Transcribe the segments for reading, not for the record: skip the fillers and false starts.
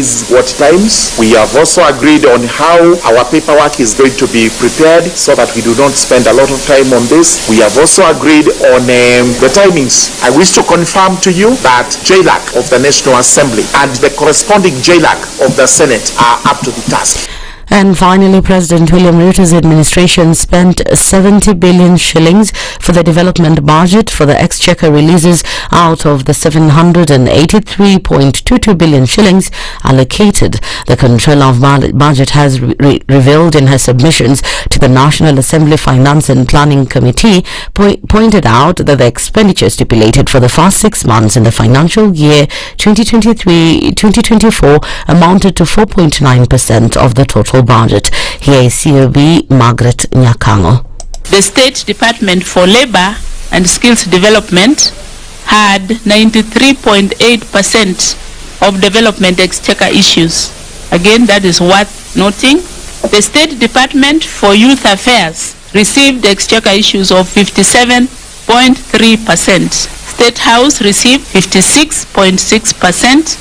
is what times. We have also agreed on how our paperwork is going to be prepared so that we do not spend a lot of time on this. We have also agreed on the timings. I wish to confirm to you that JLAC of the National Assembly and the corresponding JLAC of the Senate are up to the task. And finally, President William Ruto's administration spent 70 billion shillings for the development budget for the exchequer releases out of the 783.22 billion shillings allocated. The Controller of Budget has revealed in her submissions to the National Assembly Finance and Planning Committee, pointed out that the expenditure stipulated for the first 6 months in the financial year 2023-2024 amounted to 4.9% of the total budget. Here is COB Margaret Nyakango. The State Department for Labor and Skills Development had 93.8% of development exchequer issues. Again, that is worth noting. The State Department for Youth Affairs received exchequer issues of 57.3%. State House received 56.6%,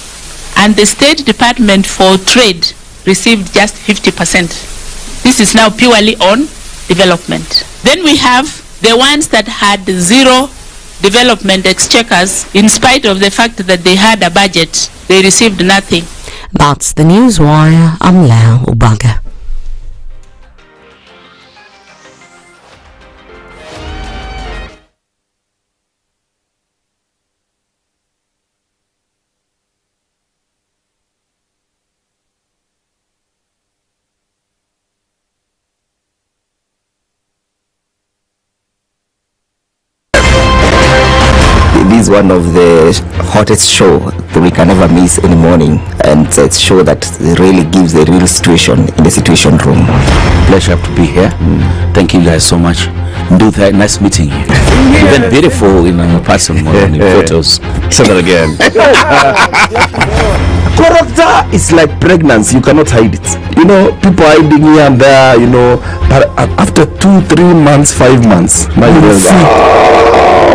and the State Department for Trade received just 50%. This is now purely on development. Then we have the ones that had zero development exchequers. In spite of the fact that they had a budget, they received nothing. That's the News Wire. I'm Leo Ubaga. This is one of the hottest show that we can never miss in the morning, and it's a show that really gives the real situation in the situation room. Pleasure to be here. Thank you guys so much. Do that. Nice meeting you. Even beautiful in person in photos. Say that again. Character is like pregnancy. You cannot hide it. You know, people hiding here and there, you know, but after 2-3 months, 5 months, now you will see.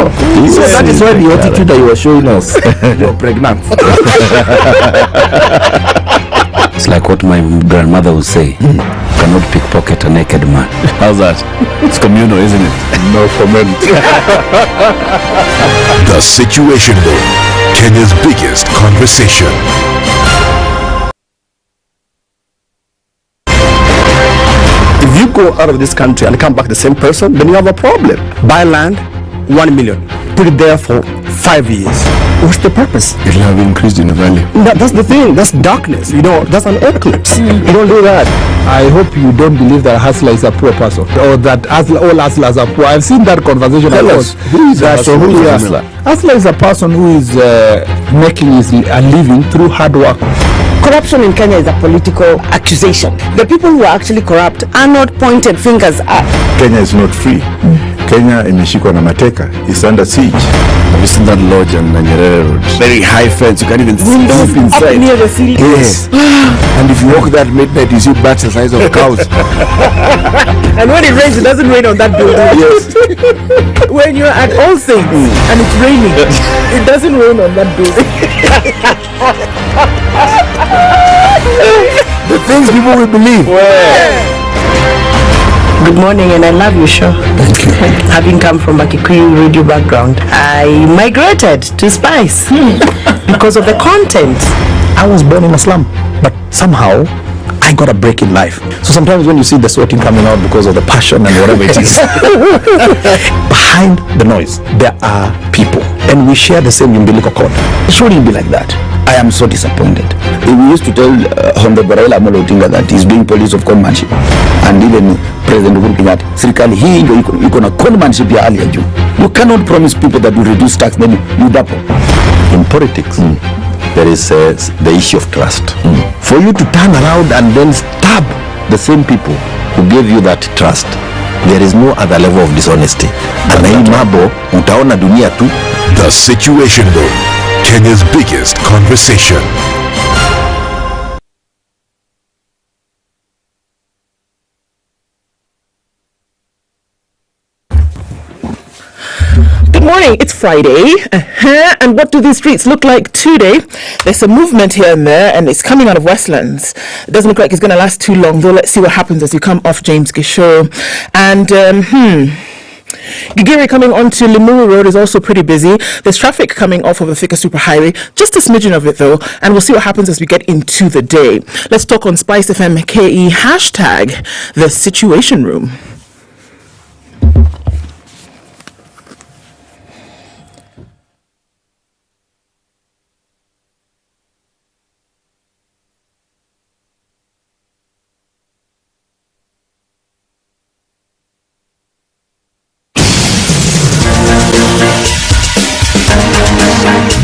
So that is why the attitude that you were showing us, you're pregnant. It's like what my grandmother would say. You cannot pickpocket a naked man. How's that? It's communal, isn't it? No comment. The Situation Room, Kenya's biggest conversation. If you go out of this country and come back the same person, then you have a problem. Buy land, 1 million. Put it there for 5 years. What's the purpose? It will have increased in value. That's the thing. That's darkness. You know, that's an eclipse. You don't do that. I hope you don't believe that hustler is a poor person, or that all hustlers are poor. I've seen that conversation. Who is a hustler? Hustler is a person who is making a living through hard work. Corruption in Kenya is a political accusation. The people who are actually corrupt are not pointed fingers at. Kenya is not free. Kenya imeshikwa na mateka. It's under siege. Have you seen that lodge on Nyeri Road? Very high fence. You can't even see up inside. Near the ceiling. Yes. And if you walk that midnight, you see bats the size of cows. And when it rains, it doesn't rain on that building. Yes. When you're at All Saints and it's raining, it doesn't rain on that building. The things people will believe. Good morning, and I love your show. Thank you. Having come from a Kikuyu radio background, I migrated to Spice because of the content. I was born in a slum, but somehow I got a break in life. So sometimes when you see the sweating coming out because of the passion and whatever it is, behind the noise, there are people, and we share the same umbilical cord. It shouldn't be like that. I am so disappointed. We used to tell Honorable Raila Amolo Odinga that he's doing police of conmanship, and even President Uhuru Kenyatta, serikali hii ndio iko na conmanship ya hali ya juu. You cannot promise people that you reduce tax, then you double. In politics, there is the issue of trust. For you to turn around and then stab the same people who gave you that trust, there is no other level of dishonesty. Na hii mambo utaona dunia tu. The Situation Room, Kenya's biggest conversation. Good morning. It's Friday. And what do these streets look like today? There's a movement here and there, and it's coming out of Westlands. It doesn't look like it's going to last too long, though. Let's see what happens as you come off James Gishore. And, Gigiri coming onto Limuru Road is also pretty busy. There's traffic coming off of the Thika Superhighway. Just a smidgen of it, though. And we'll see what happens as we get into the day. Let's talk on SpiceFM KE hashtag the Situation Room.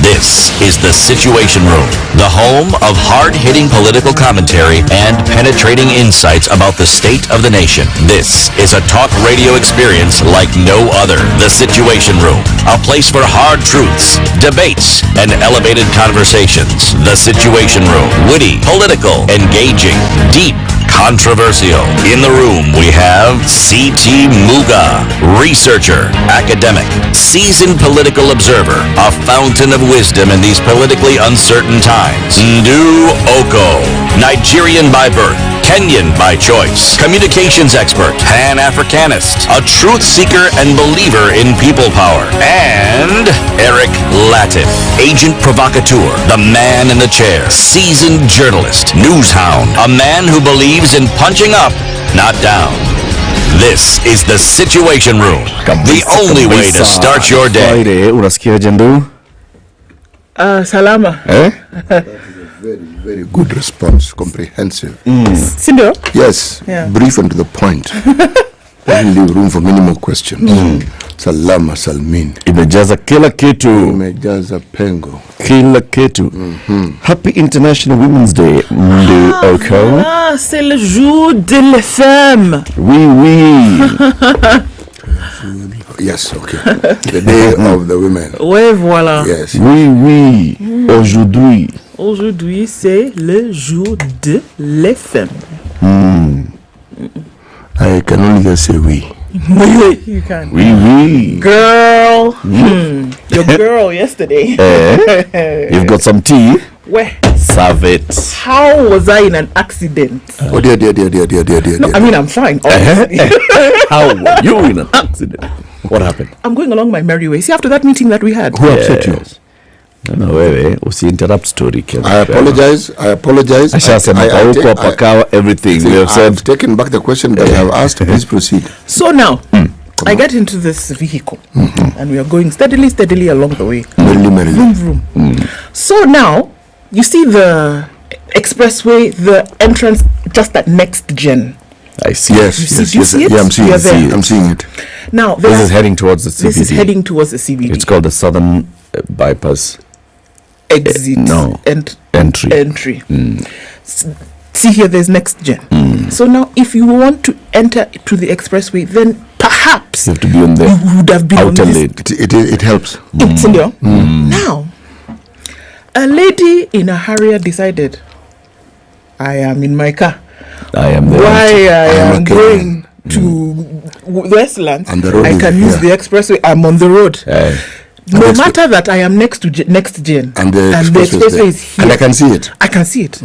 This is the Situation Room, the home of hard-hitting political commentary and penetrating insights about the state of the nation. This is a talk radio experience like no other. The Situation Room, a place for hard truths, debates, and elevated conversations. The Situation Room, witty, political, engaging, deep, controversial. In the room, we have C.T. Muga, researcher, academic, seasoned political observer, a fountain of wisdom in these politically uncertain times. Ndu Oko, Nigerian by birth, Kenyan by choice, communications expert, Pan-Africanist, a truth seeker and believer in people power, and Eric Latif, agent provocateur, the man in the chair, seasoned journalist, news hound, a man who believes in punching up, not down. This is the Situation Room, the only way to start your day. Friday, unasikia Jendu? Salama. Very, very good response, comprehensive. Sindo? Yes, brief and to the point. Doesn't leave room for many more questions. Salama salmin. Imejaza kila kitu. Imejaza pengo. Kila kitu. Happy International Women's Day, Ndu Oko. C'est le jour de la femme. Oui. Yes, okay. The day of the women. Ouais, voilà. Yes. Oui. Aujourd'hui. Aujourd'hui, c'est le jour de la femme. I can only just say oui. Oui, you can. Oui. Girl. Your girl yesterday. You've got some tea? Where? Serve it. How was I in an accident? Oh dear. No, I mean, I'm fine. Obviously. How were you in an accident? What happened? I'm going along my merry way. See, after that meeting that we had. Who upset you? No, wewe usi-interrupt story. I apologize. Ashasema huko pakawa everything. We have said. I've taken back the question that I have asked. Please proceed. So now, I get into this vehicle and we are going steadily along the way. Vroom, vroom. So now, you see the expressway, the entrance just at next gen. I see. Yes. Do you see it? Yeah, I'm seeing it. I'm seeing it. Now, this is heading towards the CBD. This is heading towards the CBD. It's called the Southern Bypass. Exit. Entry. See here, there's next gen. So now, if you want to enter to the expressway, then perhaps you have to be on the you would have been outer on lane. It helps. It's in there. Now, a lady in a Harrier decided, I am in my car. I am there. Why I am going to Westlands, I can use the expressway. I'm on the road. No matter that I am next to next gen and the expressway is here. And I can see it.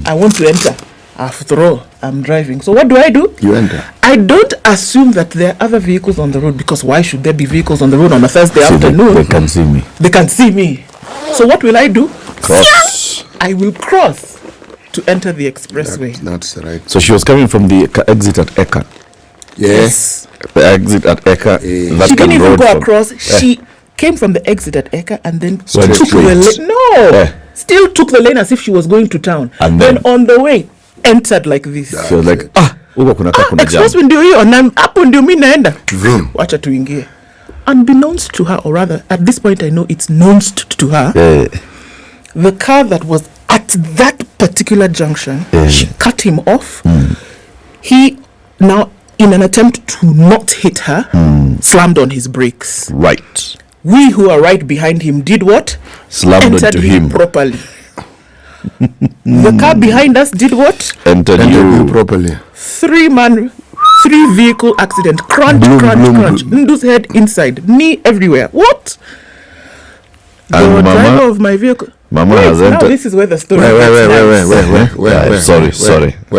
I want to enter. After all, I'm driving. So what do? You enter. I don't assume that there are other vehicles on the road, because why should there be vehicles on the road on a Thursday afternoon? They can see me. They can see me. So what will I do? Cross. I will cross to enter the expressway. That's right. So she was coming from the exit at Eka. Yes. The exit at Eka. She didn't even go across. She came from the exit at Eka and then took the lane. No. Still took the lane as if she was going to town. And then on the way, entered like this. She was like, expressway ndio hiyo na hapo ndio mimi naenda. Wacha tuingie. Unbeknownst to her, or rather, at this point I know it's known to her, the car that was at that particular junction, she cut him off. He now, in an attempt to not hit her, slammed on his brakes. Right. We who are right behind him did what? Slammed entered into him properly. The car behind us did what? Entered you properly. 3-man 3-vehicle accident. Crunch. Ndu's head inside. Knee everywhere. What? The driver of my vehicle. Mama has entered. Now this is where the story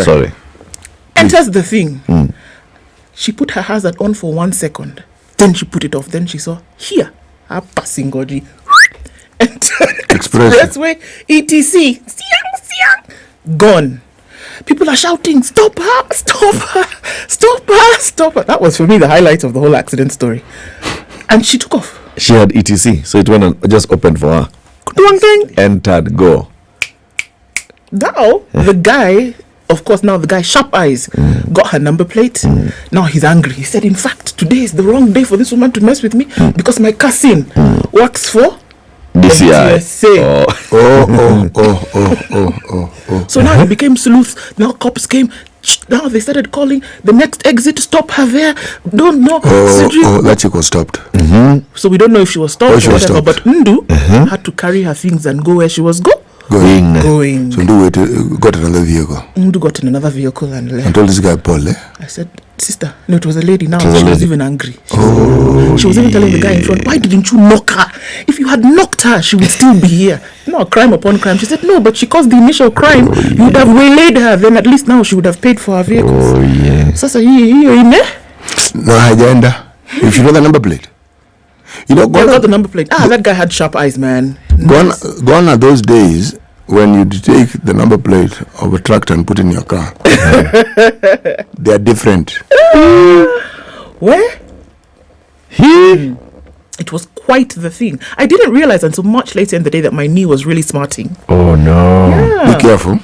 Sorry. enters the thing. She put her hazard on for 1 second. Then she put it off. Then she saw here a passing Goji. Expressway ETC. Gone. People are shouting, stop her. That was for me the highlight of the whole accident story. And she took off. She had ETC, so it went and just opened for her. Entered, go. Now, the guy, of course, sharp eyes, got her number plate. Now he's angry. He said, in fact, today is the wrong day for this woman to mess with me because my cousin works for DCI. So now he became sleuth. Now cops came. Now they started calling the next exit. Stop her there. Don't know. That chick was stopped. So we don't know if she was stopped or whatever. But Ndu had to carry her things and go where she was going. So Ndu got another vehicle. Ndu got in another vehicle and left. And told this guy, Paul. I said, sister, no, it was a lady. Now she was even angry. She was even telling the guy in front, why didn't you knock her? If you had knocked her, she would still be here. No, crime upon crime. She said, no, but she caused the initial crime. You would have waylaid her. Then at least now she would have paid for her vehicles. Sasa no agenda. If you know the number plate. You know, got the number plate. That guy had sharp eyes, man. Gone are those days when you take the number plate of a tractor and put in your car. They are different. Where? It was quite the thing. I didn't realize until much later in the day that my knee was really smarting. Oh no. Yeah. Be careful.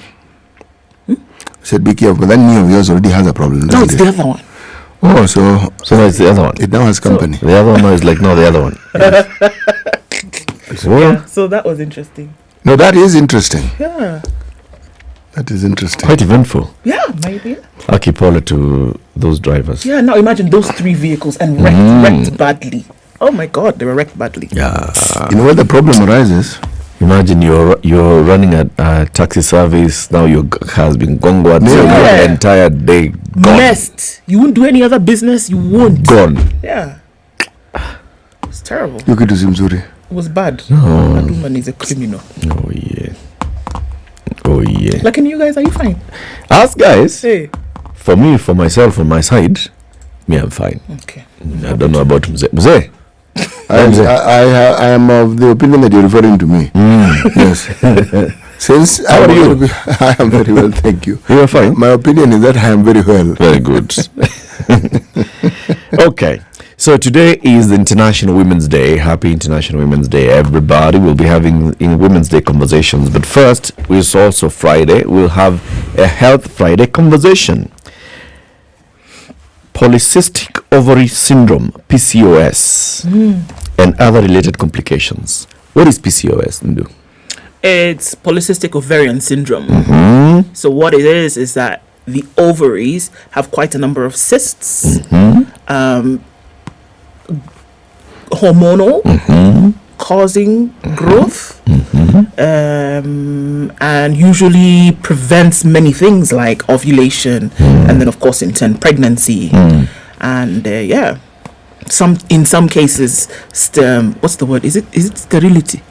I said be careful, but that knee of yours already has a problem. No, it's the other one. Oh, so now it's the other one. It now has company. The other one is like, no, the other one. Yeah, so that was interesting. No, that is interesting. Yeah. That is interesting. Quite eventful. Yeah, maybe. I'll keep all it to those drivers. Yeah, now imagine those 3 vehicles and wrecked badly. Oh my God, they were wrecked badly. Yeah. You know where the problem arises? Imagine you're running a taxi service. Now your car has been gone. So your entire day gone. Messed. You won't do any other business. You won't. Gone. Yeah. It's terrible. You could do Zimzuri. It was bad. That woman is a criminal. Oh yeah. Like, and you guys, are you fine? Us guys. Hey. For me, for myself, on my side, me, I'm fine. Okay. I don't know about Mzee. I am of the opinion that you're referring to me. Yes. Since how are you? I am very well, thank you. You are fine. My opinion is that I am very well. Very good. Okay. So today is the International Women's Day. Happy International Women's Day, everybody. We'll be having Women's Day conversations. But first, it's also Friday. We'll have a Health Friday conversation. Polycystic ovary syndrome, PCOS, and other related complications. What is PCOS, Ndu? It's polycystic ovarian syndrome. So what it is that the ovaries have quite a number of cysts, hormonal, causing growth, and usually prevents many things like ovulation, and then of course in turn pregnancy, and in some cases, what's the word? Is it sterility?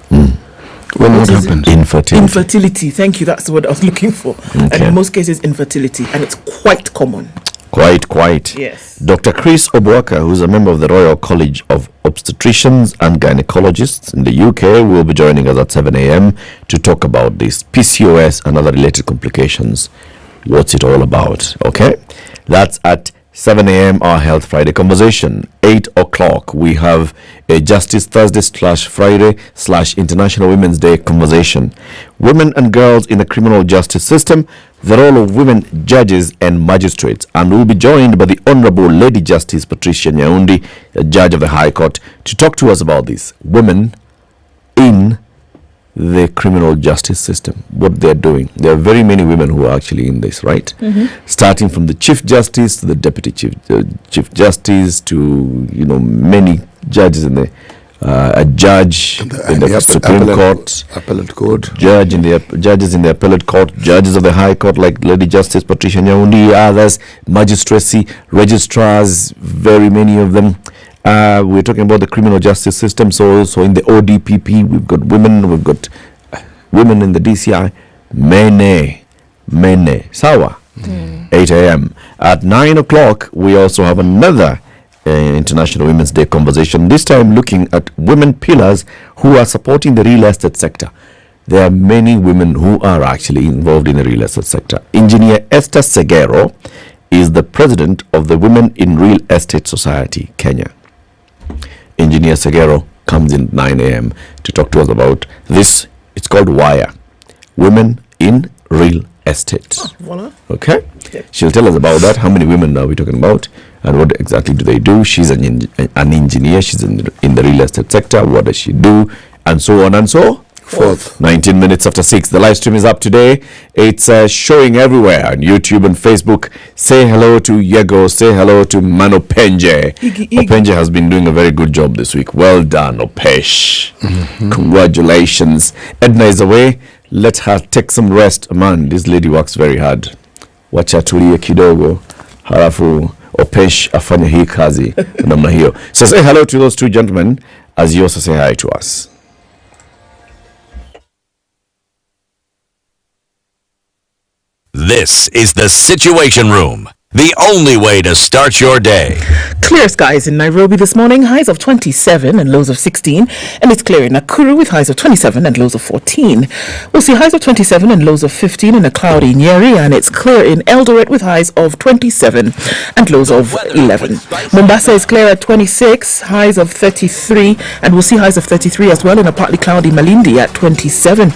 What happens? Infertility. Thank you. That's the word I was looking for. Okay. And in most cases, infertility, and it's quite common. Quite. Yes. Dr. Chris Obwaka, who's a member of the Royal College of Obstetricians and Gynecologists in the UK, will be joining us at 7 a.m. to talk about this PCOS and other related complications. What's it all about? Okay, that's at 7 a.m. our Health Friday conversation. 8 o'clock we have a Justice Thursday / Friday / International Women's Day conversation. Women and girls in the criminal justice system, the role of women judges and magistrates, and we'll be joined by the Honorable Lady Justice Patricia Nyaundi, a judge of the High Court, to talk to us about this. Women in the criminal justice system, what they're doing. There are very many women who are actually in this, right? Starting from the Chief Justice to the Deputy Chief Justice to many judges in the a judge in the Supreme Court, appellate court, judges in the appellate court, judges of the High Court like Lady Justice Patricia Nyaundi, others, magistracy, registrars, very many of them. We're talking about the criminal justice system. So in the ODPP, we've got women in the DCI, many. Sawa. 8 a.m. At 9 o'clock, we also have another International Women's Day conversation, this time looking at women pillars who are supporting the real estate sector. There are many women who are actually involved in the real estate sector. Engineer Esther Segero is the president of the Women in Real Estate Society, Kenya. Engineer Segero comes in at 9 a.m. to talk to us about this. It's called WIRE, Women in Real Estate. Voila. Okay? Yep. She'll tell us about that. How many women are we talking about? And what exactly do they do? She's an engineer. She's in the real estate sector. What does she do? And so on and so forth. 19 minutes after 6. The live stream is up today. It's showing everywhere on YouTube and Facebook. Say hello to Yego. Say hello to Openje. Openje has been doing a very good job this week. Well done, Opesh. Congratulations. Edna is away. Let her take some rest. Man, this lady works very hard. Wacha tulie kidogo. Halafu Opesh afanye hii kazi namna hiyo. So say hello to those two gentlemen as you also say hi to us. This is the Situation Room, the only way to start your day. Clear skies in Nairobi this morning, highs of 27 and lows of 16. And it's clear in Nakuru with highs of 27 and lows of 14. We'll see highs of 27 and lows of 15 in a cloudy Nyeri. And it's clear in Eldoret with highs of 27 and lows of 11. Mombasa is clear at 26, highs of 33. And we'll see highs of 33 as well in a partly cloudy Malindi at 27.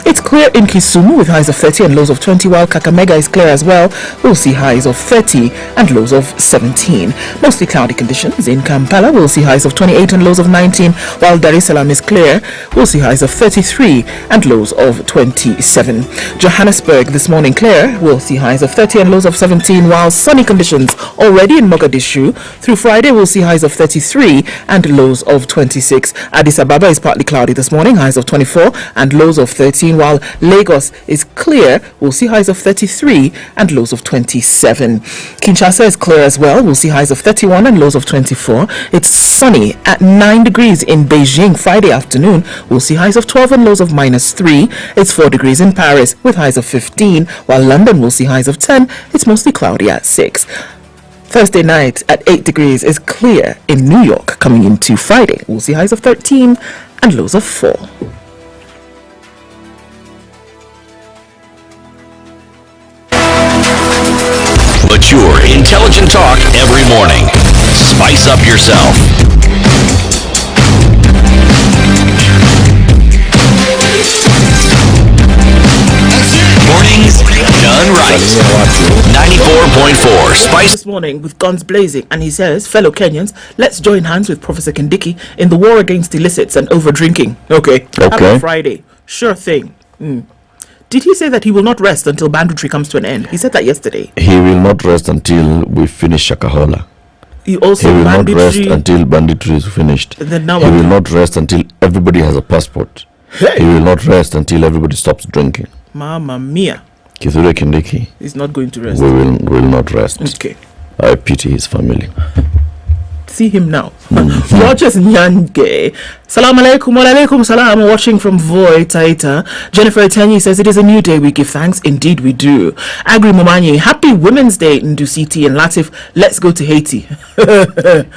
It's clear in Kisumu with highs of 30 and lows of 20. While Kakamega is clear as well. We'll see highs of 30 and lows of 17. Mostly cloudy conditions in Kampala. We'll see highs of 28 and lows of 19. While Dar es Salaam is clear, we'll see highs of 33 and lows of 27. Johannesburg this morning clear. We'll see highs of 30 and lows of 17. While sunny conditions already in Mogadishu. Through Friday, we'll see highs of 33 and lows of 26. Addis Ababa is partly cloudy this morning. Highs of 24 and lows of 13. While Lagos is clear, we'll see highs of 33 and lows of 27. Kinshasa is clear as well. We'll see highs of 31 and lows of 24. It's sunny at 9 degrees in Beijing Friday afternoon. We'll see highs of 12 and lows of -3. It's 4 degrees in Paris with highs of 15. While London will see highs of 10. It's mostly cloudy at 6. Thursday night at 8 degrees is clear in New York. Coming into Friday, we'll see highs of 13 and lows of 4. Mature, intelligent talk every morning. Spice up yourself. Mornings done right. 94.4 Spice. This morning with guns blazing, and he says, fellow Kenyans, let's join hands with Professor Kindiki in the war against illicits and over drinking. Okay. Happy Friday. Sure thing. Did he say that he will not rest until banditry comes to an end? He said that yesterday. He will not rest until we finish Shakahola. He will not rest until banditry is finished. He will not rest until everybody has a passport. Hey. He will not rest until everybody stops drinking. Mamma mia. Kithure Kindiki. He's not going to rest. We will not rest. Okay. I pity his family. See him now. Rogers Nyange. Salam alaikum, wa alaikum salam. Watching from Voi, Taita. Jennifer Etenyi says it is a new day. We give thanks. Indeed, we do. Agri Momanyi. Happy Women's Day in Dusiti and Latif. Let's go to Haiti.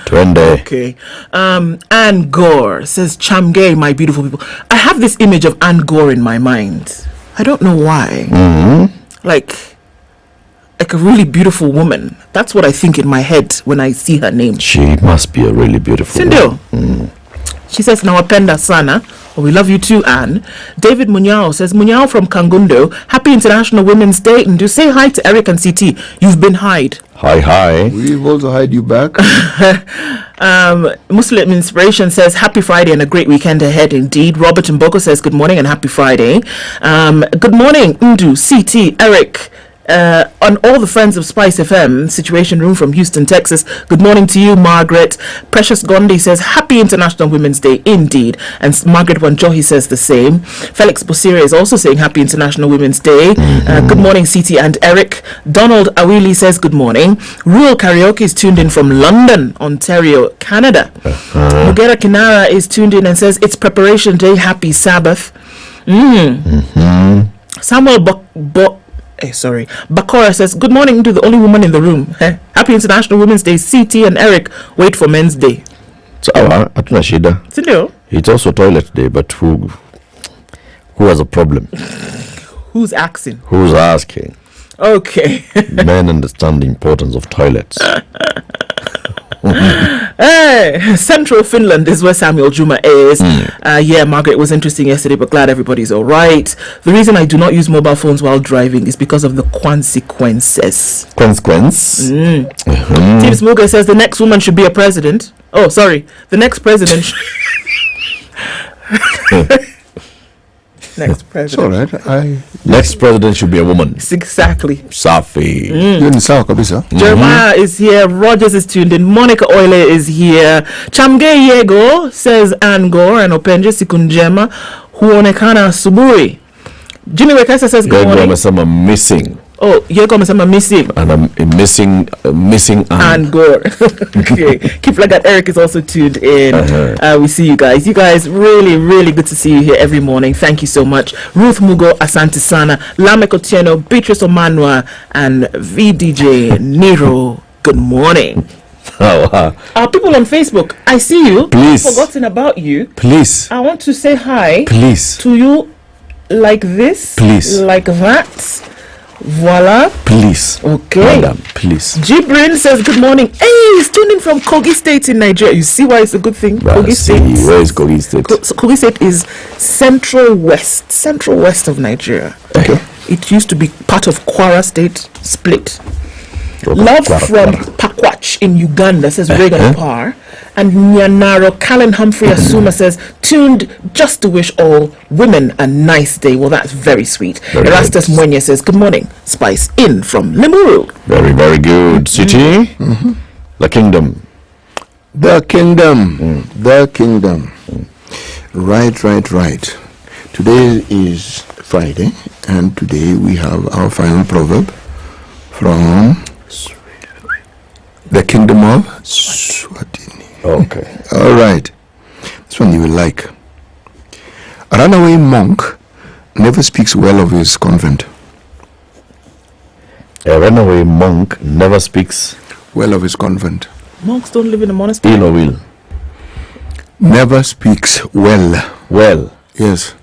Twende. Okay. Anne Gore says, Chamgay, my beautiful people. I have this image of Anne Gore in my mind. I don't know why. Like a really beautiful woman. That's what I think in my head when I see her name. She must be a really beautiful woman. She says, Nawapenda sana. Oh, we love you too, Anne. David Munyao says, Munyao from Kangundo. Happy International Women's Day. And do say hi to Eric and CT. You've been hide. Hi. We've also hide you back. Muslim Inspiration says, happy Friday and a great weekend ahead indeed. Robert Mboko says, good morning and happy Friday. Good morning, Ndu, CT, Eric, on all the friends of Spice FM Situation Room from Houston, Texas. Good morning to you, Margaret. Precious Gondi says, Happy International Women's Day, indeed. And Margaret Wanjohi says the same. Felix Bosira is also saying Happy International Women's Day. Good morning, CT and Eric. Donald Awili says good morning. Rural Karaoke is tuned in from London, Ontario, Canada. Mugera Kinara is tuned in and says, it's Preparation Day, Happy Sabbath. Samuel Bakora says, good morning to the only woman in the room. Happy International Women's Day. CT and Eric wait for Men's Day. So hatuna shida. Sindio? It's also toilet day, but who has a problem? Who's asking? Who's asking? Okay. Men understand the importance of toilets. Central Finland is where Samuel Juma is. Margaret, it was interesting yesterday, but glad everybody's all right. The reason I do not use mobile phones while driving is because of the consequences. Tips Muga says the next woman should be a president. Oh, sorry. The next president. Next president. It's all right. Next president should be a woman. Exactly. Safi. Jeremiah is here. Rogers is tuned in. Monica Oile is here. Chamge Yego says Angor and Openje Sikunjema huonekana asubuhi. Jimmy Wekesa says good morning. Yego missing. Oh, Yego amesema missing. And I'm missing and Gore. Okay. Keep like that. Eric is also tuned in. We see you guys. You guys, really, really good to see you here every morning. Thank you so much. Ruth Mugo, Asante Sana, Lamek Otieno, Beatrice Omanwa, and VDJ Nero. Good morning. Our people on Facebook, I see you. Please. I've forgotten about you. Please. I want to say hi. Please. To you like this. Please. Like that. Voila. Please. Okay. Madam, please. Jibrin says good morning. Hey, he's tuned in from Kogi State in Nigeria. You see why it's a good thing? Kogi State. Where is Kogi State? So Kogi State is central west of Nigeria. Okay. It used to be part of Kwara State, split. Love from Pakwach in Uganda says Reagan Par. And Nyanaro Callan Humphrey Asuma says tuned just to wish all women a nice day. Well, that's very sweet. Erastus Mwenye says good morning. Spice in from Limuru. Very, very good. City. The kingdom. The kingdom. Right. Today is Friday, and today we have our final proverb from the kingdom of Swatini. Okay. All right. This one you will like. A runaway monk never speaks well of his convent. A runaway monk never speaks well of his convent. Monks don't live in a monastery. Ill or will. Never speaks well. Well. Yes.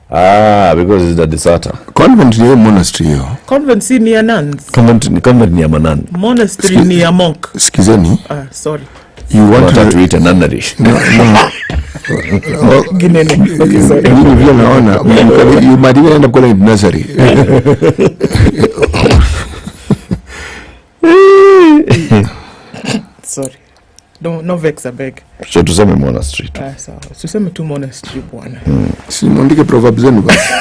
Because it's the deserter. Convent near monastery. Convent si near nuns. Convent near manan. Monastery near monk. Skizeni. Sorry. You want to eat a nunnery. No. Okay, sorry. You might even end up calling it nursery. Sorry. No vex, I beg. So tuseme monastery. Sawa. Tuseme tu monastery bwana. Si mwandike proverb zenu basi.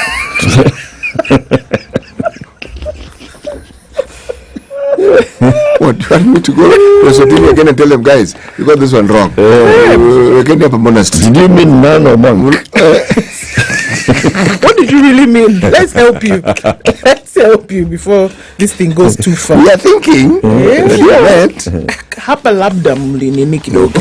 What, you want me to go to Sotini again and tell them, guys, you got this one wrong. We're getting up a monastery. Did you mean nun or monk? What did you really mean? Let's help you. Let's help you before this thing goes too far. We are thinking. Hapa labda mlinini kidogo.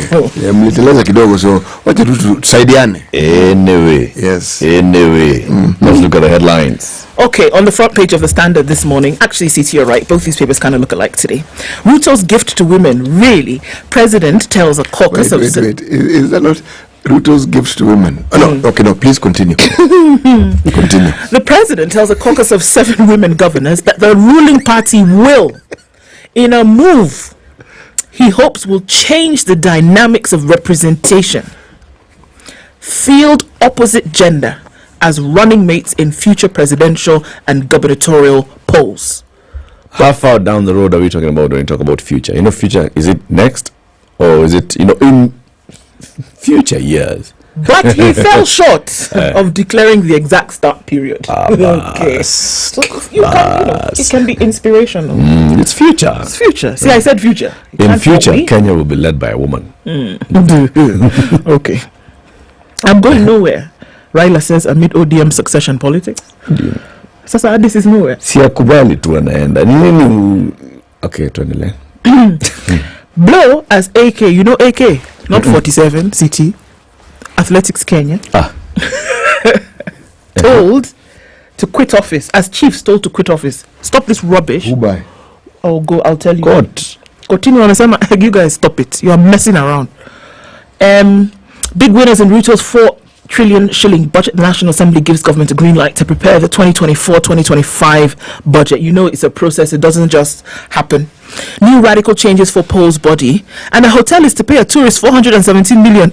Mliteleza kidogo, so wacha tusaidiane. Anyway. Yes. Anyway. Let's look at the headlines. Okay, on the front page of the Standard this morning, actually, CT, you're right, both these papers kind of look alike today. Ruto's gift to women, really? President tells a caucus of... Wait. Is that not Ruto's gift to women? Oh, no, okay, no, please continue. Continue. The president tells a caucus of 7 women governors that the ruling party will, in a move he hopes will change the dynamics of representation, field opposite gender as running mates in future presidential and gubernatorial polls. How far down the road are we talking about when we talk about future? Future, is it next? Or is it, in future years? But he fell short of declaring the exact start period. Okay. So it can be inspirational. It's future. It's future. See, I said future. In future, Kenya will be led by a woman. Okay. I'm going nowhere. Raila says amid ODM succession politics. Sasa this is nowhere. Siakubali tu anaenda. Nini? Okay, tuendelee. Blow as AK, you know AK, not 47 CT. Athletics Kenya. Told to quit office, as chiefs told to quit office. Stop this rubbish. Who by? Oh, go, I'll tell you. God. Continue on. You guys stop it. You are messing around. Big winners in Ruto's 4 trillion shilling budget. The National Assembly gives government a green light to prepare the 2024-2025 budget. You know it's a process. It doesn't just happen. New radical changes for Paul's body. And a hotel is to pay a tourist 417 million.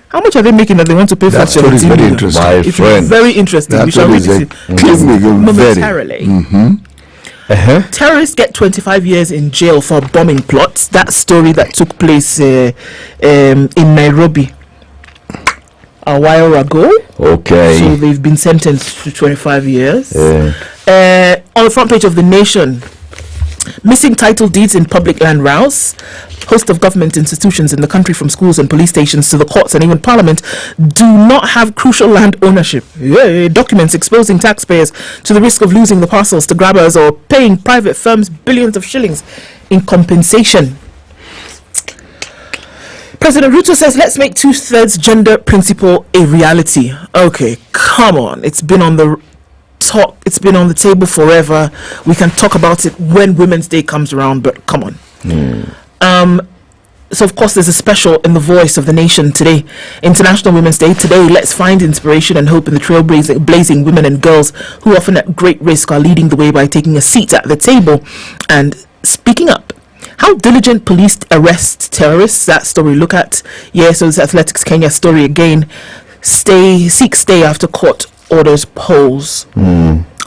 How much are they making that they want to pay for? That story is very interesting. My it's friend. very interesting. That We shall read it momentarily. Terrorists get 25 years in jail for bombing plots. That story that took place in Nairobi a while ago. Okay. So they've been sentenced to 25 years. On the front page of The Nation, missing title deeds in public land rouse. Host of government institutions in the country, from schools and police stations to the courts and even parliament, do not have crucial land ownership. Documents exposing taxpayers to the risk of losing the parcels to grabbers or paying private firms billions of shillings in compensation. President Ruto says, let's make 2/3 gender principle a reality. Okay, come on. It's been on the talk. It's been on the table forever. We can talk about it when Women's Day comes around, but come on. So of course there's a special in the Voice of the Nation today, International Women's Day. Today, let's find inspiration and hope in the trailblazing women and girls who, often at great risk, are leading the way by taking a seat at the table and speaking up. How diligent police arrest terrorists. That story look at. So it's Athletics Kenya story again. Seek stay after court orders polls.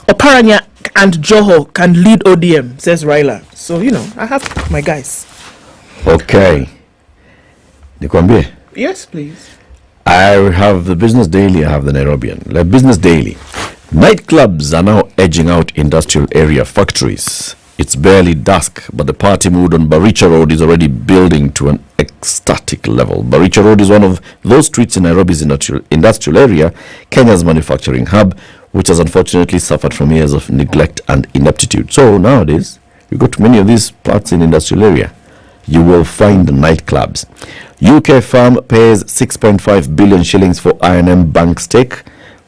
Oparanya and Joho can lead ODM, says Raila. So I have my guys. Okay. Nikwambie? Yes, please. I have the Business Daily, I have the Nairobian. The Business Daily. Nightclubs are now edging out industrial area factories. It's barely dusk, but the party mood on Baricha Road is already building to an ecstatic level. Baricha Road is one of those streets in Nairobi's industrial area, Kenya's manufacturing hub, which has unfortunately suffered from years of neglect and ineptitude. So nowadays, you go to many of these parts in industrial area, you will find nightclubs. UK firm pays 6.5 billion shillings for I&M bank stake.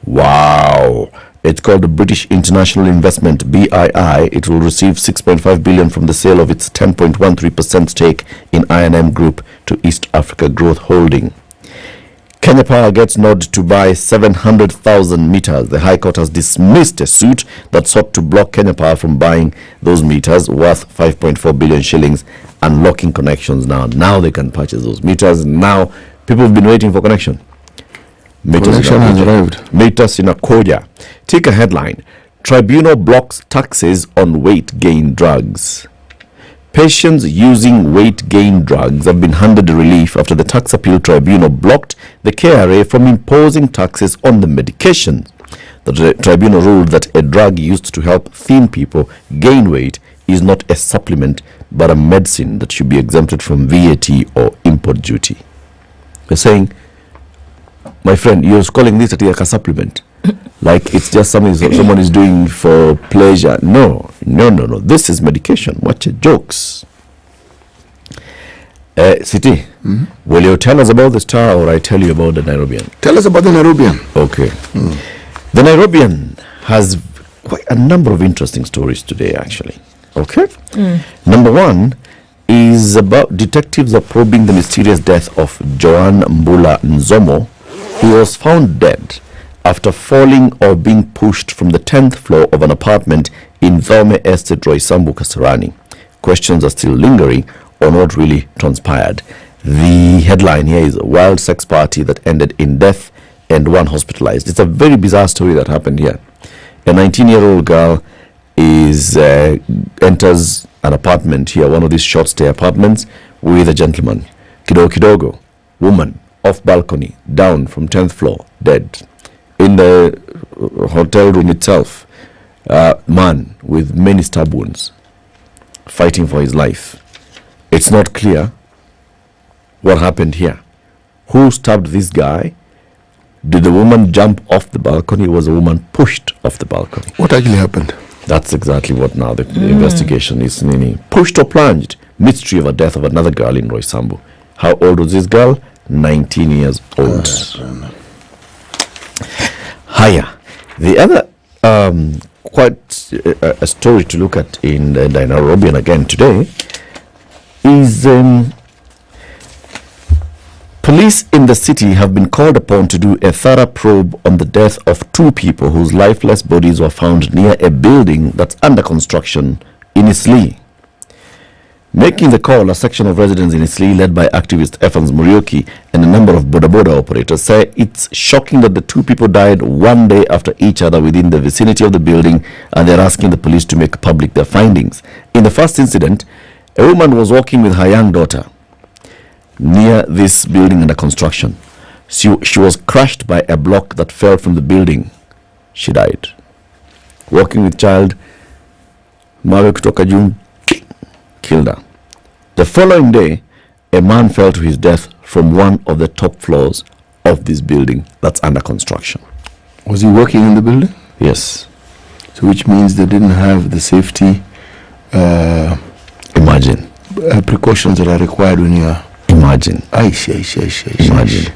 Wow. It's called the British International Investment, BII. It will receive 6.5 billion from the sale of its 10.13% stake in I&M Group to East Africa Growth Holding. Kenya Power gets nod to buy 700,000 meters. The High Court has dismissed a suit that sought to block Kenya Power from buying those meters worth 5.4 billion shillings and locking connections now. Now they can purchase those meters. Now people have been waiting for connection. Connection has arrived. Meters in Akoja. Take a headline. Tribunal blocks taxes on weight gain drugs. Patients using weight gain drugs have been handed relief after the tax appeal tribunal blocked the KRA from imposing taxes on the medication. The tribunal ruled that a drug used to help thin people gain weight is not a supplement but a medicine that should be exempted from VAT or import duty. They're saying, my friend, you're calling this a supplement. Like it's just something someone is doing for pleasure. No. This is medication. Watch your jokes. Siti, will you tell us about the Star or I tell you about the Nairobian? Tell us about the Nairobian. Okay. The Nairobian has quite a number of interesting stories today, actually. Okay. Number one is about detectives are probing the mysterious death of Joan Mbula Nzomo, who was found dead after falling or being pushed from the 10th floor of an apartment in Thome Estate, Roysambu, Kasarani. Questions are still lingering on what really transpired. The headline here is a wild sex party that ended in death and one hospitalized. It's a very bizarre story that happened here. A 19-year-old girl enters an apartment here, one of these short stay apartments, with a gentleman. Kidogo, woman, off balcony, down from 10th floor, dead. In the hotel room itself, man with many stab wounds, fighting for his life. It's not clear what happened here. Who stabbed this guy? Did the woman jump off the balcony? Was the woman pushed off the balcony? What actually happened? That's exactly what now the investigation is meaning. Pushed or plunged? Mystery of a death of another girl in Roysambu. How old was this girl? 19 years old. Higher. The other quite a story to look at in the Nairobi and again today is police in the city have been called upon to do a thorough probe on the death of 2 people whose lifeless bodies were found near a building that's under construction in Isli. Making the call, a section of residents in Isli led by activist Evans Murioki and a number of boda operators say it's shocking that the 2 people died one day after each other within the vicinity of the building, and they're asking the police to make public their findings. In the first incident, a woman was walking with her young daughter near this building under construction. She was crushed by a block that fell from the building. She died. Walking with child, mawe kutoka juu, killed her. The following day, a man fell to his death from one of the top floors of this building that's under construction. Was he working in the building? Yes. So which means they didn't have the safety imagine precautions that are required when you are imagine. Imagine.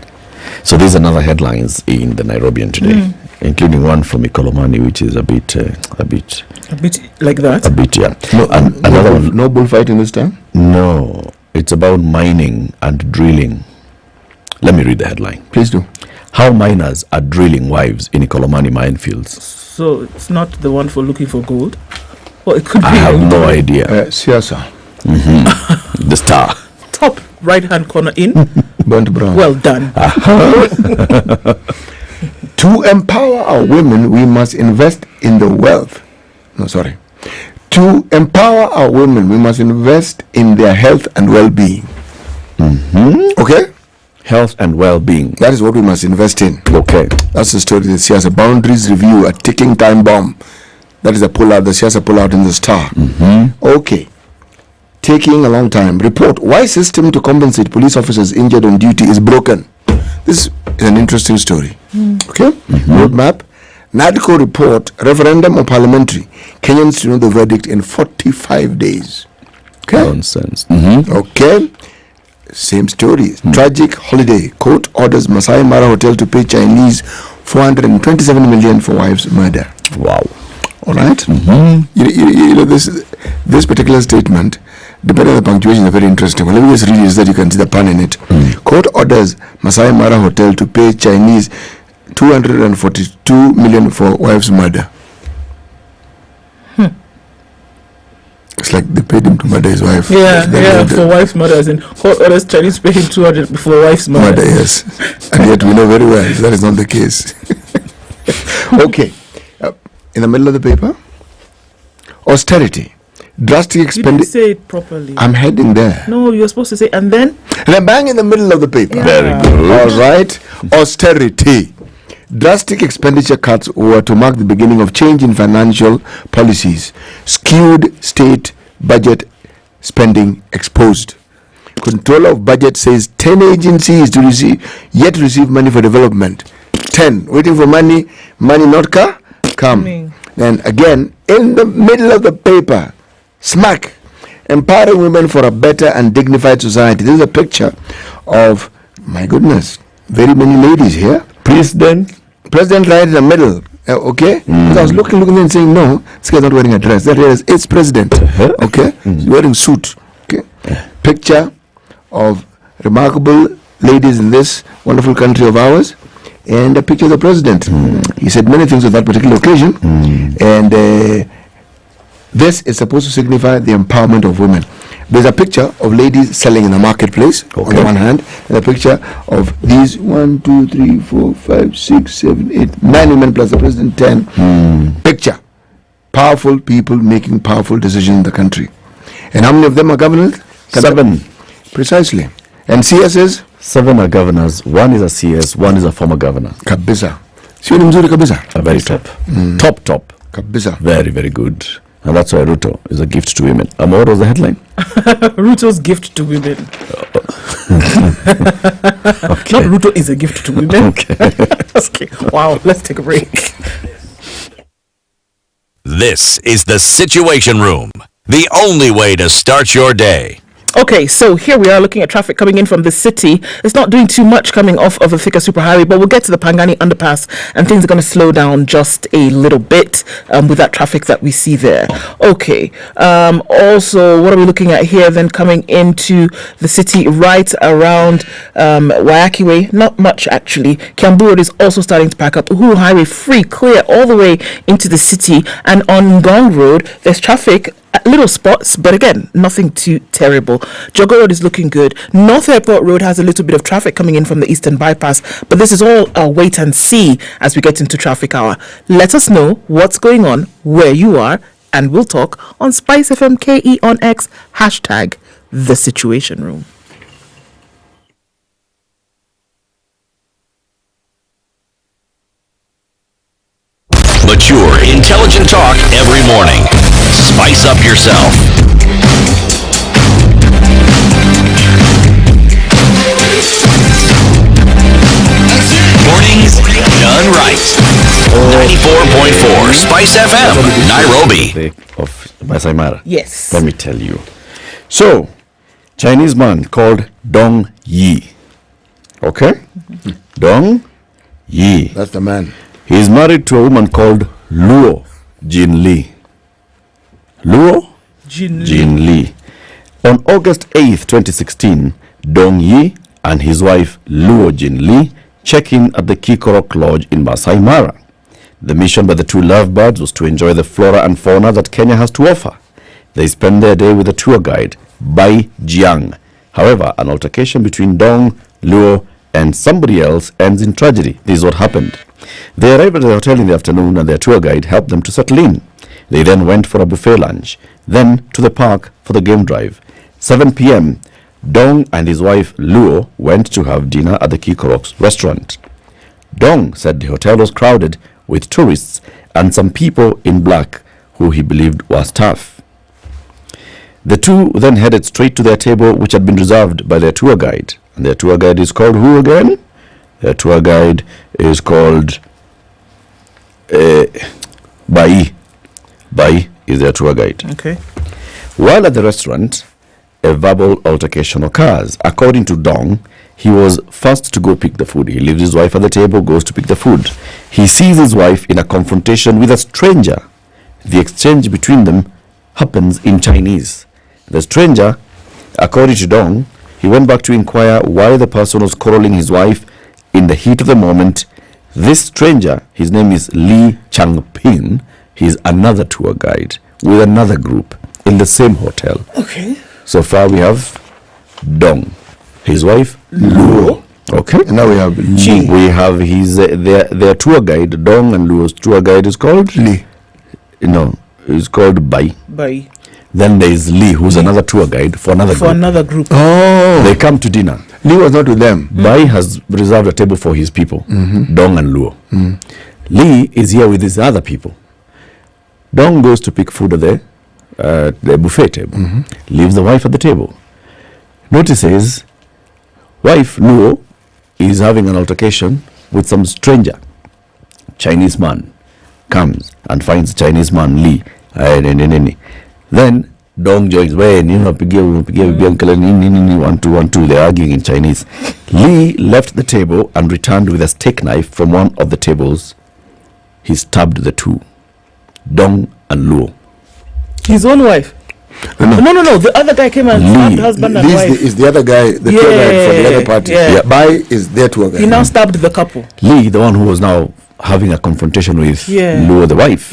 So these are another headlines in the Nairobian today, including one from Ikolomani, which is a bit like that. A bit, yeah. No, another one. No bullfighting this time? No, it's about mining and drilling. Let me read the headline. Please do. How miners are drilling wives in Ikolomani minefields. So it's not the one for looking for gold? Or it could be. I have no idea. Siasa. The star. Top right-hand corner in. Burnt brown. Well done. To empower our women, we must invest in the wealth. No, sorry. To empower our women, we must invest in their health and well-being. Okay? Health and well-being. That is what we must invest in. Okay. That's the story that says a boundaries review, a ticking time bomb. That is a pull-out, the Siasa pull-out in the star. Okay. Taking a long time. Report, why system to compensate police officers injured on duty is broken. This is an interesting story. Okay? Roadmap. NADCO report, referendum or parliamentary. Kenyans to know the verdict in 45 days. Okay? Nonsense. Okay? Same story. Tragic holiday. Court orders Masai Mara Hotel to pay Chinese 427 million for wife's murder. Wow. All right? You know, this particular statement, depending on the punctuation, is very interesting. Well, let me just read it so that you can see the pun in it. Court orders Masai Mara Hotel to pay Chinese 242 million for wife's murder. It's like they paid him to murder his wife. Yeah, for wife's murder. As in, court orders Chinese pay him 200 for wife's murder. Yes. And yet we know very well that is not the case. Okay. In the middle of the paper, austerity. Drastic expenditure. You didn't say it properly. I'm heading there. No, you're supposed to say, and then bang in the middle of the paper. Yeah. Very good. All right. Austerity. Drastic expenditure cuts were to mark the beginning of change in financial policies. Skewed state budget spending exposed. Controller of budget says 10 agencies to receive money for development. 10 waiting for money not come. Then again in the middle of the paper, smack, empowering women for a better and dignified society. This is a picture of, my goodness, very many ladies here. President right in the middle. Okay? Because I was looking and saying, no, this guy's not wearing a dress. That is, it's president. Okay? He's wearing suit. Okay? Picture of remarkable ladies in this wonderful country of ours, and a picture of the president. He said many things on that particular occasion, and this is supposed to signify the empowerment of women. There's a picture of ladies selling in a marketplace on the one hand, and a picture of these 1, 2, 3, 4, 5, 6, 7, 8, 9 women plus the president 10. Picture. Powerful people making powerful decisions in the country. And how many of them are governors? 7. Precisely. And CSs? 7 are governors, 1 is a CS, 1 is a former governor. Kabisa. Sio ni mzuri kabisa. A very top. Top. Kabisa. Very, very good. And that's why Ruto is a gift to women. What was the headline? Ruto's gift to women. Okay. Not Ruto is a gift to women. Okay. Okay. Wow, let's take a break. This is the Situation Room, the only way to start your day. Okay, so here we are looking at traffic coming in from the city. It's not doing too much coming off of the Thika Superhighway, but we'll get to the Pangani underpass and things are going to slow down just a little bit with that traffic that we see there. Okay, also, what are we looking at here then coming into the city right around Wayaki Way? Not much actually. Kiambu Road is also starting to pack up. Uhuru Highway free, clear all the way into the city. And on Ngong Road, there's traffic at little spots, but again, nothing too terrible. Jogo Road is looking good. North Airport Road has a little bit of traffic coming in from the Eastern Bypass, but this is all wait and see as we get into traffic hour. Let us know what's going on, where you are, and we'll talk on SpiceFM KE on X, hashtag The Situation Room. Mature, intelligent talk every morning. Spice up yourself. Mornings done right. 94.4 Spice FM, Nairobi. Of Masai Mara. Yes. Let me tell you. So, Chinese man called Dong Yi. Okay? Dong Yi. That's the man. He is married to a woman called Luo Jin Lee. Luo Jin Lee. On August 8th, 2016, Dong Yi and his wife Luo Jin Lee check in at the Kikorok Lodge in Masai Mara. The mission by the two lovebirds was to enjoy the flora and fauna that Kenya has to offer. They spend their day with a tour guide, Bai Jiang. However, an altercation between Dong, Luo, and somebody else ends in tragedy. This is what happened. They arrived at the hotel in the afternoon and their tour guide helped them to settle in. They then went for a buffet lunch, then to the park for the game drive. 7 p.m., Dong and his wife Luo went to have dinner at the Kikorok's restaurant. Dong said the hotel was crowded with tourists and some people in black who he believed was staff. The two then headed straight to their table, which had been reserved by their tour guide. And their tour guide is called who again? Their tour guide is called Bai. Bai is their tour guide. Okay. While at the restaurant, a verbal altercation occurs. According to Dong, he was first to go pick the food. He leaves his wife at the table, goes to pick the food. He sees his wife in a confrontation with a stranger. The exchange between them happens in Chinese. The stranger, according to Dong, he went back to inquire why the person was quarreling his wife in the heat of the moment. This stranger, his name is Li Changping. He's another tour guide with another group in the same hotel. Okay. So far we have Dong, his wife Luo. Okay. And now we have Li. We have his their tour guide. Dong and Luo's tour guide is called Li. No, is called Bai. Bai. Then there is Li, who's another tour guide for another group. Oh. They come to dinner. Li was not with them. Bai has reserved a table for his people, Dong and Luo. Li is here with his other people. Dong goes to pick food at the buffet table, leaves the wife at the table. Notices wife Luo is having an altercation with some stranger. Chinese man comes and finds Chinese man Li. Then Dong joins. When you know, 1 2 1 2. They're arguing in Chinese. Li left the table and returned with a steak knife from one of the tables. He stabbed the two, Dong and Luo. His own wife. No. The other guy came and stabbed husband and wife. This is the other guy, the tour guide for the other party. Yeah. Bai is their tour guide. He now stabbed the couple. Li, the one who was now having a confrontation with Luo, the wife,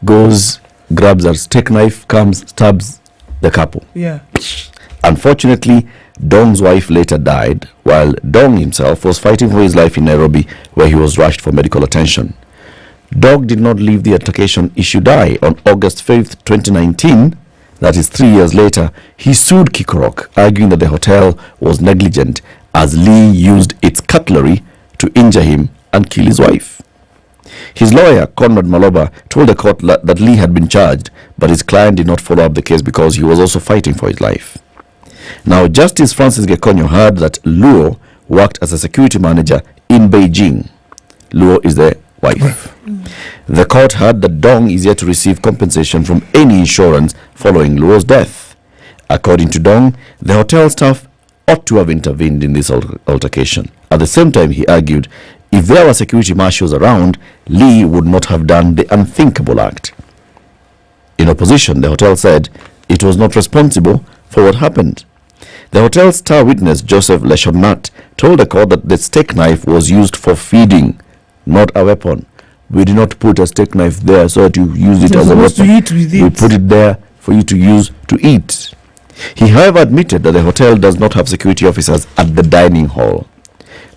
goes, grabs a steak knife, comes, stabs the couple. Yeah. Unfortunately, Dong's wife later died, while Dong himself was fighting for his life in Nairobi, where he was rushed for medical attention. Dong did not leave the altercation issue die. On August 5th, 2019, that is 3 years later, he sued Kikorok, arguing that the hotel was negligent as Lee used its cutlery to injure him and kill his wife. His lawyer, Conrad Maloba, told the court that Lee had been charged, but his client did not follow up the case because he was also fighting for his life. Now, Justice Francis Gekonyo heard that Luo worked as a security manager in Beijing. Luo is the wife. The court heard that Dong is yet to receive compensation from any insurance following Luo's death. According to Dong, the hotel staff ought to have intervened in this altercation. At the same time, he argued, if there were security marshals around, Lee would not have done the unthinkable act. In opposition, the hotel said it was not responsible for what happened. The hotel's star witness, Joseph Leshonat, told the court that the steak knife was used for feeding, not a weapon. We did not put a steak knife there so that you use it as a weapon. We put it there for you to use to eat. He, however, admitted that the hotel does not have security officers at the dining hall.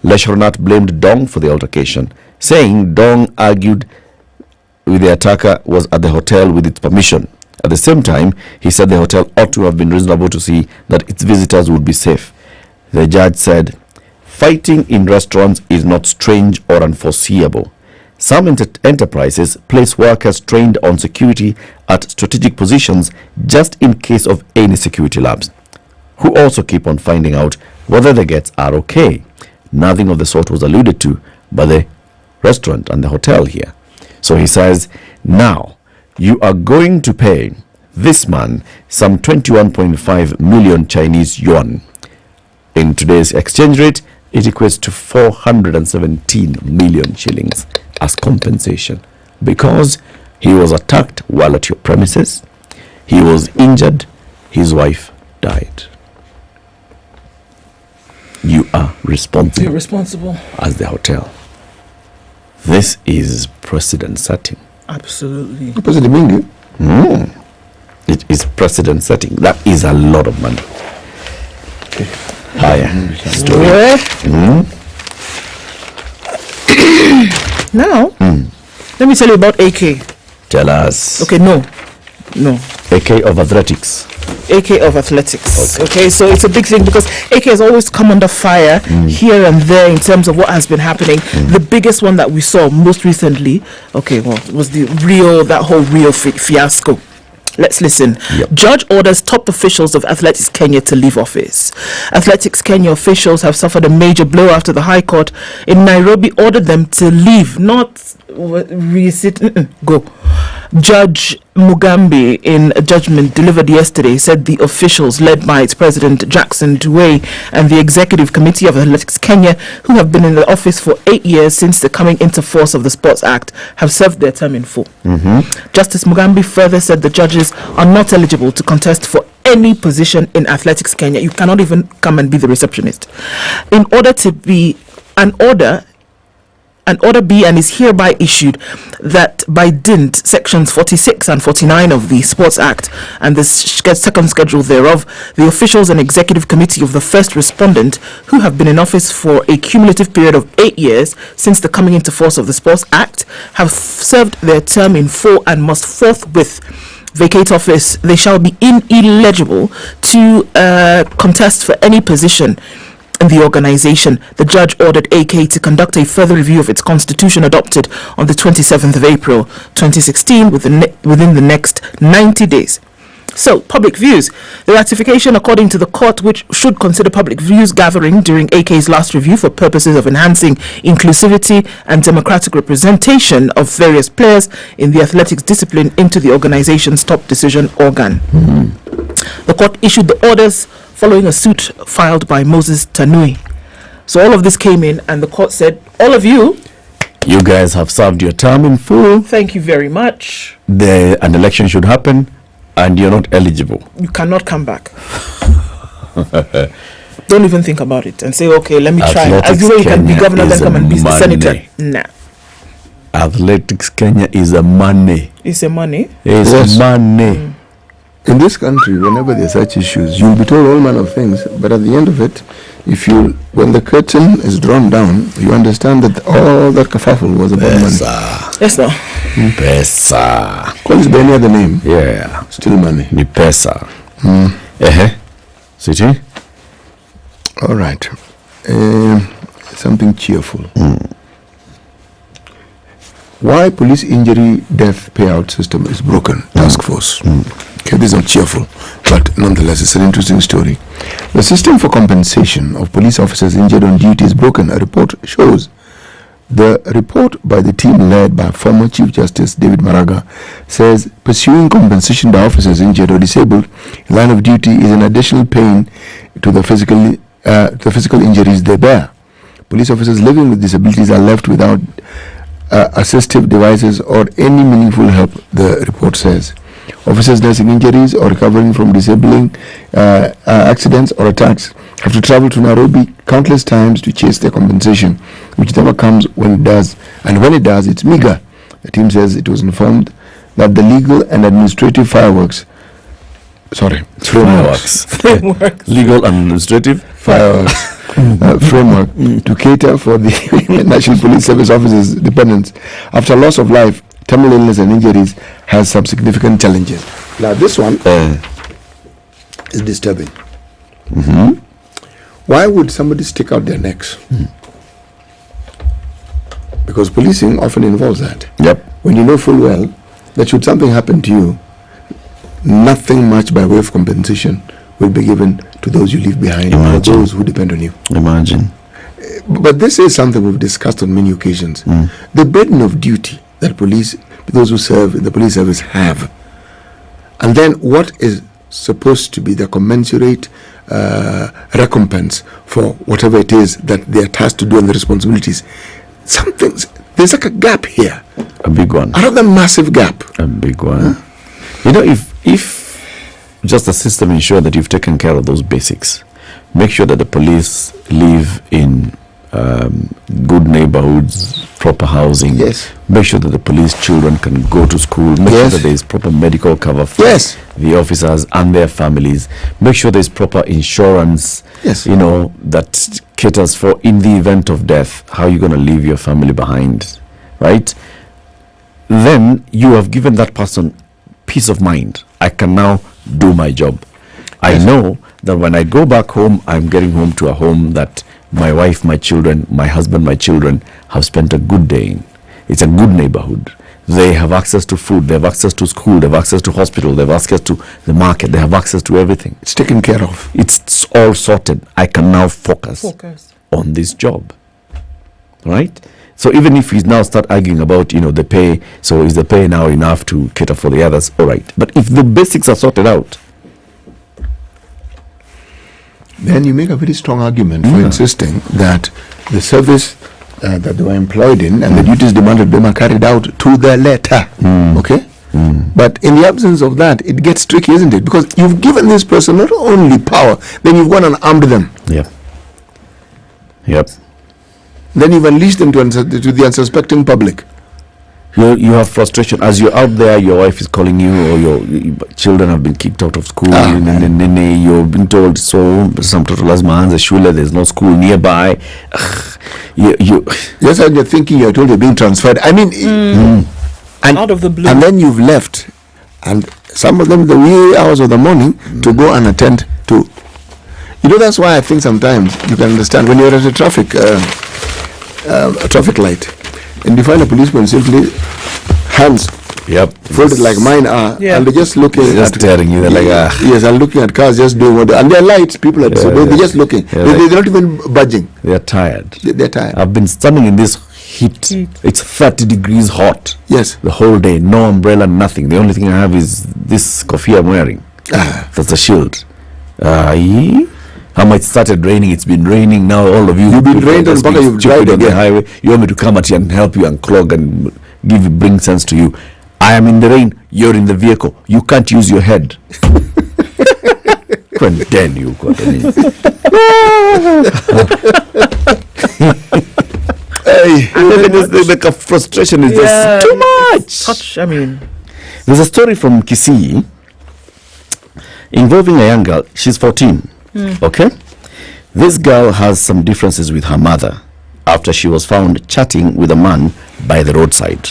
Leshonat blamed Dong for the altercation, saying Dong argued with the attacker was at the hotel with its permission. At the same time, he said the hotel ought to have been reasonable to see that its visitors would be safe. The judge said, fighting in restaurants is not strange or unforeseeable. Some enterprises place workers trained on security at strategic positions just in case of any security lapse, who also keep on finding out whether the guests are okay. Nothing of the sort was alluded to by the restaurant and the hotel here. So he says, now, you are going to pay this man some 21.5 million Chinese yuan. In today's exchange rate, it equates to 417 million shillings as compensation because he was attacked while at your premises, he was injured, his wife died. You are responsible. You're responsible. As the hotel. This is precedent setting. Absolutely. It is precedent setting. That is a lot of money. Higher story. Now, let me tell you about AK. Tell us. Okay, no. AK of athletics. AK of athletics. Okay, so it's a big thing because AK has always come under fire here and there in terms of what has been happening. The biggest one that we saw most recently, was that whole Rio fiasco. Let's listen. Yep. Judge orders top officials of Athletics Kenya to leave office. Athletics Kenya officials have suffered a major blow after the High Court in Nairobi ordered them to leave, not go. Judge Mugambi, in a judgment delivered yesterday, said the officials led by its president Jackson Duwe and the executive committee of Athletics Kenya, who have been in the office for 8 years since the coming into force of the Sports Act, have served their term in full. Justice Mugambi further said the judges are not eligible to contest for any position in Athletics Kenya. You cannot even come and be the receptionist. In order to be an order be and is hereby issued that by dint sections 46 and 49 of the Sports Act and the second schedule thereof, the officials and executive committee of the first respondent, who have been in office for a cumulative period of 8 years since the coming into force of the Sports Act, have served their term in full and must forthwith vacate office. They shall be ineligible to contest for any position in the organization. The judge ordered AK to conduct a further review of its constitution adopted on the 27th of April 2016 within the next 90 days. So, public views. The ratification, according to the court, which should consider public views gathering during AK's last review for purposes of enhancing inclusivity and democratic representation of various players in the athletics discipline into the organization's top decision organ. The court issued the orders following a suit filed by Moses Tanui. So all of this came in and the court said, all of you guys have served your term in full. Thank you very much. An election should happen and you're not eligible. You cannot come back. Don't even think about it and say, okay, let me try. As you can be governor, then come and be the senator. Nah. Athletics Kenya is a money. It's a money? It's money. In this country, whenever there's such issues, you'll be told all manner of things. But at the end of it, when the curtain is drawn down, you understand that all that kerfuffle was about money. Yes, sir. Pesa. Call it by any other name. Yeah. Still money. Ni pesa. City? All right. something cheerful. Why police injury death payout system is broken? Task force. Okay, this is not cheerful, but nonetheless, it's an interesting story. The system for compensation of police officers injured on duty is broken, a report shows. The report by the team led by former Chief Justice David Maraga says pursuing compensation by officers injured or disabled in line of duty is an additional pain to the physical injuries they bear. Police officers living with disabilities are left without assistive devices or any meaningful help, the report says. Officers nursing injuries or recovering from disabling accidents or attacks have to travel to Nairobi countless times to chase their compensation, which never comes when it does. And when it does, it's meager. The team says it was informed that the legal and administrative frameworks legal and administrative framework to cater for the National Police Service officers' dependents after loss of life, terminal illness and injuries has some significant challenges. Now this one is disturbing. Why would somebody stick out their necks? Because policing often involves that. Yep. When you know full well that should something happen to you, nothing much by way of compensation will be given to those you leave behind or those who depend on you. Imagine. But this is something we've discussed on many occasions. The burden of duty that those who serve in the police service have, and then what is supposed to be the commensurate recompense for whatever it is that they are tasked to do and the responsibilities. There's like a gap here. A big one. Another massive gap. A big one. You know, if just the system ensure that you've taken care of those basics, make sure that the police live in good neighborhoods, proper housing. Yes. Make sure that the police children can go to school. Make sure that there is proper medical cover for the officers and their families. Make sure there is proper insurance. Yes. You know, that caters for in the event of death, how you're going to leave your family behind, right? Then you have given that person peace of mind. I can now do my job. I know that when I go back home, I'm getting home to a home that my wife, my children, my husband, my children have spent a good day in. It's a good neighborhood. They have access to food, they have access to school, they have access to hospital, they have access to the market, they have access to everything. It's taken care of. It's all sorted. I can now focus on this job. Right? So even if we now start arguing about, the pay, so is the pay now enough to cater for the others? All right. But if the basics are sorted out, then you make a very strong argument for insisting that the service that they were employed in and the duties demanded them are carried out to the letter. Okay? But in the absence of that, it gets tricky, isn't it? Because you've given this person not only power, then you've gone and armed them. Yep. Then you've unleashed them to the unsuspecting public. You have frustration as you're out there. Your wife is calling you, or your children have been kicked out of school, and then you've been told so. Some shule, there's no school nearby. Yes, and you're thinking you're told you're being transferred. I mean, and out of the blue, and then you've left, and some of them the wee hours of the morning to go and attend to. That's why I think sometimes you can understand when you're at a traffic light. And you find a policeman simply hands folded like mine are, and they're just looking staring you. They're like, yes, and looking at cars, just doing what, and they're light people are they're just looking. They're not even budging. They're tired. They're tired. I've been standing in this heat. It's 30 degrees hot. Yes, the whole day. No umbrella, nothing. The only thing I have is this coffee I'm wearing. That's a shield. It started raining. It's been raining now. All of you. You've been rained on, you've driven on the highway. You want me to come at you and help you and clog and bring sense to you. I am in the rain. You're in the vehicle. You can't use your head. Then you got the frustration is just too much. There's a story from Kisii involving a young girl. She's 14. Okay, this girl has some differences with her mother after she was found chatting with a man by the roadside.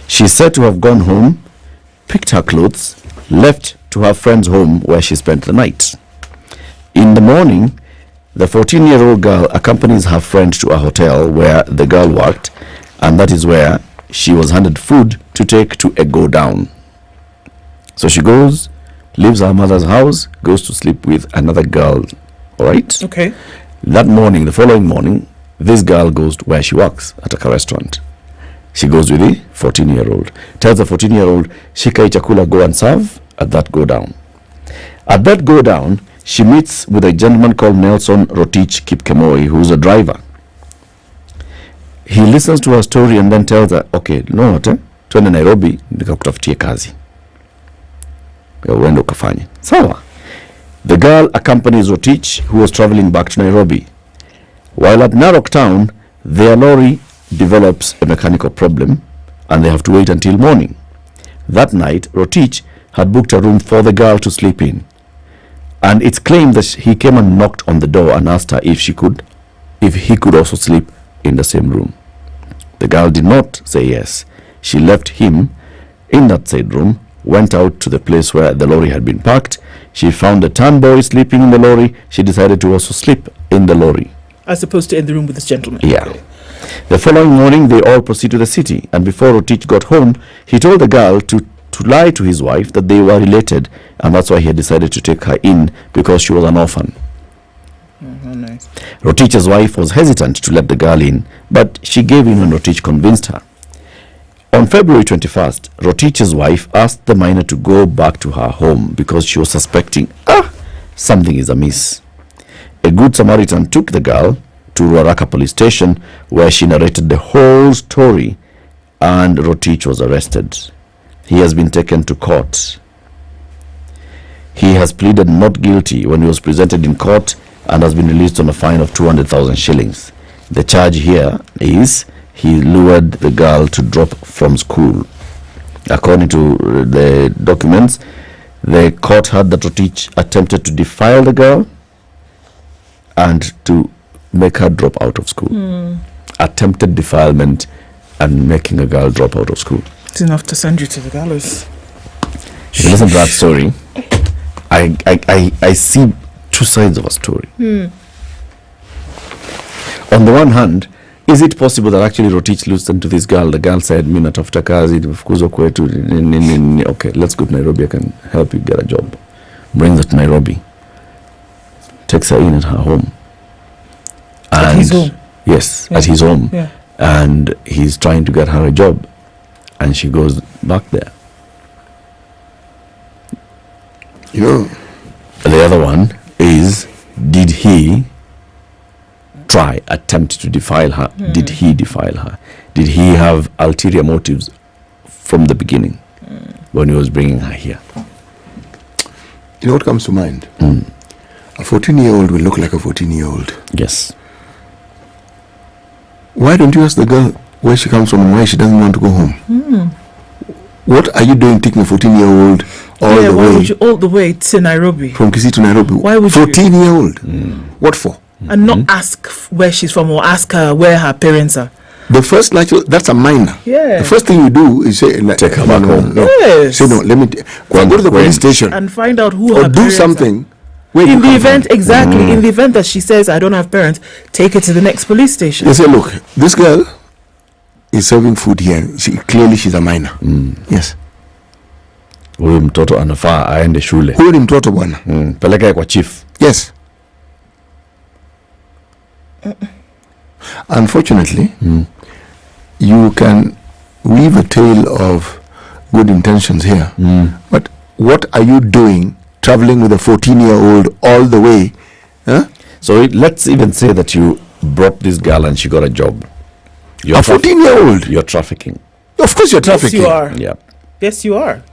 She's said to have gone home, picked her clothes, left to her friend's home where she spent the night. In the morning, The 14-year-old girl accompanies her friend to a hotel where the girl worked, and that is where she was handed food to take to a go down. So she goes, leaves her mother's house, goes to sleep with another girl. All right? Okay. That morning, the following morning, this girl goes to where she works at a restaurant. She goes with the 14-year-old. Tells the 14-year-old, Shika chakula, go and serve at that go down. At that go down, she meets with a gentleman called Nelson Rotich Kipkemoi, who's a driver. He listens to her story and then tells her, okay, no what, twende Nairobi, nikakutafutie kazi. Uende ukafanye. Sawa. The girl accompanies Rotich, who was traveling back to Nairobi. While at Narok town, their lorry develops a mechanical problem and they have to wait until morning. That night, Rotich had booked a room for the girl to sleep in. And it's claimed that he came and knocked on the door and asked her if he could also sleep in the same room. The girl did not say yes. She left him in that said room, went out to the place where the lorry had been parked. She found the tan boy sleeping in the lorry. She decided to also sleep in the lorry. As opposed to in the room with this gentleman. Yeah. Okay. The following morning, they all proceed to the city. And before Rotich got home, he told the girl to lie to his wife that they were related. And that's why he had decided to take her in, because she was an orphan. Oh, nice. Rotich's wife was hesitant to let the girl in, but she gave in when Rotich convinced her. On February 21st, Rotich's wife asked the minor to go back to her home because she was suspecting, something is amiss. A good Samaritan took the girl to Ruaraka police station, where she narrated the whole story, and Rotich was arrested. He has been taken to court. He has pleaded not guilty when he was presented in court and has been released on a fine of 200,000 shillings. The charge here is he lured the girl to drop from school. According to the documents, the court heard that Rotich attempted to defile the girl and to make her drop out of school. Attempted defilement and making a girl drop out of school. It's enough to send you to the gallows. If you listen to that story, I see two sides of a story. On the one hand, is it possible that actually Rotich listened to this girl? The girl said, "Mimi natafuta kazi, fukuzwa kwetu. Okay, let's go to Nairobi. I can help you get a job." Brings her to Nairobi. Takes her in at her home. At his home? Yes, at his home. Yeah. And he's trying to get her a job. And she goes back there. You know, the other one is, did he attempt to defile her? Did he defile her? Did he have ulterior motives from the beginning when he was bringing her here? You know what comes to mind? A 14-year-old will look like a 14-year-old. Yes. Why don't you ask the girl where she comes from and why she doesn't want to go home? What are you doing taking a 14-year-old all the way to Nairobi? From Kisii to Nairobi. Why would 14-year-old? What for? And not ask where she's from or ask her where her parents are. The first natural, that's a minor. Yeah. The first thing you do is say, take her back home. No. Yes. Say, no, let me go to the police station and find out who or her do parents something. Are. In the event, exactly. In the event that she says, I don't have parents, take her to the next police station. They say, look, this girl is serving food here. Clearly she's a minor. Yes. Huyu mtoto anafaa aende shule. Huyu ni mtoto bwana. Peleka kwa chief. Yes. Unfortunately, you can weave a tale of good intentions here. But what are you doing traveling with a 14-year-old all the way? So let's even say that you brought this girl and she got a job. A 14-year-old? You're trafficking. Of course you're trafficking. Yes, you are. Yeah. Yes, you are.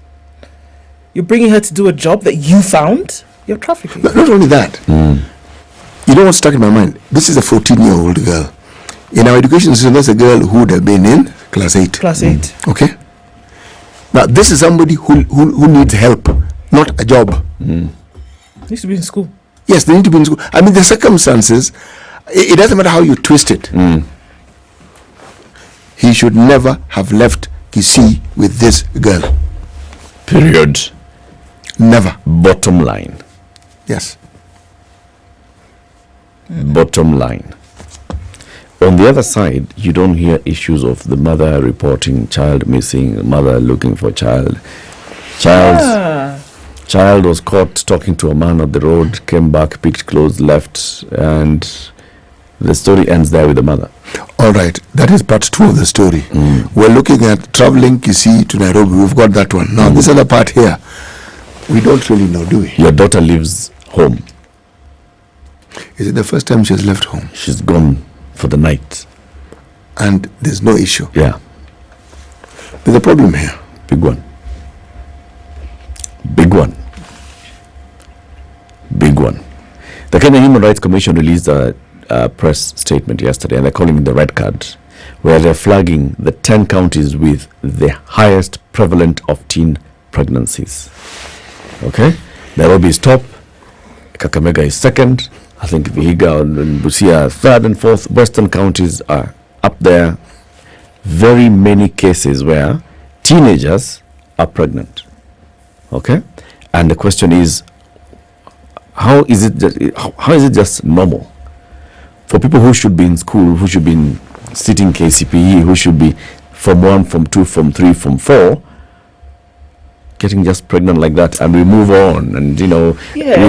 You're bringing her to do a job that you found. You're trafficking. Not only that. You know what's stuck in my mind? This is a 14-year-old girl. In our education system, that's a girl who would have been in class 8. Class 8. Okay? Now, this is somebody who needs help, not a job. Needs to be in school. Yes, they need to be in school. I mean, the circumstances, it doesn't matter how you twist it. He should never have left Kisii with this girl. Period. Never. Bottom line. Yes. bottom line. On the other side, you don't hear issues of the mother reporting child missing, mother looking for child. Child was caught talking to a man on the road, came back, picked clothes, left, and the story ends there with the mother. All right, that is part 2 of the story. We're looking at traveling Kisii to Nairobi. We've got that one. Now, this other part here, we don't really know, do we? Your daughter lives home. Is it the first time she has left home? She's gone for the night. And there's no issue? Yeah. There's a problem here. Big one. Big one. Big one. The Kenya Human Rights Commission released a press statement yesterday, and they're calling it the red card, where they're flagging the 10 counties with the highest prevalent of teen pregnancies. Okay? Nairobi is top, Kakamega is second, I think Vihiga and Busia third and fourth. Western counties are up there. Very many cases where teenagers are pregnant. Okay? And the question is, how is it just normal for people who should be in school, who should be sitting KCPE, who should be Form 1, Form 2, Form 3, Form 4, getting just pregnant like that, and we move on, and we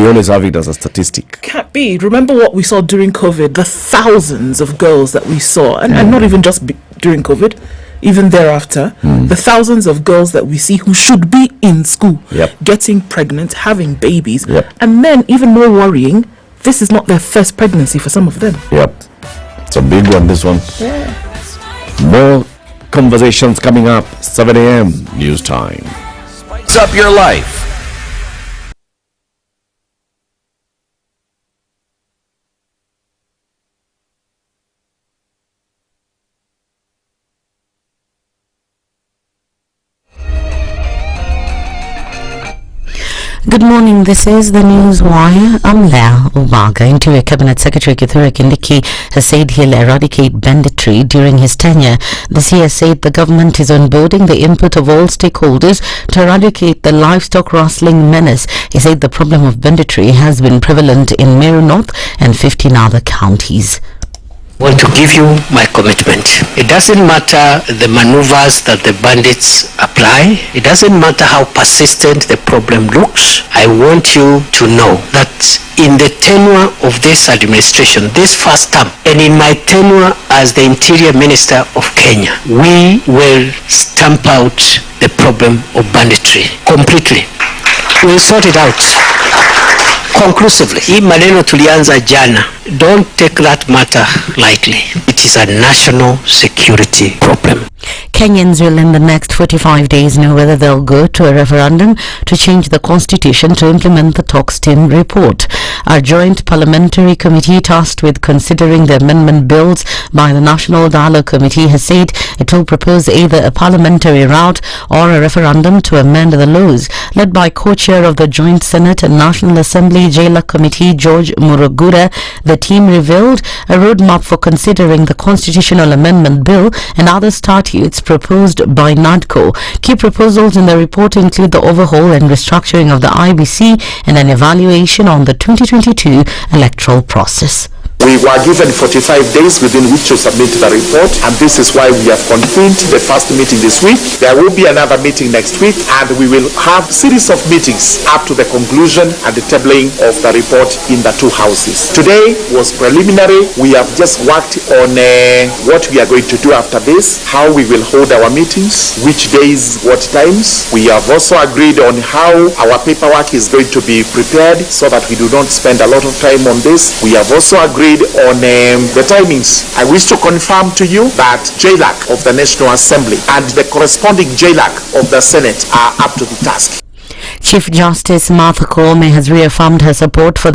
always have it as a statistic. Can't be. Remember what we saw during COVID, the thousands of girls that we saw, and not even just during COVID, even thereafter, the thousands of girls that we see who should be in school, getting pregnant, having babies, and then even more worrying, this is not their first pregnancy for some of them. It's a big one, this one. More conversations coming up. 7 a.m. news time. Spice up your life. Good morning, this is the News Wire. I'm Leah Ubaga. Interior Cabinet Secretary Kithure Kindiki has said he'll eradicate banditry during his tenure. The CS said the government is onboarding the input of all stakeholders to eradicate the livestock rustling menace. He said the problem of banditry has been prevalent in Meru North and 15 other counties. I want to give you my commitment. It doesn't matter the maneuvers that the bandits apply. It doesn't matter how persistent the problem looks. I want you to know that in the tenure of this administration, this first term, and in my tenure as the Interior Minister of Kenya, we will stamp out the problem of banditry completely. We'll sort it out conclusively. Hii maneno tulianza jana. Don't take that matter lightly. It is a national security problem. Kenyans will in the next 45 days know whether they'll go to a referendum to change the constitution to implement the talks team report. Our joint parliamentary committee tasked with considering the amendment bills by the National Dialogue Committee has said it will propose either a parliamentary route or a referendum to amend the laws. Led by co-chair of the Joint Senate and National Assembly Jailer Committee George Murugura, the team revealed a roadmap for considering the constitutional amendment bill and other statutes proposed by NADCO. Key proposals in the report include the overhaul and restructuring of the IBC and an evaluation on the 2022 electoral process. We were given 45 days within which to submit the report, and this is why we have convened the first meeting this week. There will be another meeting next week, and we will have a series of meetings up to the conclusion and the tabling of the report in the two houses. Today was preliminary. We have just worked on what we are going to do after this, how we will hold our meetings, which days, what times. We have also agreed on how our paperwork is going to be prepared so that we do not spend a lot of time on this. We have also agreed on the timings. I wish to confirm to you that JLAC of the National Assembly and the corresponding JLAC of the Senate are up to the task. Chief Justice Martha Koome has reaffirmed her support for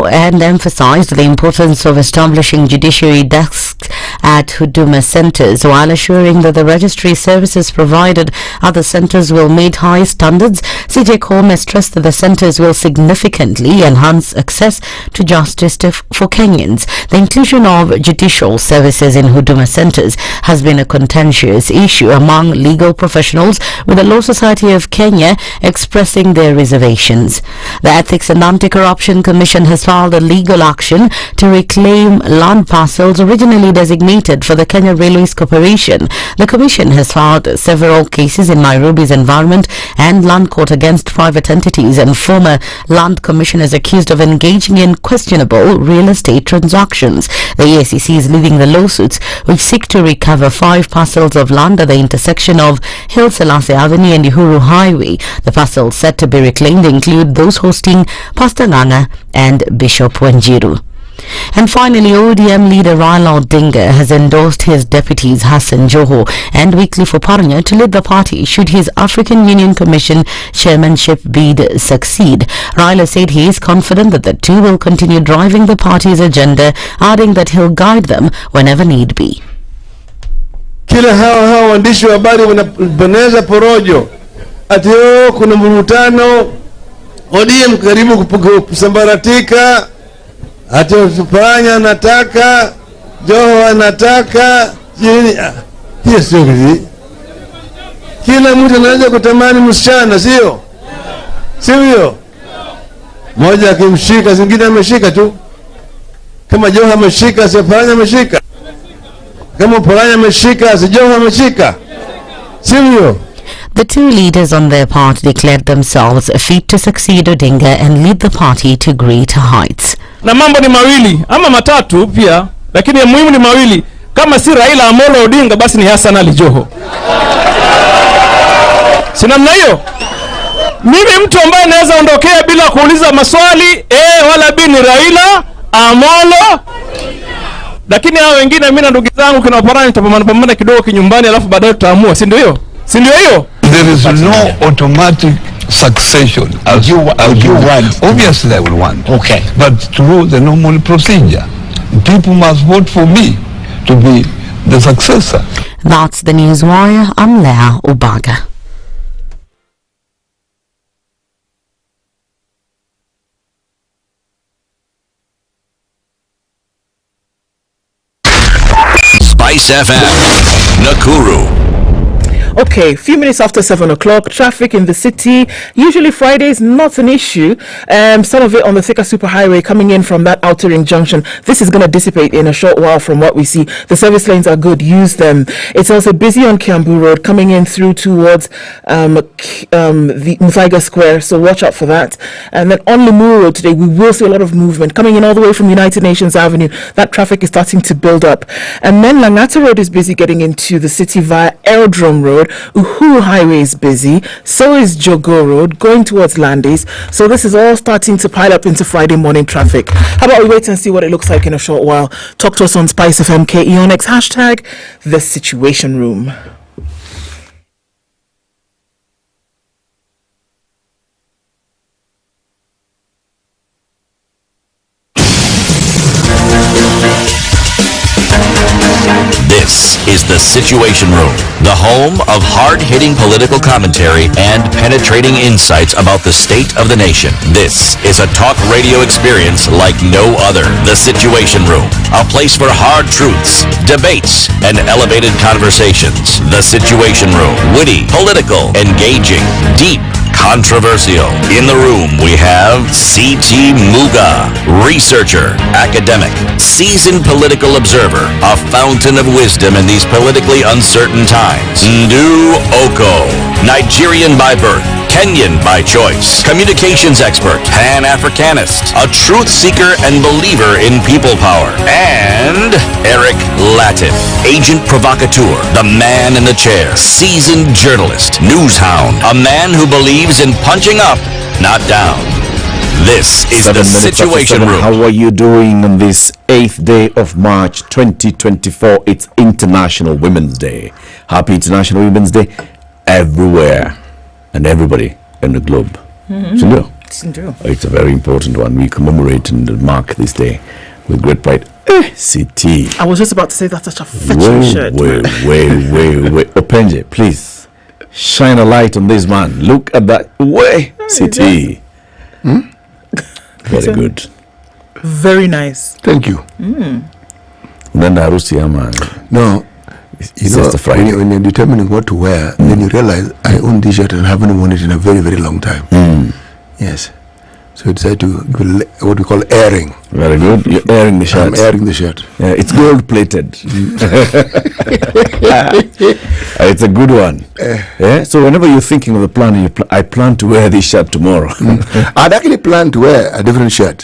and emphasized the importance of establishing judiciary desks at Huduma centers while assuring that the registry services provided at the centers will meet high standards. CJ Koome stressed that the centers will significantly enhance access to justice for Kenyans. The inclusion of judicial services in Huduma centers has been a contentious issue among legal professionals, with the Law Society of Kenya expressing their reservations. The Ethics and Anti-Corruption Commission has filed a legal action to reclaim land parcels originally designated for the Kenya Railways Corporation. The commission has filed several cases in Nairobi's Environment and Land Court against private entities and former land commissioners accused of engaging in questionable real estate transactions. The EACC is leading the lawsuits, which seek to recover 5 parcels of land at the intersection of Hill Selassie Avenue and Uhuru Highway. The parcels set to be reclaimed include those hosting Pastor Nganga and Bishop Wanjiru. And finally, ODM leader Raila Odinga has endorsed his deputies Hassan Joho and Wycliffe Oparanya to lead the party should his African Union Commission chairmanship bid succeed. Raila said he is confident that the two will continue driving the party's agenda, adding that he'll guide them whenever need be. Kila hawa waandishi wa habari wanaboneza porojo ati kuna mvutano, ODM karibu kusambaratika, ati Oparanya anataka, Joho anataka, hiyo sio hivi. Kila mtu anaweza kutamani msichana, sio? Sio? Mmoja akimshika, zingine ameshika tu. Kama Joho ameshika, si Oparanya ameshika. Kama Oparanya ameshika, si Joho ameshika. Sio? The two leaders on their part declared themselves fit to succeed Odinga and lead the party to greater heights. Na mambo ni mawili ama matatu pia, lakini ya muhimu ni mawili. Kama si Raila Amolo Odinga, basi ni Hassan Ali Joho. Si namna hiyo? Mimi mtu ambaye naweza ondokea bila kuuliza maswali, wala B ni Raila Amolo. Lakini hao wengine mimi na ndugu zangu kina Oparanya tutapambana kidogo kinyumbani, alafu baadaye tutaamua, si ndio hiyo? Si ndio hiyo? There is no automatic succession as you want. Obviously I will want. Okay. But through the normal procedure. People must vote for me to be the successor. That's the Newswire. I'm Leah Ubaga. SpiceFM, Nakuru. Okay, few minutes after 7 o'clock, traffic in the city. Usually Fridays, not an issue. Some of it on the Thika Superhighway coming in from that outer ring junction. This is going to dissipate in a short while from what we see. The service lanes are good. Use them. It's also busy on Kiambu Road coming in through towards the Mthaiga Square. So watch out for that. And then on Limuru Road today, we will see a lot of movement coming in all the way from United Nations Avenue. That traffic is starting to build up. And then Langata Road is busy getting into the city via Aerodrome Road. Uhuru Highway is busy, so is Jogo Road going towards Landis. So this is all starting to pile up into Friday morning traffic. How about we wait and see what it looks like in a short while? Talk to us on SpiceFM KE on X hashtag The Situation Room. This is The Situation Room, the home of hard-hitting political commentary and penetrating insights about the state of the nation. This is a talk radio experience like no other. The Situation Room, a place for hard truths, debates, and elevated conversations. The Situation Room, witty, political, engaging, deep, controversial. In the room, we have C.T. Muga, researcher, academic, seasoned political observer, a fountain of wisdom in these politically uncertain times. Ndu Oko, Nigerian by birth, Kenyan by choice, communications expert, Pan-Africanist, a truth seeker and believer in people power, and Eric Latin, agent provocateur, the man in the chair, seasoned journalist, news hound, a man who believes in punching up, not down. This is The Situation Room. How are you doing on this 8th day of March 2024? It's International Women's Day. Happy International Women's Day everywhere and everybody in the globe. It's a very important one. We commemorate and mark this day with great pride. CT. I was just about to say that's such a fetching shirt. Wait. Openje, please shine a light on this man. Look at that. CT. Very good. Very nice. Thank you. Nenda harusi ama? No, You know, when you're determining what to wear, then you realize I own this shirt and haven't worn it in a very, very long time. Yes. So you decide to do what we call airing. Very good. You're airing the shirt. I'm airing the shirt. Yeah, it's gold plated. It's a good one. Yeah. So whenever you're thinking of the plan, I plan to wear this shirt tomorrow. I'd actually planned to wear a different shirt.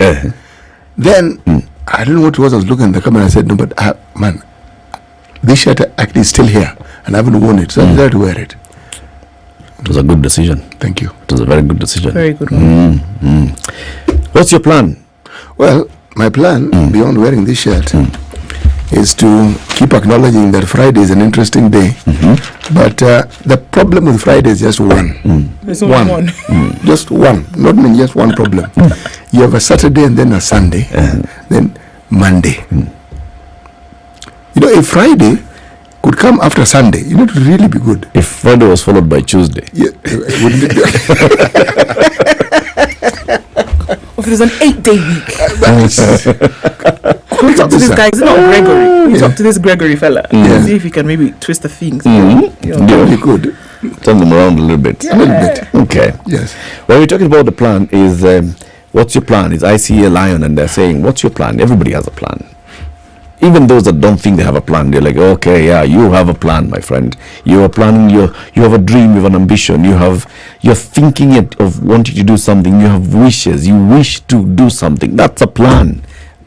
Then I don't know what it was. I was looking at the camera and I said, no, but man, this shirt actually is still here and I haven't worn it, so I decided to wear it. It was a good decision. Thank you. It was a very good decision. Very good one. What's your plan? Well, my plan, beyond wearing this shirt, is to keep acknowledging that Friday is an interesting day. But the problem with Friday is just one. There's only one. Just one. Not mean just one problem. You have a Saturday and then a Sunday, then Monday. You know, if Friday could come after Sunday, you know, it would really be good. If Friday was followed by Tuesday. Yeah, wouldn't it be? If it was an 8-day week. Can we talk to this guy? Is it not Gregory? We talk to this Gregory fella. See if he can maybe twist the things. Yeah, we could. Turn them around a little bit. A little bit. Okay. Yes. When we're talking about the plan is, what's your plan? Is I see a lion and they're saying, what's your plan? Everybody has a plan. Even those that don't think they have a plan, they're like, okay, yeah, you have a plan, my friend. You are planning, you have a dream, you have an ambition, you're thinking of wanting to do something, you have wishes, you wish to do something. That's a plan.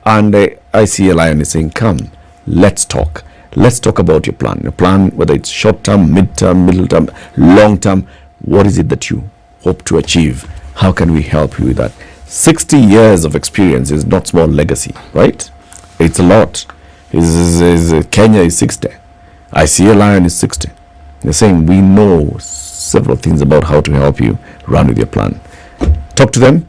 And I see a lion is saying, come, let's talk. Let's talk about your plan. Your plan, whether it's short term, mid-term, middle term, long term, what is it that you hope to achieve? How can we help you with that? 60 years of experience is not small legacy, right? It's a lot. Kenya is 60. I see a lion is 60. They're saying we know several things about how to help you run with your plan. Talk to them.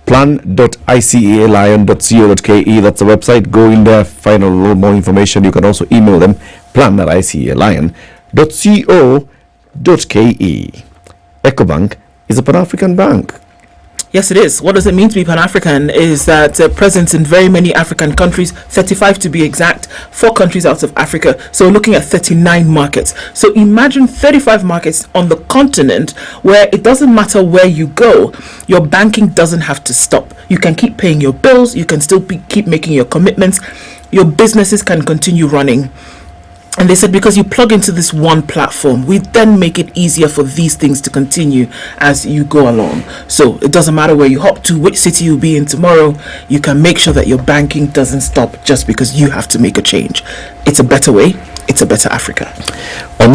plan.icealion.co.ke. That's the website. Go in there, find a little more information. You can also email them, plan@icealion.co.ke. EcoBank is a Pan-African bank. Yes, it is. What does it mean to be Pan-African is that presence in very many African countries, 35 to be exact, 4 countries out of Africa. So we're looking at 39 markets. So imagine 35 markets on the continent where it doesn't matter where you go, your banking doesn't have to stop. You can keep paying your bills, you can still keep making your commitments, your businesses can continue running. And they said because you plug into this one platform, we then make it easier for these things to continue as you go along. So it doesn't matter where you hop to, which city you'll be in tomorrow, you can make sure that your banking doesn't stop just because you have to make a change. It's a better way. It's a better Africa. On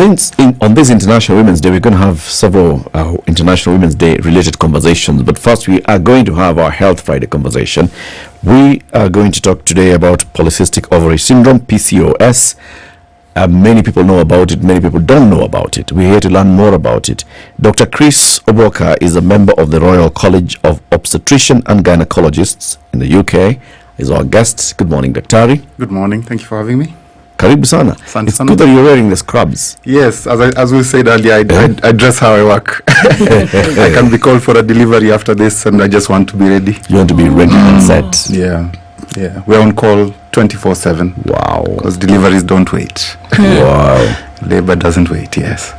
this International Women's Day, we're going to have several International Women's Day related conversations. But first, we are going to have our Health Friday conversation. We are going to talk today about polycystic ovary syndrome, PCOS. Many people know about it, many people don't know about it. We're here to learn more about it. Dr. Chris Oboka is a member of the Royal College of Obstetrician and Gynecologists in the UK. Is our guest. Good morning, Daktari. Good morning. Thank you for having me. Karibu sana. It's good that you're wearing the scrubs. Yes, as we said earlier, I dress how I work. I can be called for a delivery after this, and I just want to be ready. You want to be ready and set. Yeah. We're on call 24/7. Wow. Because deliveries don't wait. Wow. Labor doesn't wait. Yes.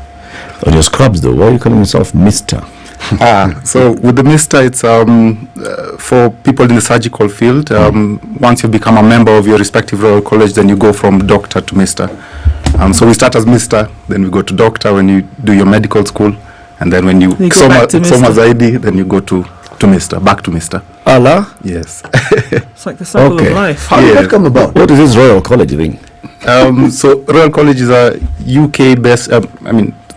On your scrubs, though, why are you calling yourself Mr.? So with the Mr., it's for people in the surgical field. Once you become a member of your respective Royal College, then you go from doctor to Mr. So we start as Mr., then we go to doctor when you do your medical school, and then when you Soma Zaidi, then you go to Mr., back to Mr. Allah? Yes. It's like the cycle of life. How did that come about? What is this Royal College thing? So Royal College is a UK-based,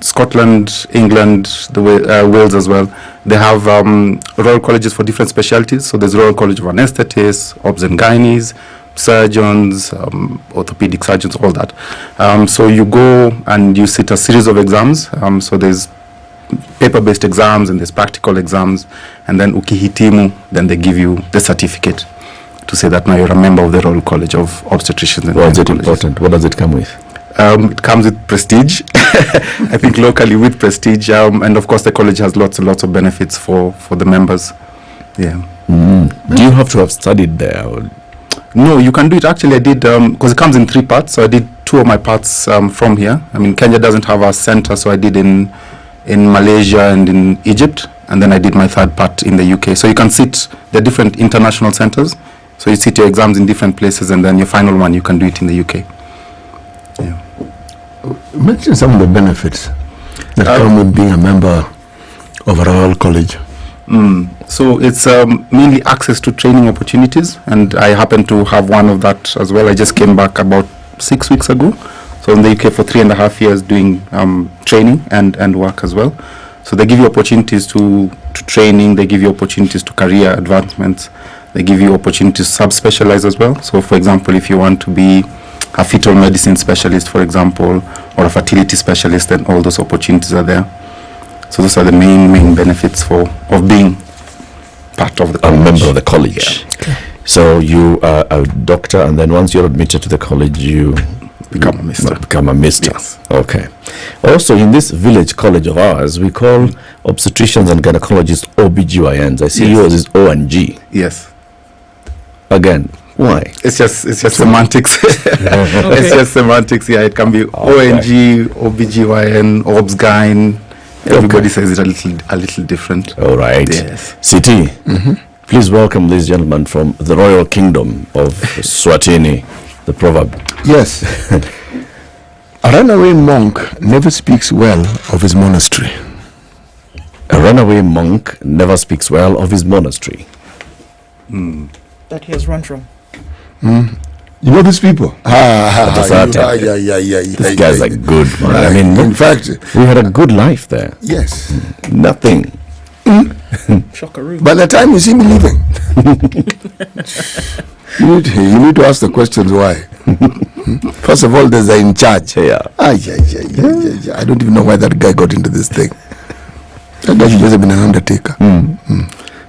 Scotland, England, Wales as well. They have Royal Colleges for different specialties. So there's Royal College of Anesthetists, Obs and Gynaes, surgeons, orthopedic surgeons, all that. So you go and you sit a series of exams. So there's paper-based exams and there's practical exams, and then ukihitimu, then they give you the certificate to say that now you're a member of the Royal College of Obstetricians and Why is it important? What does it come with? It comes with prestige. I think locally with prestige, and of course the college has lots and lots of benefits for the members. Yeah. Do you have to have studied there? No, you can do it. Actually, I did, because it comes in 3 parts. So I did two of my parts from here. I mean, Kenya doesn't have a center, so I did in Malaysia and in Egypt, and then I did my third part in the UK. So you can sit, there are different international centers, so you sit your exams in different places, and then your final one, you can do it in the UK. Yeah. Mention some of the benefits that come with being a member of a Royal College. So it's mainly access to training opportunities, and I happen to have one of that as well. I just came back about 6 weeks ago, so in the UK for 3.5 years doing training and work as well. So they give you opportunities to training, they give you opportunities to career advancements, they give you opportunities to sub-specialize as well. So for example, if you want to be a fetal medicine specialist, for example, or a fertility specialist, then all those opportunities are there. So those are the main benefits of being part of the college. A member of the college. Yeah. Okay. So you are a doctor, and then once you're admitted to the college, you become a mister. Yes. Okay. Also, in this village college of ours, we call obstetricians and gynecologists OBGYNs. I see yours is O&G. Yes. Again, why? It's just semantics. It's just semantics. Yeah, it can be ONG, OBGYN, OBSGYN. Everybody says it a little different. All right. Yes. City, please welcome this gentleman from the Royal Kingdom of Swatini, the proverb. Yes. A runaway monk never speaks well of his monastery. A runaway monk never speaks well of his monastery. That he has run from. You know these people? These guys are good, man. I mean, in fact, we had a good life there. Yes. Nothing. Shockaroo. By the time you see me leaving, you need to ask the questions why. First of all, there's a in charge. Yeah. I don't even know why that guy got into this thing. That guy should just have been an undertaker.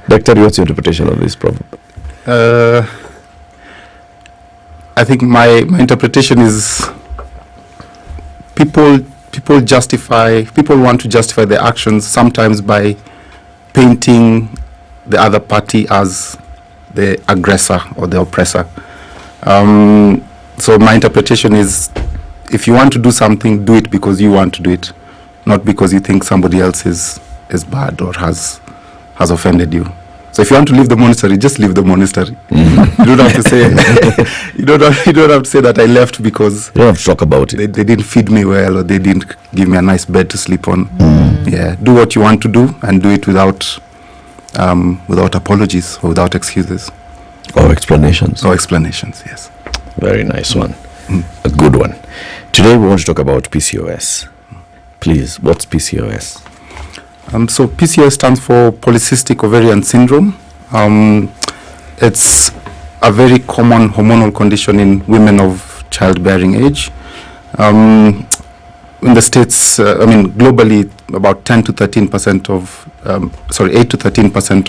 Doctor, what's your interpretation of this proverb? I think my interpretation is people want to justify their actions sometimes by painting the other party as the aggressor or the oppressor. So my interpretation is, if you want to do something, do it because you want to do it, not because you think somebody else is bad or has offended you. So if you want to leave the monastery, just leave the monastery. You don't have to say you don't have to say that I left because you don't have to talk about it. They didn't feed me well, or they didn't give me a nice bed to sleep on. Yeah, do what you want to do, and do it without apologies or without excuses or explanations. Yes. Very nice one. A good one. Today we want to talk about PCOS. Please, what's PCOS? So PCOS stands for polycystic ovarian syndrome. It's a very common hormonal condition in women of childbearing age. In the States, globally, about 8 to 13%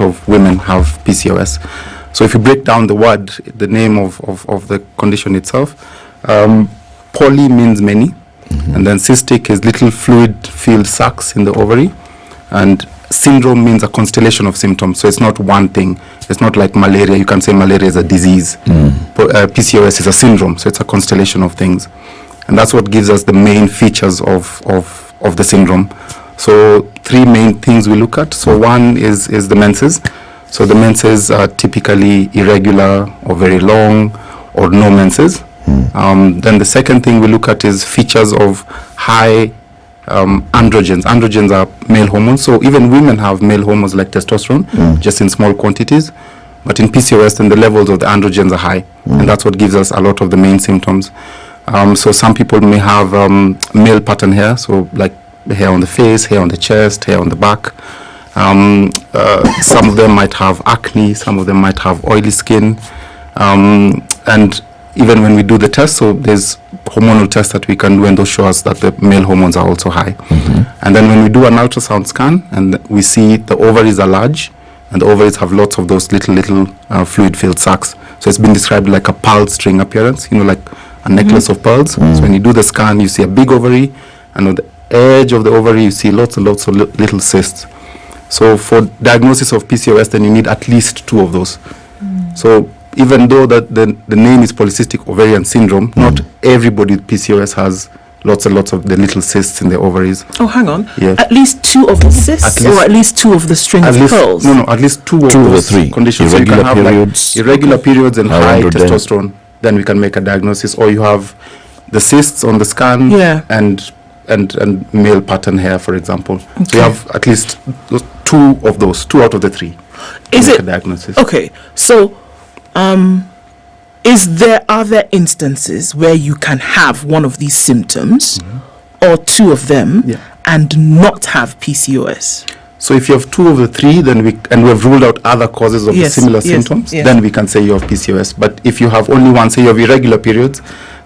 of women have PCOS. So if you break down the name of the condition itself, poly means many, and then cystic is little fluid-filled sacs in the ovary. And syndrome means a constellation of symptoms. So it's not one thing. It's not like malaria. You can say malaria is a disease. PCOS is a syndrome. So it's a constellation of things. And that's what gives us the main features of the syndrome. So 3 main things we look at. So one is the menses. So the menses are typically irregular or very long or no menses. Then the second thing we look at is features of high androgens. Androgens are male hormones, so even women have male hormones like testosterone, just in small quantities. But in PCOS, then the levels of the androgens are high, and that's what gives us a lot of the main symptoms. So some people may have male pattern hair, so like hair on the face, hair on the chest, hair on the back. Some of them might have acne, some of them might have oily skin, and even when we do the test, so there's hormonal tests that we can do, and those show us that the male hormones are also high. And then when we do an ultrasound scan, and we see the ovaries are large, and the ovaries have lots of those little fluid-filled sacs. So it's been described like a pearl string appearance, like a necklace of pearls. So when you do the scan, you see a big ovary, and on the edge of the ovary, you see lots and lots of little cysts. So for diagnosis of PCOS, then you need at least 2 of those. So even though that the name is polycystic ovarian syndrome, not everybody with PCOS has lots and lots of the little cysts in the ovaries. Oh, hang on. Yeah. At least 2 of the cysts, or at least 2 of the string of pearls? No, at least 2 of those 3 conditions. Irregular so you can periods, have irregular periods and high 100 testosterone. Then we can make a diagnosis. Or you have the cysts on the scan and male pattern hair, for example. Okay. So you have at least 2 of those, 2 out of the 3. Is it a diagnosis? Okay, so are there instances where you can have one of these symptoms or 2 of them and not have PCOS? So if you have 2 of the 3, then we have ruled out other causes of the similar symptoms, then we can say you have PCOS. But if you have only one, say you have irregular periods,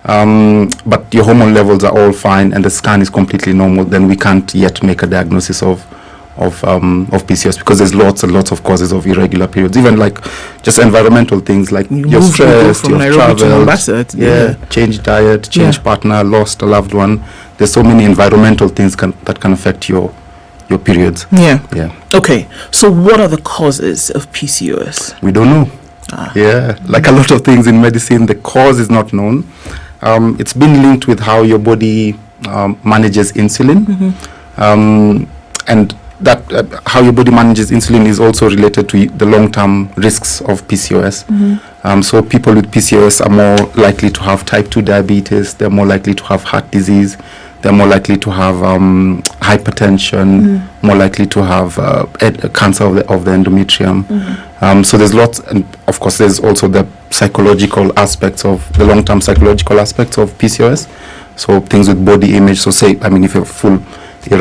but your hormone levels are all fine and the scan is completely normal, then we can't yet make a diagnosis of PCOS, because there's lots and lots of causes of irregular periods, even like just environmental things like you're stressed, you've Nairobi to Mombasa, change diet, change partner, lost a loved one. There's so many environmental things that can affect your periods. Okay, so what are the causes of PCOS? We don't know. Like a lot of things in medicine, the cause is not known. It's been linked with how your body manages insulin, and that how your body manages insulin is also related to the long-term risks of PCOS. So people with PCOS are more likely to have type 2 diabetes, they're more likely to have heart disease, they're more likely to have hypertension, more likely to have cancer of the endometrium. So there's lots, and of course there's also the psychological aspects of, the long-term psychological aspects of PCOS. So things with body image, so say, I mean, if you're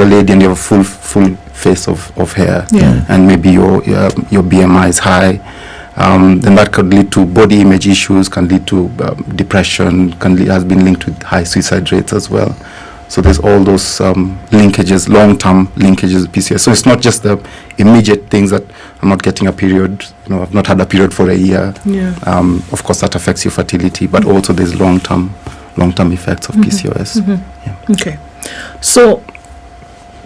a lady and you have a full face of hair, and maybe your BMI is high, then that could lead to body image issues, can lead to depression, has been linked with high suicide rates as well. So there's all those linkages, long-term linkages with PCOS. So it's not just the immediate things that I'm not getting a period, I've not had a period for a year. Of course that affects your fertility, but also there's long-term effects of PCOS. Okay, so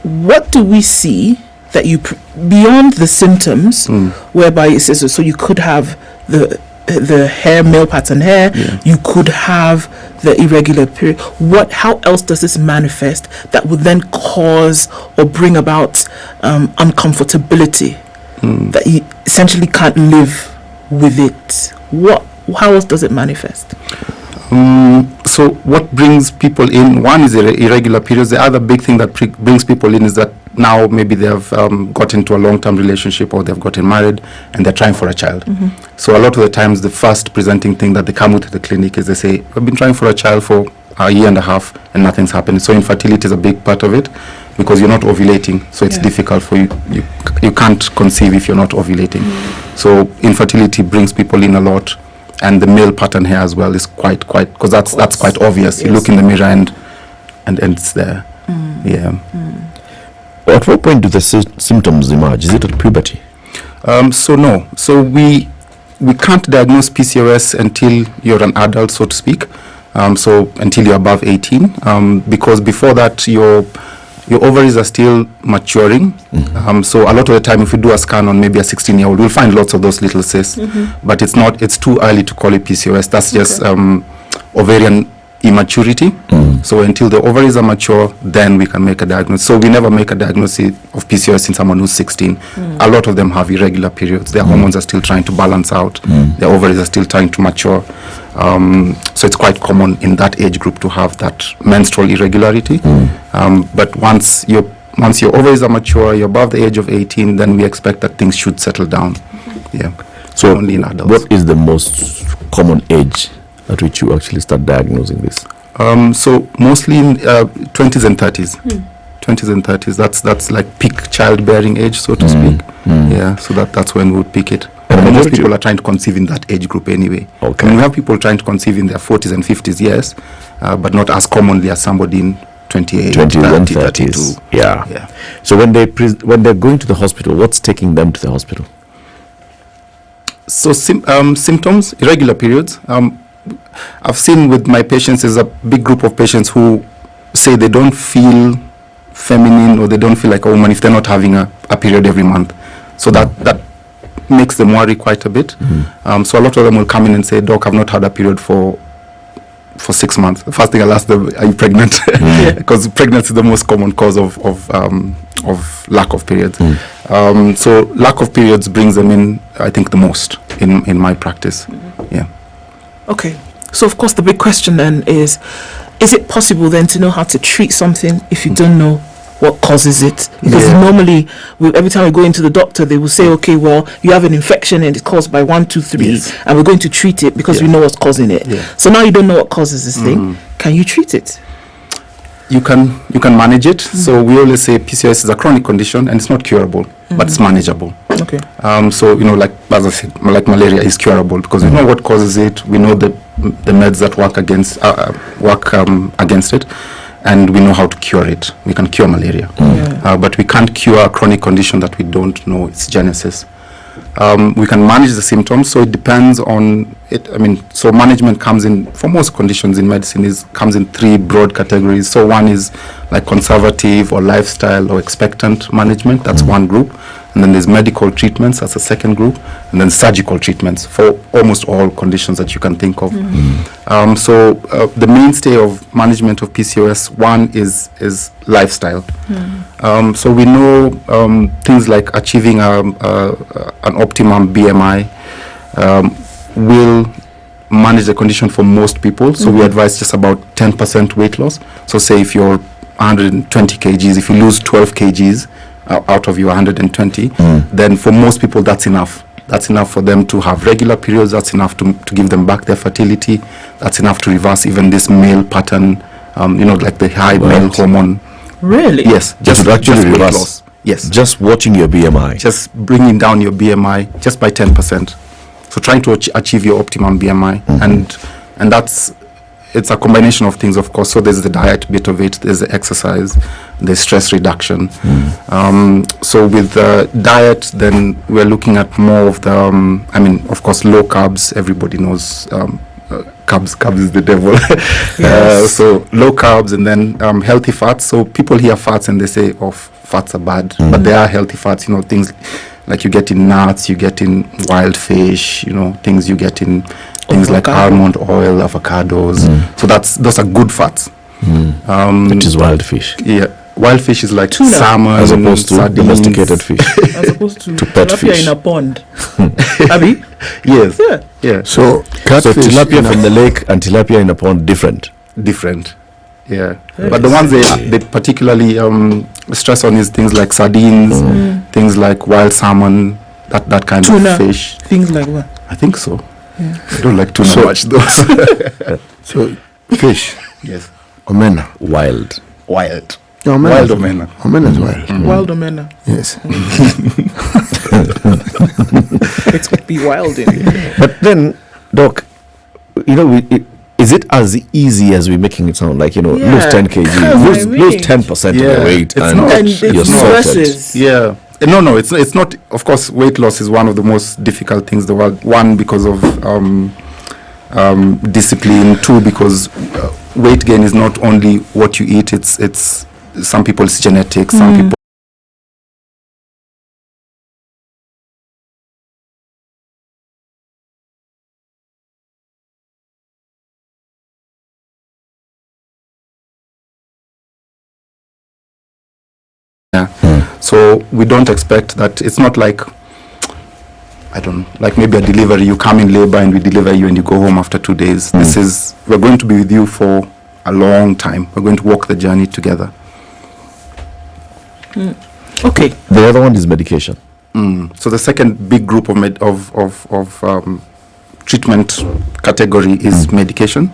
what do we see that you beyond the symptoms, whereby it says so you could have the hair, male pattern hair, you could have the irregular period. How else does this manifest that would then cause or bring about uncomfortability that you essentially can't live with it? How else does it manifest? So what brings people in, one is irregular periods. The other big thing that brings people in is that now maybe they have got into a long-term relationship or they've gotten married and they're trying for a child. So a lot of the times the first presenting thing that they come with to the clinic is they say, I've been trying for a child for a year and a half and nothing's happened. So infertility is a big part of it because you're not ovulating, so it's difficult for you. You can't conceive if you're not ovulating. So infertility brings people in a lot. And the male pattern hair as well is quite because that's quite obvious. You look in the mirror and it's there. At what point do the symptoms emerge? Is it at puberty? So no. So we can't diagnose PCOS until you're an adult, so to speak. So until you're above 18, because before that your ovaries are still maturing. So a lot of the time if we do a scan on maybe a 16-year-old, we'll find lots of those little cysts, but it's too early to call it PCOS. That's just ovarian immaturity. So until the ovaries are mature, then we can make a diagnosis. So we never make a diagnosis of PCOS in someone who's 16. A lot of them have irregular periods. Their hormones are still trying to balance out. Their ovaries are still trying to mature. So it's quite common in that age group to have that menstrual irregularity. But once your ovaries are mature, you're above the age of 18, then we expect that things should settle down. So only in adults. What is the most common age at which you actually start diagnosing this? So mostly in 20s and 30s. 20s and 30s, that's like peak childbearing age, so to speak. So that's when we would pick it. And most people are trying to conceive in that age group anyway. I mean, we have people trying to conceive in their 40s and 50s, yes, but not as commonly as somebody in 28, 20s 30, and 32. 30s. Yeah. So when they're going to the hospital, what's taking them to the hospital? So symptoms, irregular periods. I've seen with my patients is a big group of patients who say they don't feel feminine or they don't feel like a woman if they're not having a period every month. So that makes them worry quite a bit. So a lot of them will come in and say, Doc, I've not had a period for 6 months. The first thing I'll ask them, are you pregnant? Because pregnancy is the most common cause of lack of periods. So lack of periods brings them in, I think, the most in my practice. Yeah. Okay. So of course the big question then is it possible then to know how to treat something if you don't know what causes it? Because normally every time we go into the doctor, they will say, okay, well, you have an infection and it's caused by 1, 2, 3, and we're going to treat it because we know what's causing it. So now you don't know what causes this thing. Can you treat it? You can manage it. So we always say PCOS is a chronic condition and it's not curable, but it's manageable. Okay. So like as I said, like malaria is curable because we know what causes it. We know the meds that work against it, and we know how to cure it. We can cure malaria, but we can't cure a chronic condition that we don't know its genesis. We can manage the symptoms, so it depends on it. I mean, so management comes in, for most conditions in medicine, comes in 3 broad categories. So one is like conservative or lifestyle or expectant management. That's one group. And then there's medical treatments, that's a second group, and then surgical treatments for almost all conditions that you can think of. So the mainstay of management of PCOS, one is lifestyle. So we know things like achieving an optimum BMI will manage the condition for most people. So we advise just about 10% weight loss. So say if you're 120 kgs, if you lose 12 kgs, out of your 120, then for most people that's enough. That's enough for them to have regular periods. That's enough to give them back their fertility. That's enough to reverse even this male pattern, like the high male hormone. Really? Yes. Just actually weight reverse. loss. Yes. Just watching your BMI. Just bringing down your BMI just by 10%. So trying to achieve your optimum BMI, and it's a combination of things, of course. So there's the diet bit of it, there's the exercise, there's stress reduction. So with the diet, then we're looking at more of the, of course, low carbs. Everybody knows carbs is the devil. So low carbs, and then healthy fats. So people hear fats and they say, oh, fats are bad. But there are healthy fats, things like you get in nuts, you get in wild fish, things you get in things like almond oil, avocados. So those are good fats. Which is wild fish. Yeah, wild fish is like salmon, as opposed to sardines. domesticated fish. As opposed to pet tilapia fish. in a pond. Abi? Yes. Yeah. So So tilapia from the lake and tilapia in a pond different. Yeah. But the ones they particularly stress on is things like sardines, things like wild salmon, that kind Tuna. of fish. Things like what? I think so. I don't like tuna much though. So fish. Yes. Omena. Wild. No, omena Wild is- omena. Omena is wild. Wild omena. Yes. It could be wild in it. But then, Doc, is it as easy as we're making it sound? Like, lose 10 kg, lose 10% of the weight, It's and not. you're sorted. Versus. Yeah. No, it's not. Of course, weight loss is one of the most difficult things in the world. One, because of discipline. Two, because weight gain is not only what you eat. It's some people it's genetics. Some people. So we don't expect that. It's not like, I don't know, like maybe a delivery. You come in labor and we deliver you and you go home after 2 days. We're going to be with you for a long time. We're going to walk the journey together. Okay. The other one is medication. So the second big group of treatment category is medication.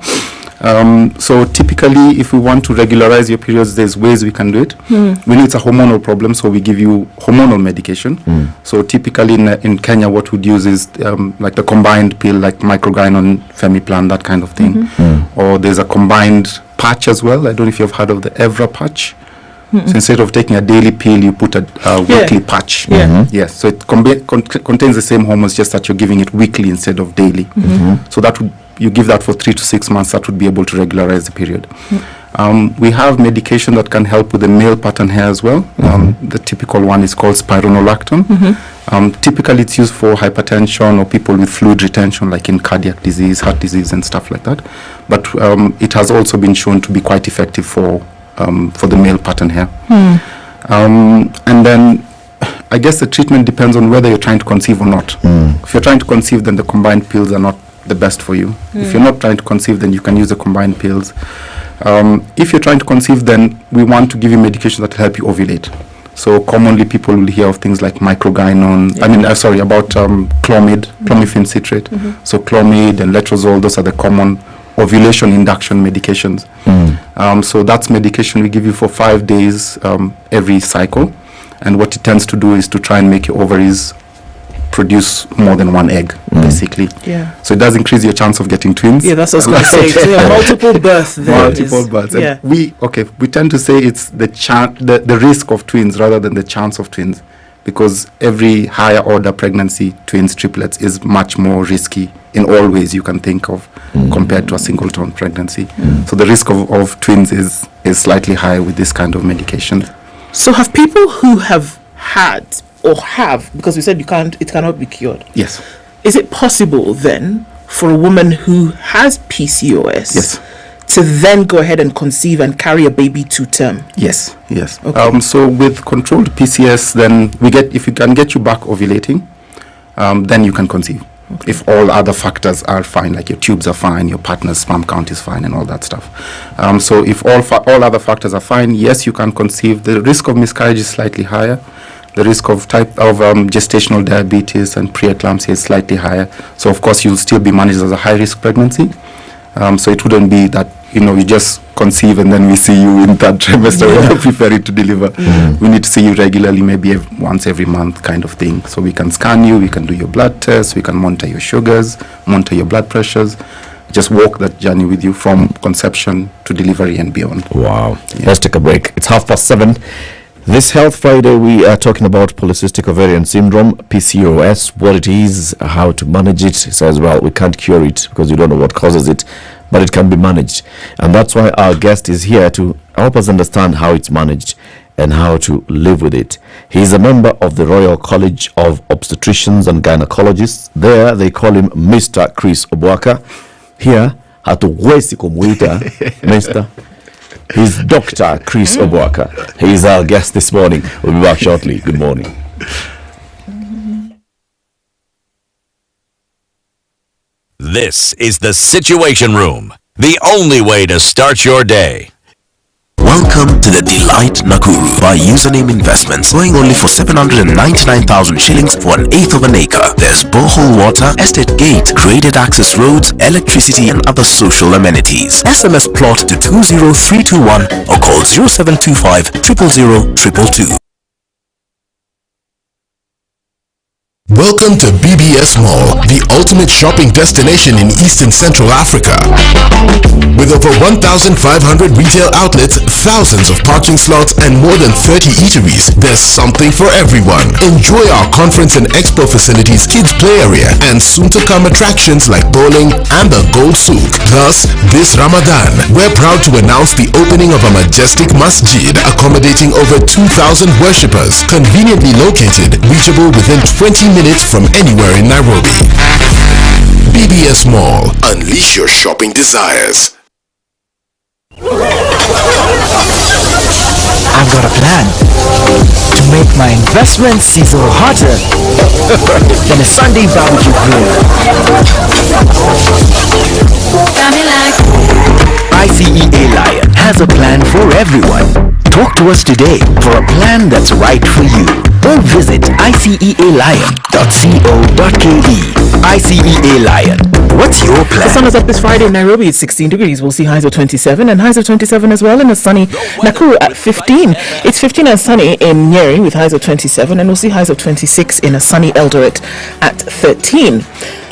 So typically, if we want to regularize your periods, there's ways we can do it. We know it's a hormonal problem, so we give you hormonal medication. So typically in Kenya, what we'd use is like the combined pill, like microgynon, Femiplan, that kind of thing. Or there's a combined patch as well. I don't know if you've heard of the Evra patch. So instead of taking a daily pill, you put a weekly patch. Yes. So it contains the same hormones, just that you're giving it weekly instead of daily. So that would, you give that for 3 to 6 months. That would be able to regularize the period. We have medication that can help with the male pattern hair as well. The typical one is called spironolactone. Typically it's used for hypertension or people with fluid retention, like in cardiac disease, heart disease and stuff like that. But it has also been shown to be quite effective for the male pattern hair. And then I guess the treatment depends on whether you're trying to conceive or not. If you're trying to conceive, then the combined pills are not the best for you. If you're not trying to conceive, then you can use the combined pills. If you're trying to conceive, then we want to give you medication that will help you ovulate. So commonly people will hear of things like microgynon, about Clomid, clomiphene citrate. So Clomid and letrozole, those are the common ovulation induction medications. So that's medication we give you for 5 days every cycle. And what it tends to do is to try and make your ovaries produce more than one egg, basically. So it does increase your chance of getting twins. Yeah, that's what I was going to say. So multiple births. Multiple births. Yeah. And we tend to say it's the risk of twins rather than the chance of twins, because every higher order pregnancy, twins, triplets, is much more risky in all ways you can think of compared to a singleton pregnancy. So the risk of twins is slightly higher with this kind of medication. So have people who have had or have, because we said it cannot be cured. Yes. Is it possible then for a woman who has PCOS to then go ahead and conceive and carry a baby to term? Yes. Okay. So with controlled PCOS, then if we can get you back ovulating, then you can conceive. Okay. If all other factors are fine, like your tubes are fine, your partner's sperm count is fine, and all that stuff. So if all other factors are fine, yes, you can conceive. The risk of miscarriage is slightly higher. The risk of gestational diabetes and preeclampsia is slightly higher. So of course you'll still be managed as a high-risk pregnancy. So it wouldn't be that you just conceive and then we see you in that trimester when you're preparing to deliver. We need to see you regularly, maybe once every month kind of thing. So we can scan you, we can do your blood tests, we can monitor your sugars, monitor your blood pressures, just walk that journey with you from conception to delivery and beyond. Wow. Let's take a break. It's 7:30. This Health Friday, we are talking about polycystic ovarian syndrome, PCOS, what it is, how to manage it. It says, well, we can't cure it because you don't know what causes it, but it can be managed. And that's why our guest is here to help us understand how it's managed and how to live with it. He is a member of the Royal College of Obstetricians and Gynecologists. There, they call him Mr. Chris Obwaka. Here, hatuwezi kumuita Mr. He's Dr. Chris Obwaka. He's our guest this morning. We'll be back shortly. Good morning. This is the Situation Room, the only way to start your day. Welcome to the Delight Nakuru by Username Investments, going only for 799,000 shillings for an eighth of an acre. There's borehole water, estate gate, graded access roads, electricity and other social amenities. SMS plot to 20321 or call 0725 000 222. Welcome to BBS Mall, the ultimate shopping destination in East and Central Africa. With over 1,500 retail outlets, thousands of parking slots, and more than 30 eateries, there's something for everyone. Enjoy our conference and expo facilities, kids play area, and soon-to-come attractions like bowling and the Gold Souk. Thus, this Ramadan, we're proud to announce the opening of a majestic masjid accommodating over 2,000 worshippers, conveniently located, reachable within 20 minutes from anywhere in Nairobi. BBS Mall. Unleash your shopping desires. I've got a plan to make my investment sizzle hotter than a Sunday barbecue grill. ICEA Lion has a plan for everyone. Talk to us today for a plan that's right for you. Or visit icealion.co.ke. ICEA Lion. What's your plan? The sun is up this Friday in Nairobi. It's 16 degrees. We'll see highs of 27 and highs of 27 as well in a sunny Nakuru at 15. It's 15 and sunny in Nyeri with highs of 27, and we'll see highs of 26 in a sunny Eldoret at 13.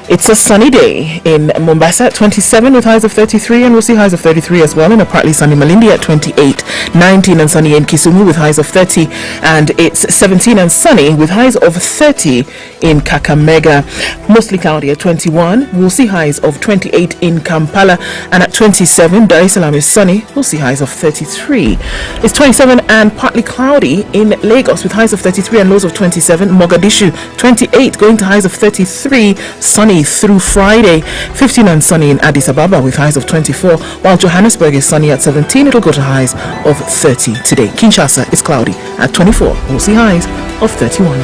It's a sunny day in Mombasa at 27 with highs of 33, and we'll see highs of 33 as well in a partly sunny Malindi at 28, 19 and sunny in Kisumu with highs of 30, and it's 17 and sunny with highs of 30 in Kakamega. Mostly cloudy at 21. We'll see highs of 28 in Kampala, and at 27, Dar es Salaam is sunny. We'll see highs of 33. It's 27 and partly cloudy in Lagos with highs of 33 and lows of 27. Mogadishu 28 going to highs of 33, sunny through Friday. 15 and sunny in Addis Ababa with highs of 24, while Johannesburg is sunny at 17. It'll go to highs of 30 today. Kinshasa is cloudy at 24. We'll see highs of 31.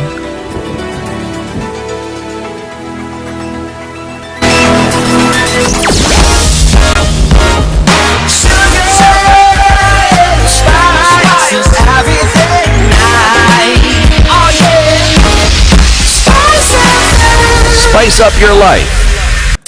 Spice up your life.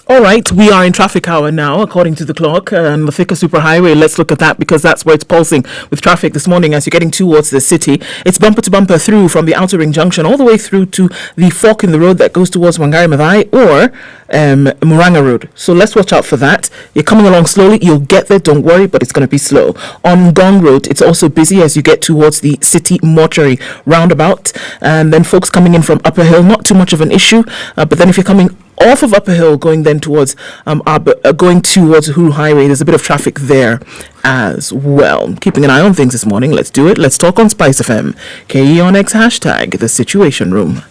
All right, we are in traffic hour now, according to the clock, and the Thika Superhighway. Let's look at that because that's where it's pulsing with traffic this morning as you're getting towards the city. It's bumper to bumper through from the Outer Ring Junction all the way through to the fork in the road that goes towards Wangari Maathai or Muranga Road. So let's watch out for that. You're coming along slowly. You'll get there, don't worry, but it's going to be slow. On Gong Road, it's also busy as you get towards the City Mortuary roundabout. And then folks coming in from Upper Hill, not too much of an issue. But then if you're coming off of Upper Hill, going then towards going towards Uhuru Highway, there's a bit of traffic there as well. Keeping an eye on things this morning. Let's do it. Let's talk on SpiceFM. KE on X hashtag the Situation Room.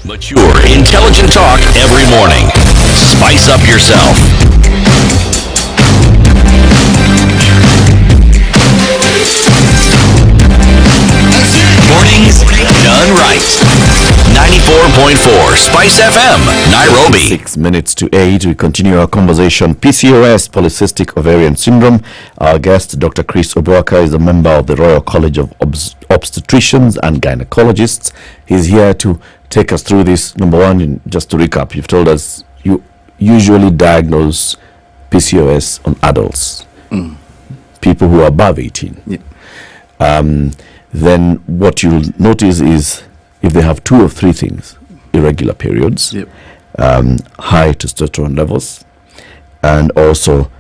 Mature, intelligent talk every morning. Spice up yourself. Mornings done right. 94.4 Spice FM, Nairobi. 6 minutes to 8. We continue our conversation. PCOS, polycystic ovarian syndrome. Our guest, Dr. Chris Obwaka, is a member of the Royal College of Obstetricians and Gynecologists. He's here to take us through this. Number one, just to recap, you've told us you usually diagnose PCOS on adults, people who are above 18. Yeah. Then what you'll notice is if they have two or three things: irregular periods, high testosterone levels, and also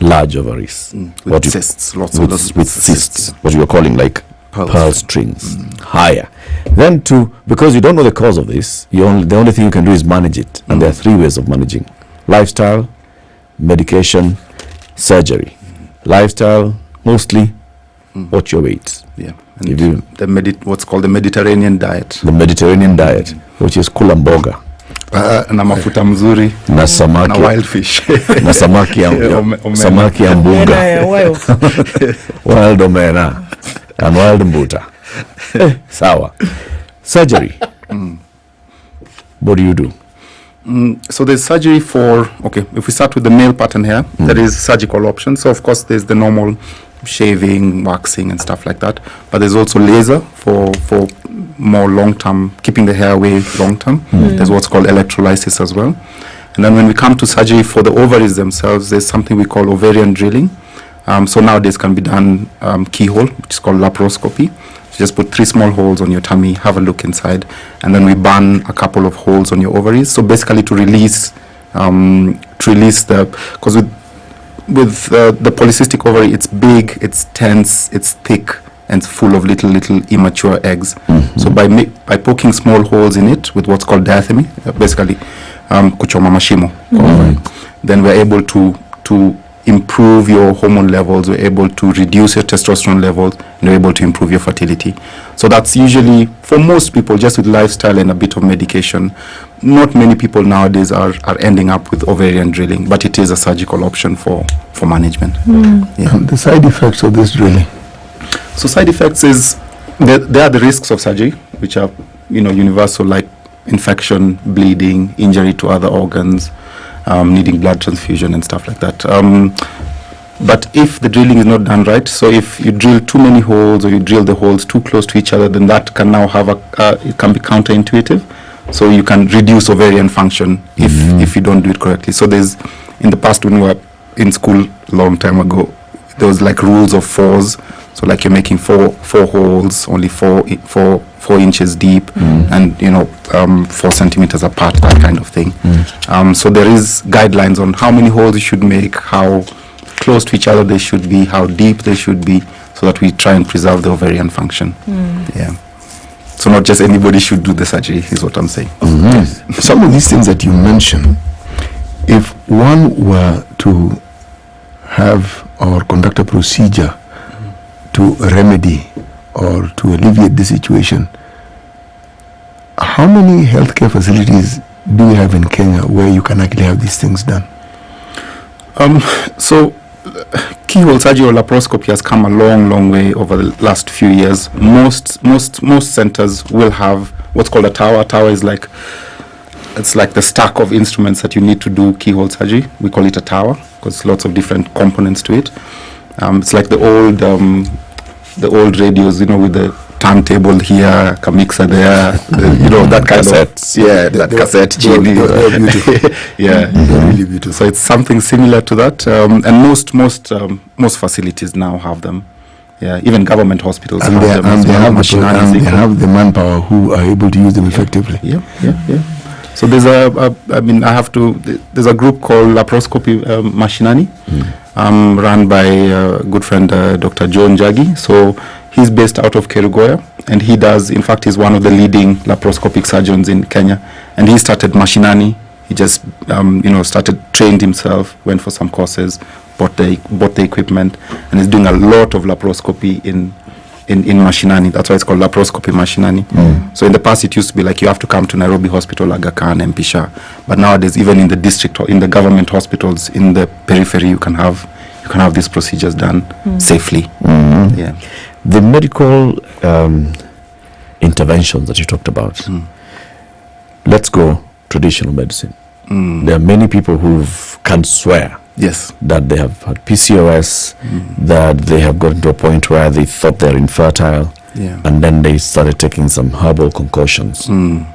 large ovaries. With cysts, with cysts, what you are calling like pearl strings, higher. Then because you don't know the cause of this, the only thing you can do is manage it. And there are three ways of managing: lifestyle, medication, surgery. Lifestyle, mostly watch your weight. Yeah. And what's called the Mediterranean diet. The Mediterranean diet, which is kula mboga. Na mafuta mzuri. Na samaki. Na wild fish. Na samaki ya mbuga. Wild omena. And wild mbuta. Sawa. Surgery. What do you do? So there's surgery if we start with the male pattern here, there is surgical options. So of course there's the normal shaving, waxing and stuff like that, but there's also laser for more long-term, keeping the hair away long-term. There's what's called electrolysis as well. And then when we come to surgery for the ovaries themselves, there's something we call ovarian drilling. So nowadays can be done keyhole, which is called laparoscopy. So just put 3 small holes on your tummy, have a look inside, and then we burn a couple of holes on your ovaries. So basically to release because with the polycystic ovary, it's big, it's tense, it's thick, and it's full of little immature eggs. So by poking small holes in it with what's called diathermy, basically kuchoma mashimo, then we're able to improve your hormone levels, we're able to reduce your testosterone levels, and we're able to improve your fertility. So that's usually, for most people, just with lifestyle and a bit of medication. Not many people nowadays are ending up with ovarian drilling, but it is a surgical option for management. Yeah. And the side effects of this drilling? So side effects is, there are the risks of surgery, which are universal, like infection, bleeding, injury to other organs, needing blood transfusion and stuff like that. But if the drilling is not done right, so if you drill too many holes or you drill the holes too close to each other, then that can now have it can be counterintuitive. So you can reduce ovarian function if you don't do it correctly. So in the past when we were in school a long time ago, there was like rules of 4s. So like you're making four holes, only four 4 inches deep, and 4 centimeters apart, that kind of thing. So there is guidelines on how many holes you should make, how close to each other they should be, how deep they should be, so that we try and preserve the ovarian function. Yeah. So not just anybody should do the surgery, is what I'm saying. Some of these things that you mentioned, if one were to have or conduct a procedure to remedy or to alleviate the situation, how many healthcare facilities do we have in Kenya where you can actually have these things done? So keyhole surgery or laparoscopy has come a long way over the last few years. Most centers will have what's called a tower. A tower is like the stack of instruments that you need to do keyhole surgery. We call it a tower because lots of different components to it. It's like the old radios, with the turntable here, a mixer there, that kind Cassettes. that cassette. They're beautiful. Yeah, they're really beautiful. So it's something similar to that, and most facilities now have them. Yeah, even government hospitals and have them. And they have the manpower who are able to use them effectively. Yeah. So there's there's a group called Laparoscopy Mashinani, run by good friend Dr. John Jagi. So he's based out of Kerugoya, and he's one of the leading laparoscopic surgeons in Kenya. And he started Mashinani. He just trained himself, went for some courses, bought the equipment, and is doing a lot of laparoscopy in Mashinani. That's why it's called Laparoscopy Mashinani. So in the past it used to be like you have to come to Nairobi Hospital, Aga Khan, MP Shah. But nowadays, even in the district or in the government hospitals in the periphery, you can have these procedures done safely. Yeah. The medical interventions that you talked about. Let's go traditional medicine. There are many people who can swear that they have had PCOS, that they have gotten to a point where they thought they're infertile, and then they started taking some herbal concoctions, and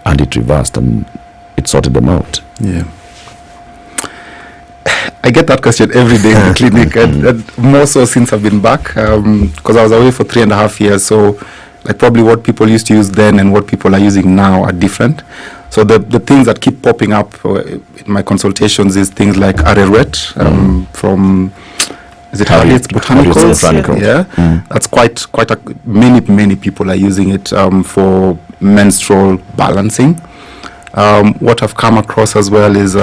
it reversed and it sorted them out. Yeah. I get that question every day in the clinic, and more so since I've been back, because I was away for 3.5 years. So, like probably what people used to use then and what people are using now are different. So the things that keep popping up in my consultations is things like arrowroot from Harriet's Botanicals. Yeah, that's quite many people are using it for menstrual balancing. What I've come across as well is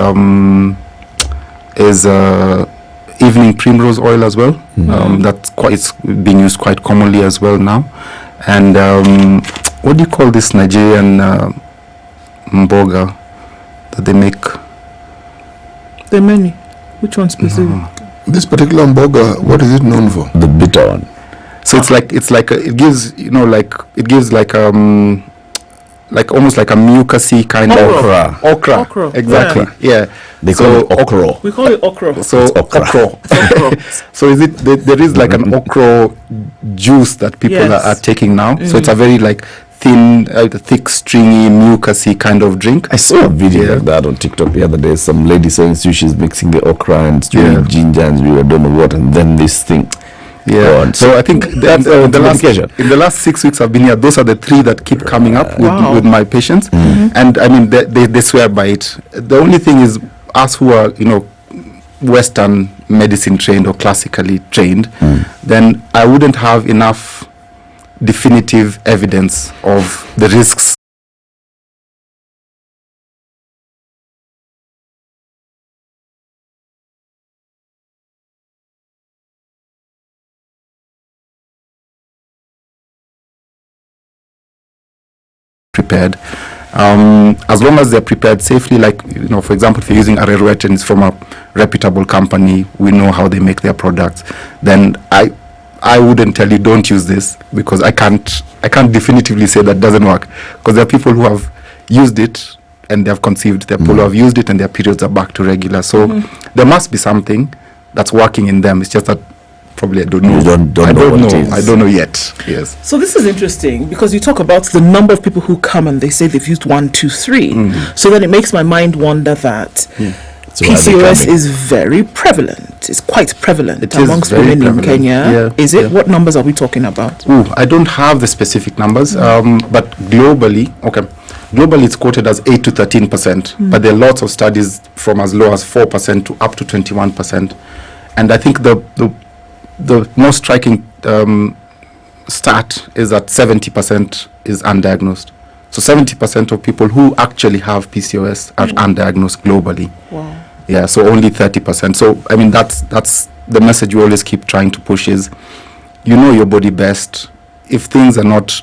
evening primrose oil as well. It's being used quite commonly as well now. And what do you call this Nigerian mboga that they make? There are many. Which one specific? This particular mboga, what is it known for? The bitter one. So it gives almost like a mucusy kind of okra. Exactly. Yeah. They call it okra. We call it okra. So okra. So there is like an okra juice that people are taking now. So it's a very thin, thick, stringy, mucusy kind of drink. I saw a video like that on TikTok the other day. Some lady saying she's mixing the okra and ginger and we don't know what, and then this thing. Yeah. So I think in the last 6 weeks I've been here, those are the 3 that keep coming up with my patients, and I mean they swear by it. The only thing is us who are Western medicine trained or classically trained, then I wouldn't have enough definitive evidence of the risks. Prepared. As long as they're prepared safely, for example, if you're using arrowroot and it's from a reputable company, we know how they make their products, then I wouldn't tell you don't use this, because I can't definitively say that doesn't work, because there are people who have used it and they have conceived, there are people who have used it and their periods are back to regular. So there must be something that's working in them. It's just that probably I don't know. I don't know yet. Yes. So this is interesting, because you talk about the number of people who come and they say they've used 1, 2, 3. So then it makes my mind wonder that So where are they PCOS coming? is very prevalent. It's quite prevalent It is amongst very women in prevalent. Kenya. Yeah, Is it? yeah. What numbers are we talking about? Ooh, I don't have the specific numbers, but globally, globally it's quoted as 8 to 13%, but there are lots of studies from as low as 4% to up to 21%. And I think the most striking stat is that 70% is undiagnosed. So 70% of people who actually have PCOS are undiagnosed globally. Wow. Yeah, so only 30%. So I mean that's the message we always keep trying to push is, you know your body best. If things are not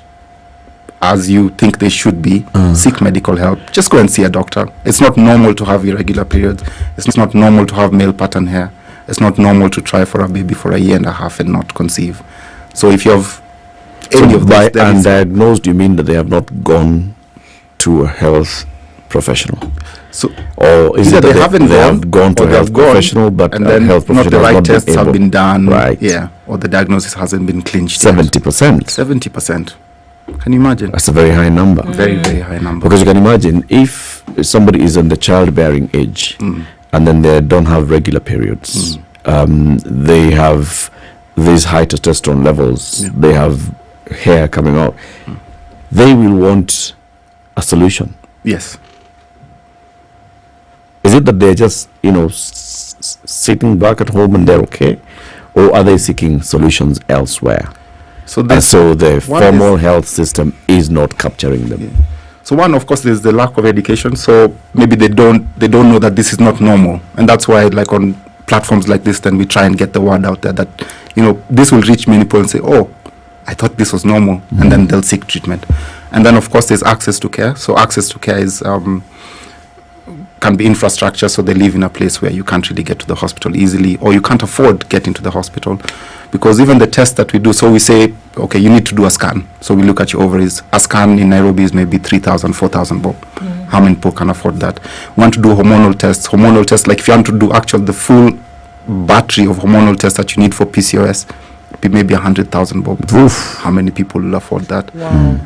as you think they should be, seek medical help. Just go and see a doctor. It's not normal to have irregular periods. It's not normal to have male pattern hair. It's not normal to try for a baby for a year and a half and not conceive. So if you have any So of by those, then it's- undiagnosed, you mean that they have not gone to a health professional? So, or is either it that they haven't they have gone to or a they health have gone, professional, but and a then health not professional the has right not been tests have able- been done, Right. yeah, or the diagnosis hasn't been clinched. 70%. 70%. Can you imagine? That's a very high number. Very, very high number. Because you can imagine if somebody is in the childbearing age and then they don't have regular periods, they have these high testosterone levels, they have hair coming out, they will want a solution. Yes. Is it that they're just, sitting back at home and they're okay? Or are they seeking solutions elsewhere? So and there's- so the one formal is- health system is not capturing them. So one, of course, there's the lack of education. So maybe they don't know that this is not normal, and that's why, like on platforms like this, then we try and get the word out there that this will reach many people and say, "Oh, I thought this was normal," and then they'll seek treatment. And then, of course, there's access to care. So access to care is can be infrastructure. So they live in a place where you can't really get to the hospital easily, or you can't afford getting to the hospital, because even the tests that we do. So we say, okay, you need to do a scan. So we look at your ovaries. A scan in Nairobi is maybe 3,000, 4,000 bob. How many people can afford that? We want to do hormonal tests. Hormonal tests, like if you want to do the full battery of hormonal tests that you need for PCOS, be maybe 100,000 bob. Oof. How many people will afford that? Wow.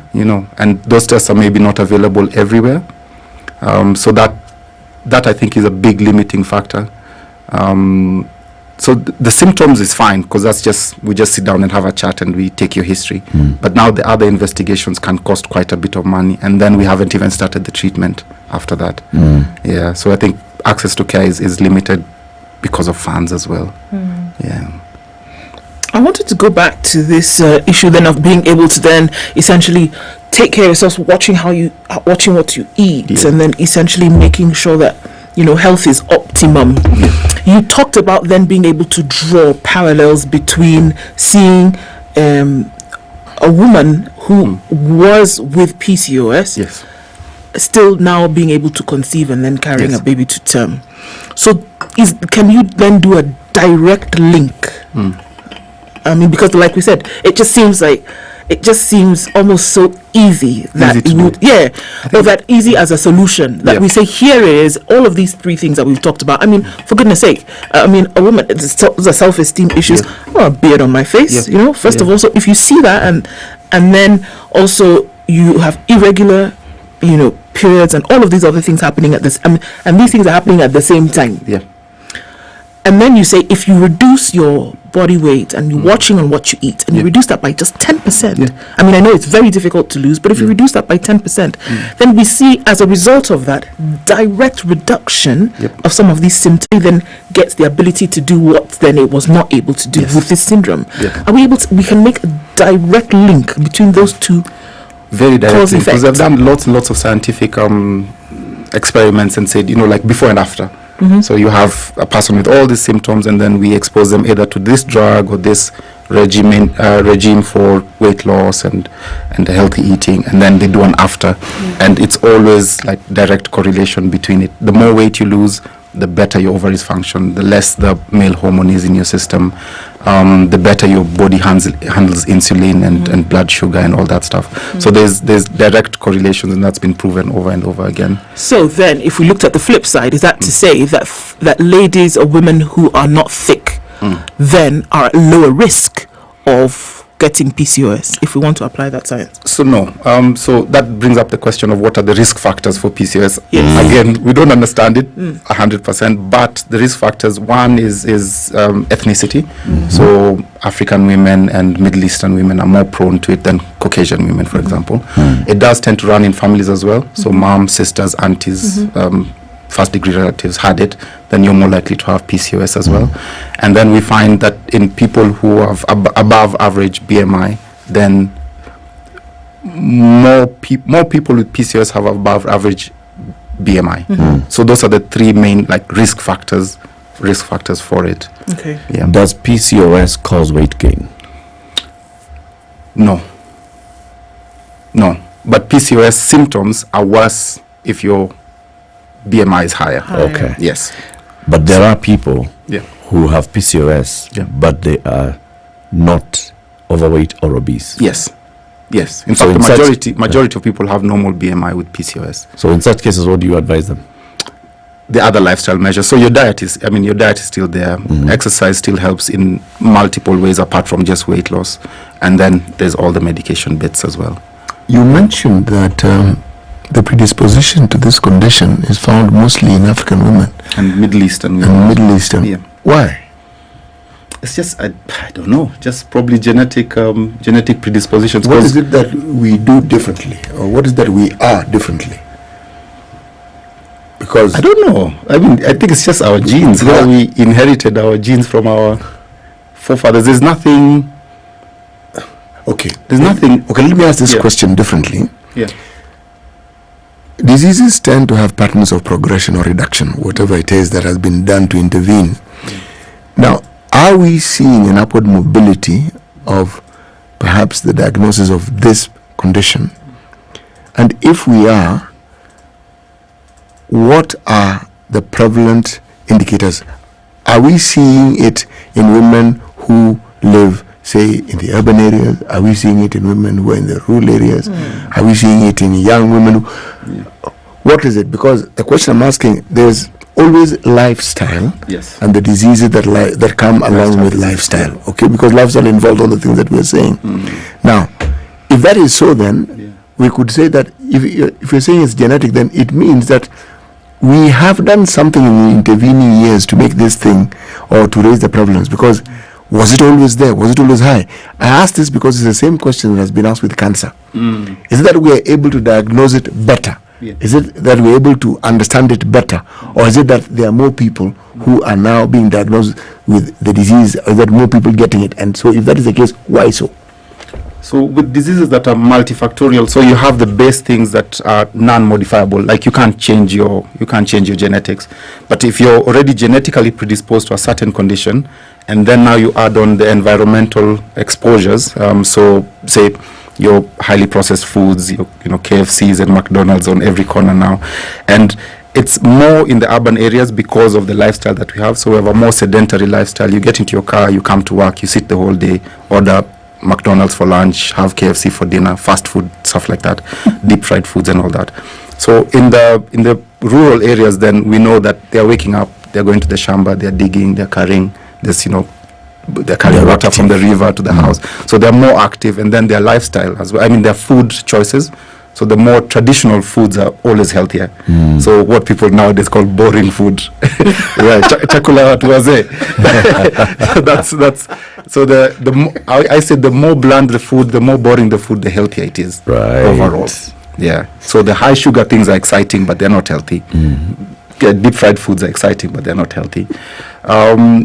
And those tests are maybe not available everywhere. So that I think is a big limiting factor. So the symptoms is fine, because we just sit down and have a chat and we take your history. But now the other investigations can cost quite a bit of money, and then we haven't even started the treatment after that. Yeah, so I think access to care is limited because of funds as well. Yeah. I wanted to go back to this issue then of being able to then essentially take care of yourselves, watching what you eat, and then essentially making sure that health is optimum. You talked about then being able to draw parallels between seeing a woman who was with PCOS, still now being able to conceive and then carrying a baby to term. So can you then do a direct link? I mean, because like we said, it just seems almost so easy that or that easy as a solution that we say, here is all of these three things that we've talked about. I mean, for goodness sake, a woman, it's a self-esteem issues. I want a beard on my face, first of all. So if you see that, and then also you have irregular, periods and all of these other things happening at this, and these things are happening at the same time. Yeah. And then you say, if you reduce your body weight and you're watching on what you eat, and you reduce that by just 10%, I mean, I know it's very difficult to lose, but if you reduce that by 10%, then we see, as a result of that, direct reduction of some of these symptoms, then gets the ability to do what then it was not able to do with this syndrome. Are we able to, we can make a direct link between those two? Very directly, because effect. I've done lots and lots of scientific experiments and said, like before and after. So you have a person with all these symptoms, and then we expose them either to this drug or this regime for weight loss and healthy eating, and then they do an after, and it's always like direct correlation between it. The more weight you lose, the better your ovaries function, the less the male hormone is in your system, the better your body handles insulin and blood sugar and all that stuff. So there's direct correlations, and that's been proven over and over again. So then, if we looked at the flip side, is that to say that ladies or women who are not thick then are at lower risk of getting PCOS if we want to apply that science? So no. So that brings up the question of what are the risk factors for PCOS. Yes. Again, we don't understand it 100%, but the risk factors, one is ethnicity. So African women and Middle Eastern women are more prone to it than Caucasian women, for example. It does tend to run in families as well. So moms, sisters, aunties, first degree relatives had it, then you're more likely to have PCOS as well. And then we find that in people who have above average BMI, then more people with PCOS have above average BMI. So those are the three main risk factors for it. Okay. Yeah. Does PCOS cause weight gain? No. But PCOS symptoms are worse if your BMI is higher. Okay. Yes. But there are people Yeah. who have PCOS, but they are not overweight or obese. Yes. In So fact, in the majority of people have normal BMI with PCOS. So in such cases, what do you advise them? The other lifestyle measures. So your diet is still there. Exercise still helps in multiple ways apart from just weight loss. And then there's all the medication bits as well. You mentioned that the predisposition to this condition is found mostly in African women. And Middle Eastern women. Yeah. Why? It's just, I don't know, just probably genetic predispositions. What is it that we do differently? Or what is that we are differently? Because I don't know. I think it's just our genes. How we inherited our genes from our forefathers. There's nothing. Okay. There's nothing. Okay, let me ask this question differently. Yeah. Diseases tend to have patterns of progression or reduction, whatever it is that has been done to intervene. Now, are we seeing an upward mobility of perhaps the diagnosis of this condition? And if we are, what are the prevalent indicators? Are we seeing it in women who live, say, in the urban areas? Are we seeing it in women who are in the rural areas? Are we seeing it in young women? What is it? Because the question I'm asking, there's always lifestyle and the diseases that come along with lifestyle. Okay, because lifestyle involves all the things that we're saying. Now, if that is so, then we could say that if you're saying it's genetic, then it means that we have done something in the intervening years to make this thing or to raise the prevalence. Because was it always there? Was it always high? I ask this because it's the same question that has been asked with cancer. Is it that we are able to diagnose it better? Is it that we're able to understand it better? Or is it that there are more people who are now being diagnosed with the disease, or that more people getting it? And so if that is the case, why so? So with diseases that are multifactorial, so you have the base things that are non-modifiable, like you can't change your genetics. But if you're already genetically predisposed to a certain condition, and then now you add on the environmental exposures, so say your highly processed foods, your KFCs and McDonald's on every corner now, and it's more in the urban areas because of the lifestyle that we have. So we have a more sedentary lifestyle. You get into your car, you come to work, you sit the whole day, order McDonald's for lunch, have KFC for dinner, fast food, stuff like that, deep fried foods and all that. So in the rural areas, then we know that they're waking up, they're going to the shamba, they're digging, they're carrying this, they're carrying water from the river to the house. So they're more active, and then their lifestyle as well. Their food choices. So the more traditional foods are always healthier. So what people nowadays call boring food, chakula watu wazee. That's so I say the more bland the food, the more boring the food, the healthier it is overall. Yeah. So the high sugar things are exciting, but they're not healthy. Deep fried foods are exciting, but they're not healthy.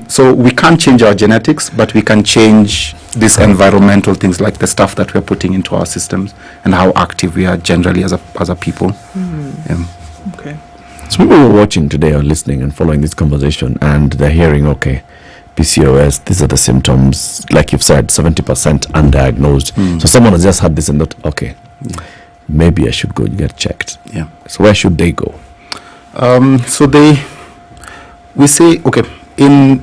So we can't change our genetics, but we can change these environmental things, like the stuff that we're putting into our systems and how active we are generally as a people. Okay. So people who are watching today or listening and following this conversation, and they're hearing, okay, PCOS, these are the symptoms, like you've said, 70% undiagnosed. So someone has just had this and thought, okay, maybe I should go and get checked. Yeah. So where should they go? We say, okay, in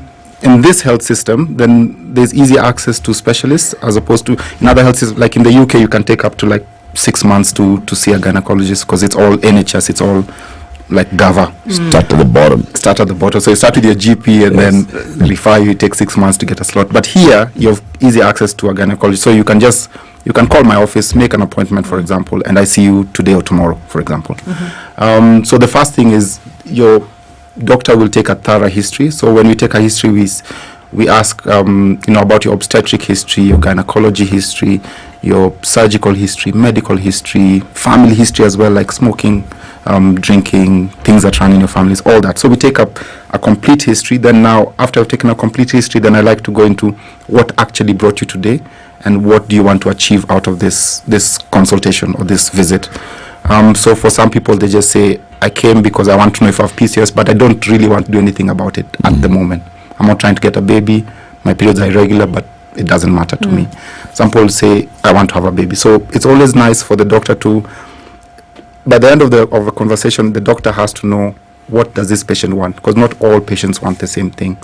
this health system, then there's easy access to specialists, as opposed to in other health systems, like in the UK, you can take up to 6 months to see a gynecologist, because it's all NHS, it's all like GAVA. Start at the bottom. Start at the bottom. So you start with your GP and then refer you. It takes 6 months to get a slot. But here you have easy access to a gynecologist. So you can call my office, make an appointment, for example, and I see you today or tomorrow, for example. So the first thing is your doctor will take a thorough history. So when we take a history, we ask about your obstetric history, your gynecology history, your surgical history, medical history, family history as well, like smoking, drinking, things that run in your families, all that. So we take up a complete history. Then now, after I've taken a complete history, then I like to go into what actually brought you today and what do you want to achieve out of this consultation or this visit. So for some people, they just say, I came because I want to know if I have PCOS, but I don't really want to do anything about it at the moment. I'm not trying to get a baby. My periods are irregular, but it doesn't matter to me. Some people say, I want to have a baby. So it's always nice for the doctor to, by the end of a conversation, the doctor has to know what does this patient want, because not all patients want the same thing.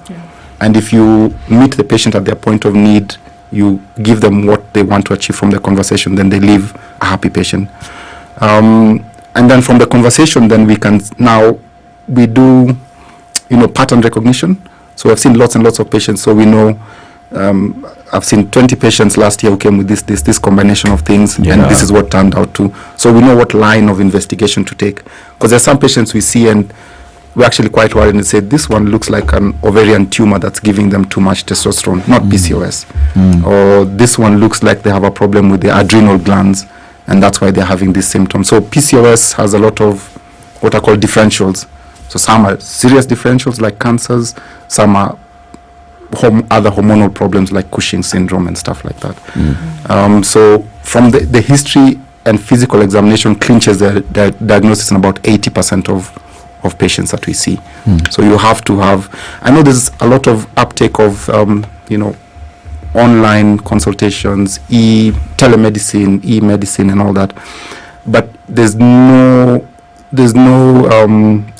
And if you meet the patient at their point of need, you give them what they want to achieve from the conversation, then they leave a happy patient. And then from the conversation, then we do, pattern recognition. So I've seen lots and lots of patients, so we know, I've seen 20 patients last year who came with this combination of things, and this is what turned out to. So we know what line of investigation to take. Because there are some patients we see and we're actually quite worried and say, this one looks like an ovarian tumor that's giving them too much testosterone, not PCOS. Or this one looks like they have a problem with the adrenal glands, and that's why they're having these symptoms. So PCOS has a lot of what are called differentials. So some are serious differentials like cancers, some are other hormonal problems like Cushing's syndrome and stuff like that. So from the history and physical examination clinches the diagnosis in about 80% of patients that we see. So you have to have, I know there's a lot of uptake of, online consultations, telemedicine, e-medicine and all that, but there's no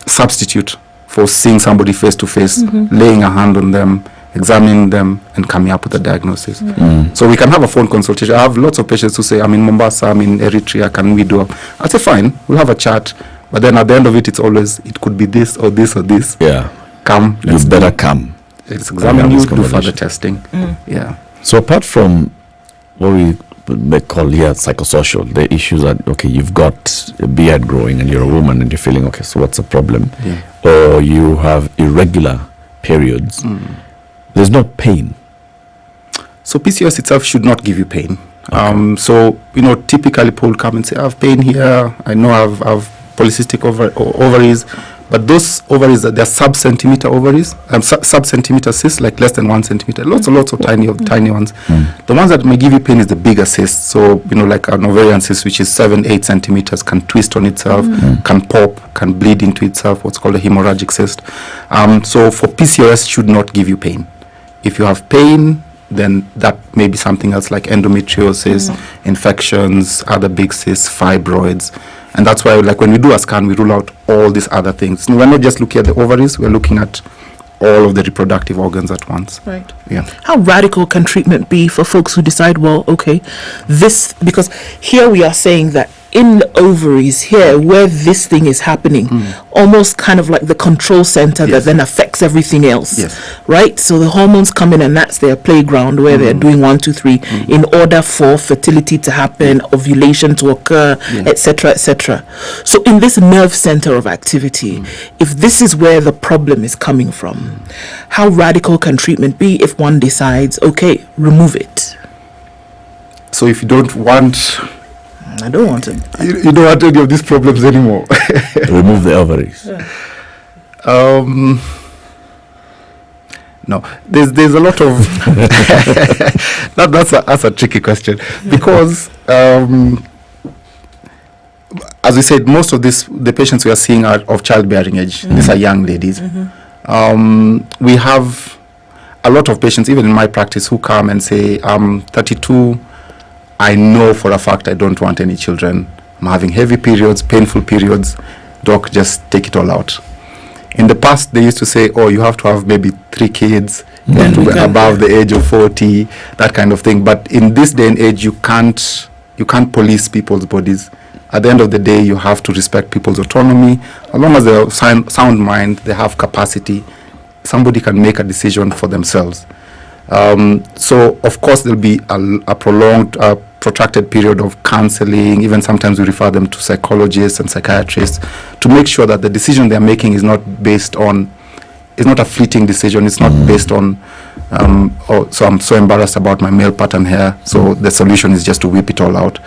substitute for seeing somebody face to face, laying a hand on them, examining them and coming up with a diagnosis. So we can have a phone consultation. I have lots of patients who say, I'm in Mombasa, I'm in Eritrea, can we do I say, fine, we'll have a chat. But then at the end of it, it could be this or this or this. Yeah. Come. You better come. Let's examine you, do further testing. Yeah. So apart from what we may call here psychosocial, the issues that, okay, you've got a beard growing and you're a woman and you're feeling, okay, so what's the problem? Or you have irregular periods. There's no pain. So PCOS itself should not give you pain. So, typically people come and say, I have pain here. I know I've polycystic ovaries. But those ovaries, they're sub-centimeter ovaries, sub-centimeter cysts, like less than 1 centimeter. Lots and lots of tiny ones. The ones that may give you pain is the bigger cysts. So, like an ovarian cyst, which is 7-8 centimeters, can twist on itself, can pop, can bleed into itself, what's called a hemorrhagic cyst. So for PCOS, should not give you pain. If you have pain, then that may be something else like endometriosis, infections, other big cysts, fibroids. And that's why, like, when we do a scan, we rule out all these other things. We're not just looking at the ovaries, we're looking at all of the reproductive organs at once. Right. Yeah. How radical can treatment be for folks who decide, well, okay, because here we are saying that in the ovaries here where this thing is happening, almost kind of like the control center that then affects everything else, right? So the hormones come in and that's their playground where they're doing 1, 2, 3 in order for fertility to happen, ovulation to occur, etc., etc. So in this nerve center of activity, if this is where the problem is coming from, how radical can treatment be if one decides, okay, remove it? So if you don't want... I don't want it. You don't want any of these problems anymore. Remove the ovaries. No, there's a lot of that's a tricky question because as we said, most of the patients we are seeing are of childbearing age. These are young ladies. We have a lot of patients, even in my practice, who come and say, I'm 32. I know for a fact I don't want any children. I'm having heavy periods, painful periods. Doc, just take it all out. In the past, they used to say, oh, you have to have maybe 3 kids, you have to be above the age of 40, that kind of thing. But in this day and age, you can't police people's bodies. At the end of the day, you have to respect people's autonomy. As long as they have sound mind, they have capacity, somebody can make a decision for themselves. So, of course, there'll be a prolonged, protracted period of counseling. Even sometimes we refer them to psychologists and psychiatrists to make sure that the decision they're making is not based on, it's not a fleeting decision. It's not based on, so I'm so embarrassed about my male pattern hair, so the solution is just to whip it all out,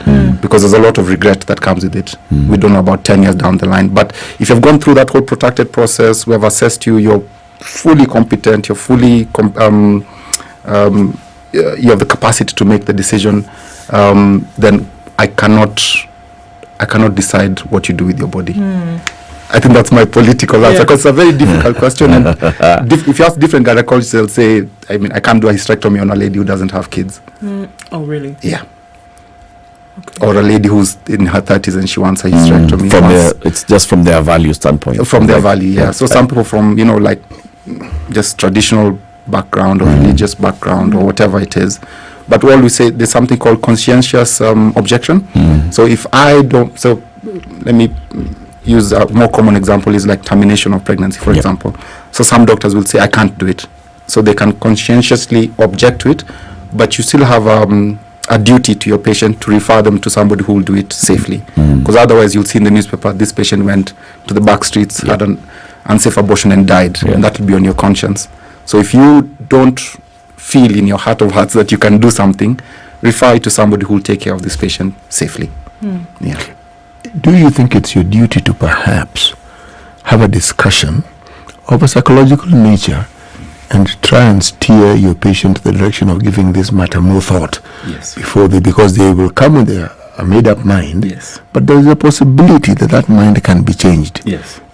because there's a lot of regret that comes with it. We don't know about 10 years down the line. But if you've gone through that whole protracted process, we have assessed you, you're fully competent, you're fully, you have the capacity to make the decision, then I cannot decide what you do with your body. I think that's my political answer, because it's a very difficult question. And if you ask different gynecologists, they'll say, I mean, I can't do a hysterectomy on a lady who doesn't have kids. Oh, really? Yeah. Okay. Or a lady who's in her 30s and she wants a hysterectomy. It's just from their value standpoint. From their value, yeah. So some people from, like just traditional background or religious background or whatever it is. But we always say there's something called conscientious objection. So if I don't, so let me use a more common example is like termination of pregnancy, for example. So some doctors will say, I can't do it. So they can conscientiously object to it, but you still have a duty to your patient to refer them to somebody who will do it safely. Because otherwise you'll see in the newspaper, this patient went to the back streets, had an unsafe abortion and died, and that will be on your conscience. So if you don't feel in your heart of hearts that you can do something, refer it to somebody who will take care of this patient safely. Yeah. Do you think it's your duty to perhaps have a discussion of a psychological nature and try and steer your patient to the direction of giving this matter more thought before because they will come with a made-up mind, but there is a possibility that mind can be changed.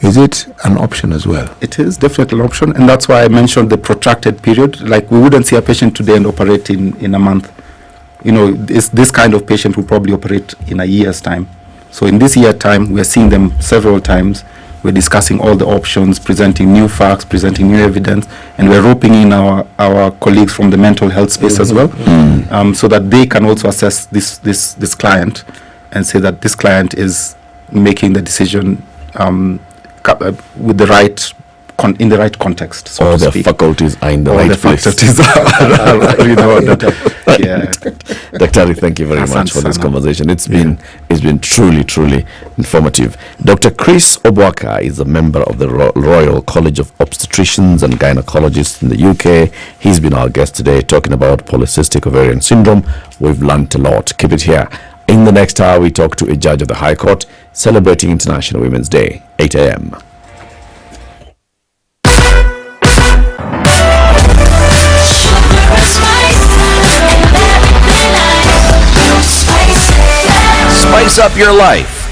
Is it an option as well? It is definitely an option, and that's why I mentioned the protracted period. Like, we wouldn't see a patient today and operate in a month. This kind of patient will probably operate in a year's time. So in this year time, we are seeing them several times. We're discussing all the options, presenting new facts, presenting new evidence, and we're roping in our colleagues from the mental health space as well, so that they can also assess this client and say that this client is making the decision with the right in the right context. So all the faculties are in the right place. Dr. thank you very much for this conversation. It's been truly informative. Dr. Chris Obwaka is a member of the Royal College of Obstetricians and Gynecologists in the UK. He's been our guest today talking about polycystic ovarian syndrome. We've learnt a lot. Keep it here. In the next hour, we talk to a judge of the High Court celebrating International Women's Day, 8 a.m. Spice up your life.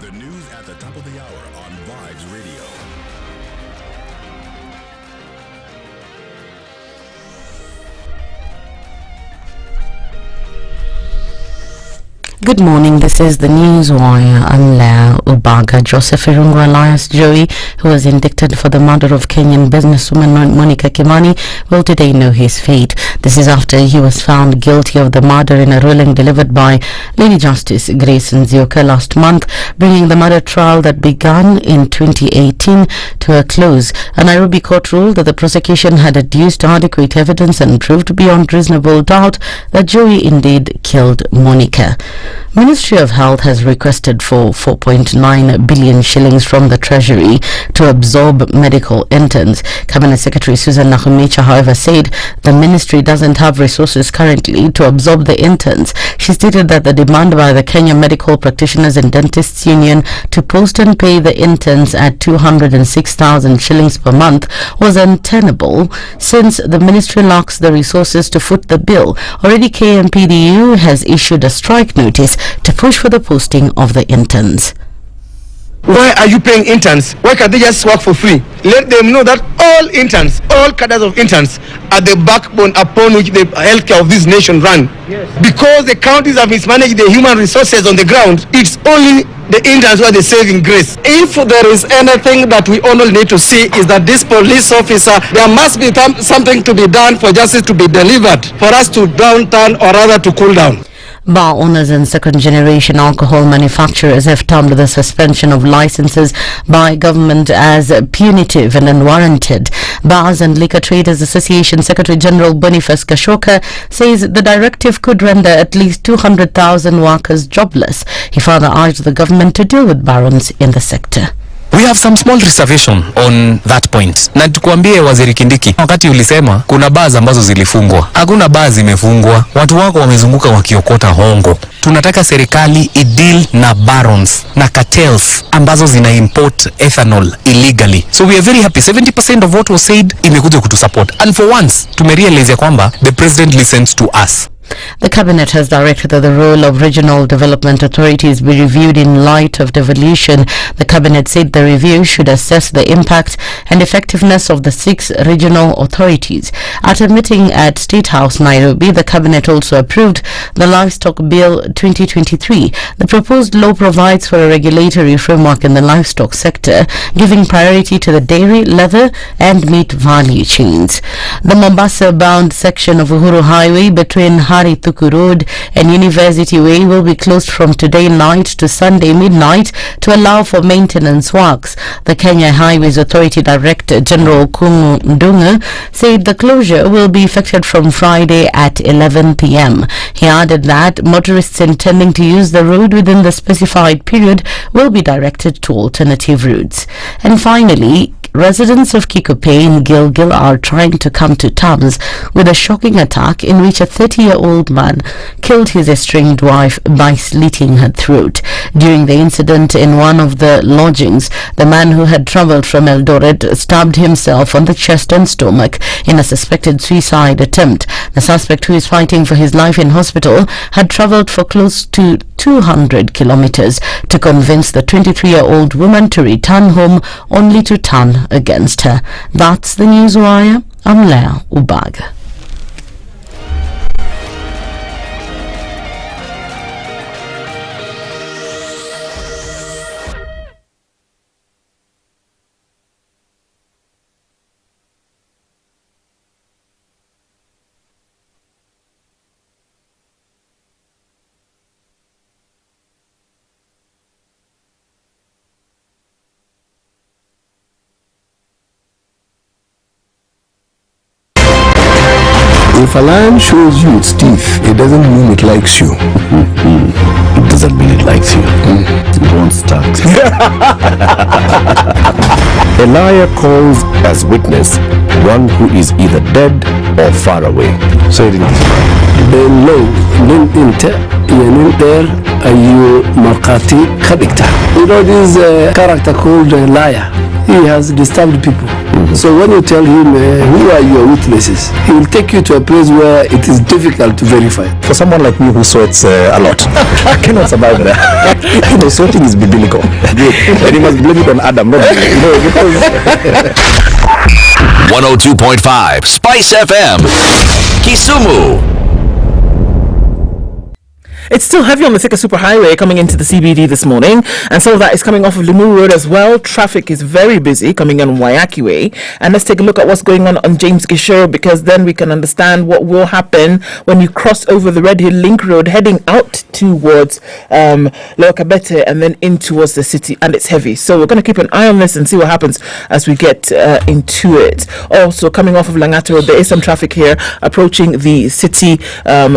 The news at the top of the hour on Vibes Radio. Good morning, this is the News Wire. I'm Lea Ubaga. Joseph Irungu alias Joey, who was indicted for the murder of Kenyan businesswoman Monica Kimani, will today know his fate. This is after he was found guilty of the murder in a ruling delivered by Lady Justice Grace Nzioka last month, bringing the murder trial that began in 2018 to a close. A Nairobi court ruled that the prosecution had adduced adequate evidence and proved beyond reasonable doubt that Joey indeed killed Monica. Ministry of Health has requested for 4.9 billion shillings from the Treasury to absorb medical interns. Cabinet Secretary Susan Nakhumicha, however, said the ministry doesn't have resources currently to absorb the interns. She stated that the demand by the Kenya Medical Practitioners and Dentists Union to post and pay the interns at 206,000 shillings per month was untenable since the ministry lacks the resources to foot the bill. Already KMPDU has issued a strike notice to push for the posting of the interns. Why are you paying interns? Why can't they just work for free? Let them know that all interns, all cadres of interns are the backbone upon which the healthcare of this nation run. Yes. Because the counties have mismanaged the human resources on the ground, it's only the interns who are the saving grace. If there is anything that we only need to see is that this police officer, there must be something to be done for justice to be delivered, for us to downturn or rather to cool down. Bar owners and second-generation alcohol manufacturers have termed the suspension of licenses by government as punitive and unwarranted. Bars and Liquor Traders Association Secretary General Boniface Kashoka says the directive could render at least 200,000 workers jobless. He further urged the government to deal with barons in the sector. We have some small reservation on that point. Na tukuambie Waziri Kindiki, wakati ulisema kuna bars ambazo zilifungwa. Hakuna bars zimefungwa. Watu wako wamezunguka wakiokota hongo. Tunataka serikali ideal na barons na cartels ambazo zina import ethanol illegally. So we are very happy. 70% of what was said imekuja kutusupport. And for once, tumerealize kwamba the president listens to us. The Cabinet has directed that the role of regional development authorities be reviewed in light of devolution. The Cabinet said the review should assess the impact and effectiveness of the 6 regional authorities. At a meeting at State House, Nairobi, the Cabinet also approved the Livestock Bill 2023. The proposed law provides for a regulatory framework in the livestock sector, giving priority to the dairy, leather and meat value chains. The Mombasa-bound section of Uhuru Highway between Tuku Road and University Way will be closed from today night to Sunday midnight to allow for maintenance works. The Kenya Highways Authority Director General Kungu Ndunga said the closure will be effected from Friday at 11 p.m. He added that motorists intending to use the road within the specified period will be directed to alternative routes. And finally, residents of Kikupe in Gilgil are trying to come to terms with a shocking attack in which a 30-year-old man killed his estranged wife by slitting her throat. During the incident in one of the lodgings, the man who had travelled from Eldoret stabbed himself on the chest and stomach in a suspected suicide attempt. The suspect, who is fighting for his life in hospital, had travelled for close to 200 kilometers to convince the 23-year-old woman to return home, only to turn against her. That's the Newswire. I'm Leah Ubaga. If a lion shows you its teeth, it doesn't mean it likes you. It doesn't mean it likes you. It won't start. A liar calls as witness one who is either dead or far away. Say it in this Bello nin inta yeninter ayu makati kadikta. You know this character called a liar. He has disturbed people. So when you tell him who are your witnesses, he will take you to a place where it is difficult to verify. For someone like me who sweats a lot, I cannot survive that. You know, sweating is biblical. And you must blame it on Adam, not me. You know, because 102.5 SpiceFM, Kisumu. It's still heavy on the Thika Superhighway coming into the CBD this morning, and some of that is coming off of Limuru Road as well. Traffic is very busy coming on Waiaki Way. And let's take a look at what's going on James Gishore, because then we can understand what will happen when you cross over the Red Hill Link Road heading out towards Lower Kabete and then in towards the city, and it's heavy. So we're going to keep an eye on this and see what happens as we get into it. Also, coming off of Langata Road, there is some traffic here approaching the city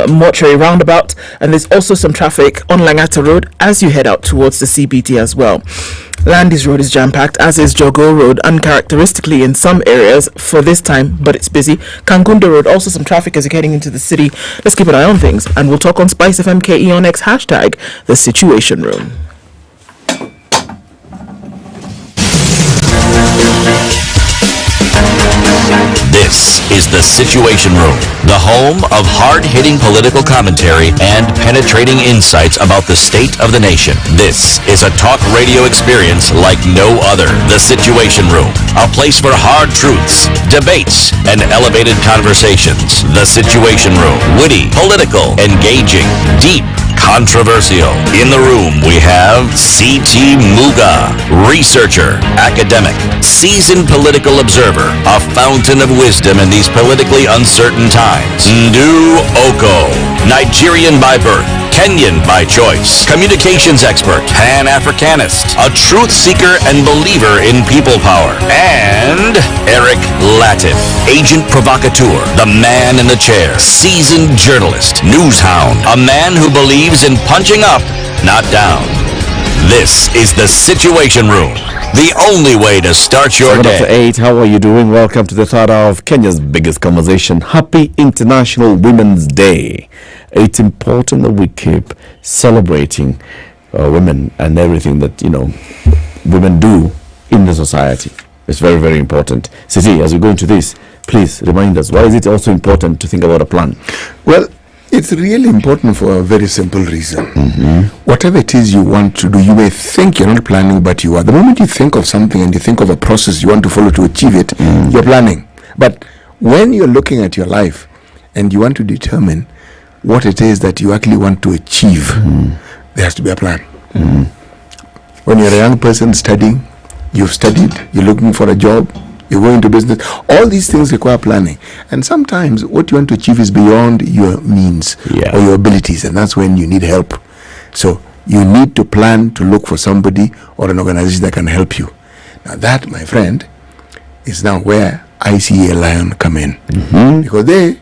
mortuary roundabout, and there's also some traffic on Langata Road as you head out towards the CBD as well. Landis Road is jam-packed, as is Jogo Road, uncharacteristically in some areas for this time, but it's busy. Kangunda Road, also some traffic as you're heading into the city. Let's keep an eye on things, and we'll talk on SpiceFM KE on X, hashtag The Situation Room. This is The Situation Room, the home of hard-hitting political commentary and penetrating insights about the state of the nation. This is a talk radio experience like no other. The Situation Room, a place for hard truths, debates, and elevated conversations. The Situation Room, witty, political, engaging, deep, controversial. In the room, we have C.T. Muga, researcher, academic, seasoned political observer, a fountain of wisdom in these politically uncertain times. Ndu Oko, Nigerian by birth, Kenyan by choice, communications expert, Pan-Africanist, a truth seeker and believer in people power, and Eric Latin, agent provocateur, the man in the chair, seasoned journalist, news hound, a man who believes in punching up, not down. This is the Situation Room, the only way to start your 7:08, how are you doing? Welcome to the third hour of Kenya's biggest conversation. Happy International Women's Day. It's important that we keep celebrating women and everything that, women do in the society. It's very, very important. Sisi, as we go into this, please remind us, why is it also important to think about a plan? Well, it's really important for a very simple reason. Whatever it is you want to do, you may think you're not planning, but you are. The moment you think of something and you think of a process you want to follow to achieve it, you're planning. But when you're looking at your life and you want to determine what it is that you actually want to achieve, there has to be a plan. When you're a young person studying, you've studied, you're looking for a job, you're going to business, all these things require planning. And sometimes what you want to achieve is beyond your means or your abilities, and that's when you need help. So you need to plan to look for somebody or an organization that can help you. Now that, my friend, is now where ICA Lion come in. Because they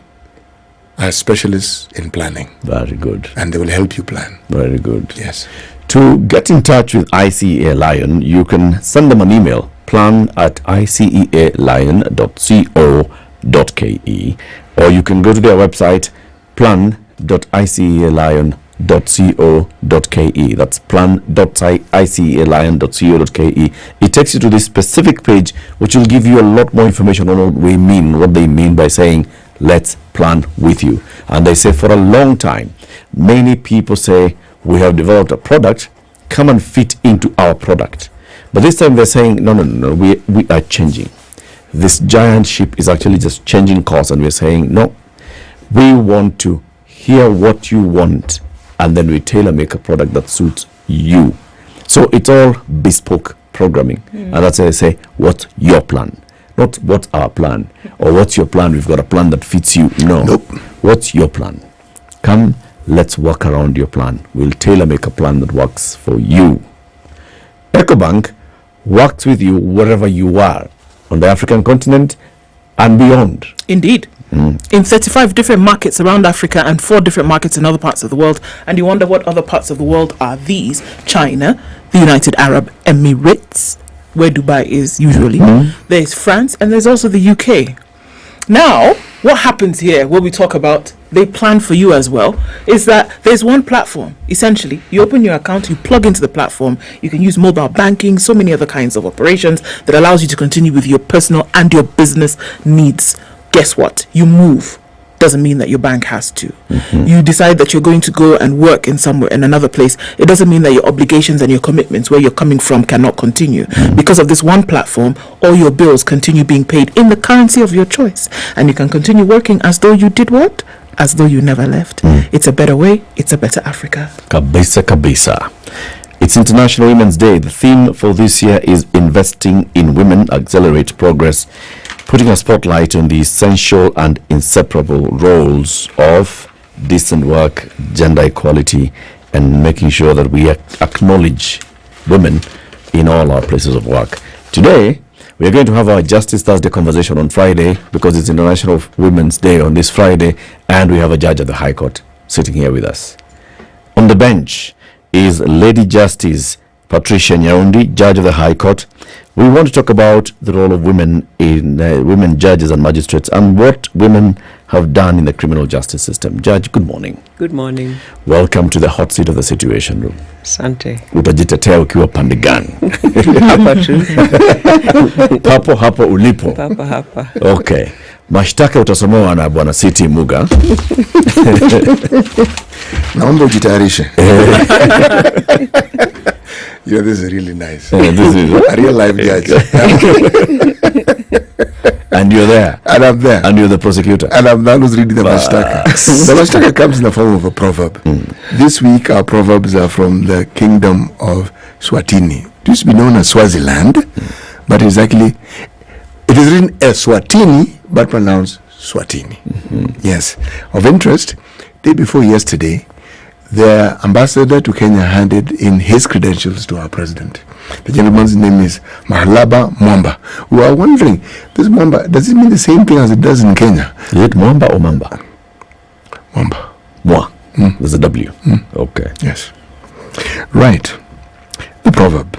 are specialists in planning. Very good. And they will help you plan. Very good. Yes. To get in touch with ICA Lion, you can send them an email, plan@icealion.co.ke, or you can go to their website, plan.icealion.co.ke. That's plan.icealion.co.ke. It takes you to this specific page, which will give you a lot more information on what they mean by saying, let's plan with you. And they say for a long time, many people say, we have developed a product, come and fit into our product. But this time they're saying, no, we are changing. This giant ship is actually just changing course, and we're saying, no, we want to hear what you want, and then we tailor make a product that suits you. So it's all bespoke programming. And that's why they say, what's your plan? Not what's our plan, or what's your plan, we've got a plan that fits you. No. What's your plan? Come, let's work around your plan. We'll tailor make a plan that works for you. EcoBank works with you wherever you are on the African continent and beyond. Indeed. In 35 different markets around Africa and 4 different markets in other parts of the world. And you wonder what other parts of the world are these? China, the United Arab Emirates, where Dubai is usually. There's France, and there's also the UK. Now, what happens here, when we talk about they plan for you as well, is that there's one platform. Essentially, you open your account, you plug into the platform, you can use mobile banking, so many other kinds of operations that allows you to continue with your personal and your business needs. Guess what? You move. Doesn't mean that your bank has to. You decide that you're going to go and work in another place. It doesn't mean that your obligations and your commitments where you're coming from cannot continue. Because of this one platform, all your bills continue being paid in the currency of your choice. And you can continue working as though you did what? As though you never left. It's a better way. It's a better Africa. Kabisa, kabisa. It's International Women's Day. The theme for this year is Investing in Women, Accelerate Progress, putting a spotlight on the essential and inseparable roles of decent work, gender equality, and making sure that we acknowledge women in all our places of work. Today, we are going to have our Justice Thursday conversation on Friday, because it's International Women's Day on this Friday, and we have a judge at the High Court sitting here with us. On the bench is Lady Justice Patricia Nyaundi, Judge of the High Court. We want to talk about the role of women in women judges and magistrates, and what women have done in the criminal justice system. Judge, good morning. Good morning. Welcome to the hot seat of the Situation Room. Asante. Utajitetea ukiwa pande gani? Hapa tu. Papo hapo ulipo. Papa hapa. Okay. Mashtaka utasomewa na Bwana City Muga. Naomba ujitayarishe. This is really nice. This is a real life judge. And you're there. And I'm there. And you're the prosecutor. And I'm the one who's reading the mashtaka. The mashtaka comes in the form of a proverb. This week our proverbs are from the kingdom of Swatini. It used to be known as Swaziland, but it is written as Swatini, but pronounced Swatini. Yes. Of interest, day before yesterday, the ambassador to Kenya handed in his credentials to our president. The gentleman's name is Mahalaba Mwamba. We are wondering, this Mwamba, does it mean the same thing as it does in Kenya? Is it Mwamba or Mamba? Mwamba. Mwa. There's a W. Okay. Yes. Right. The proverb.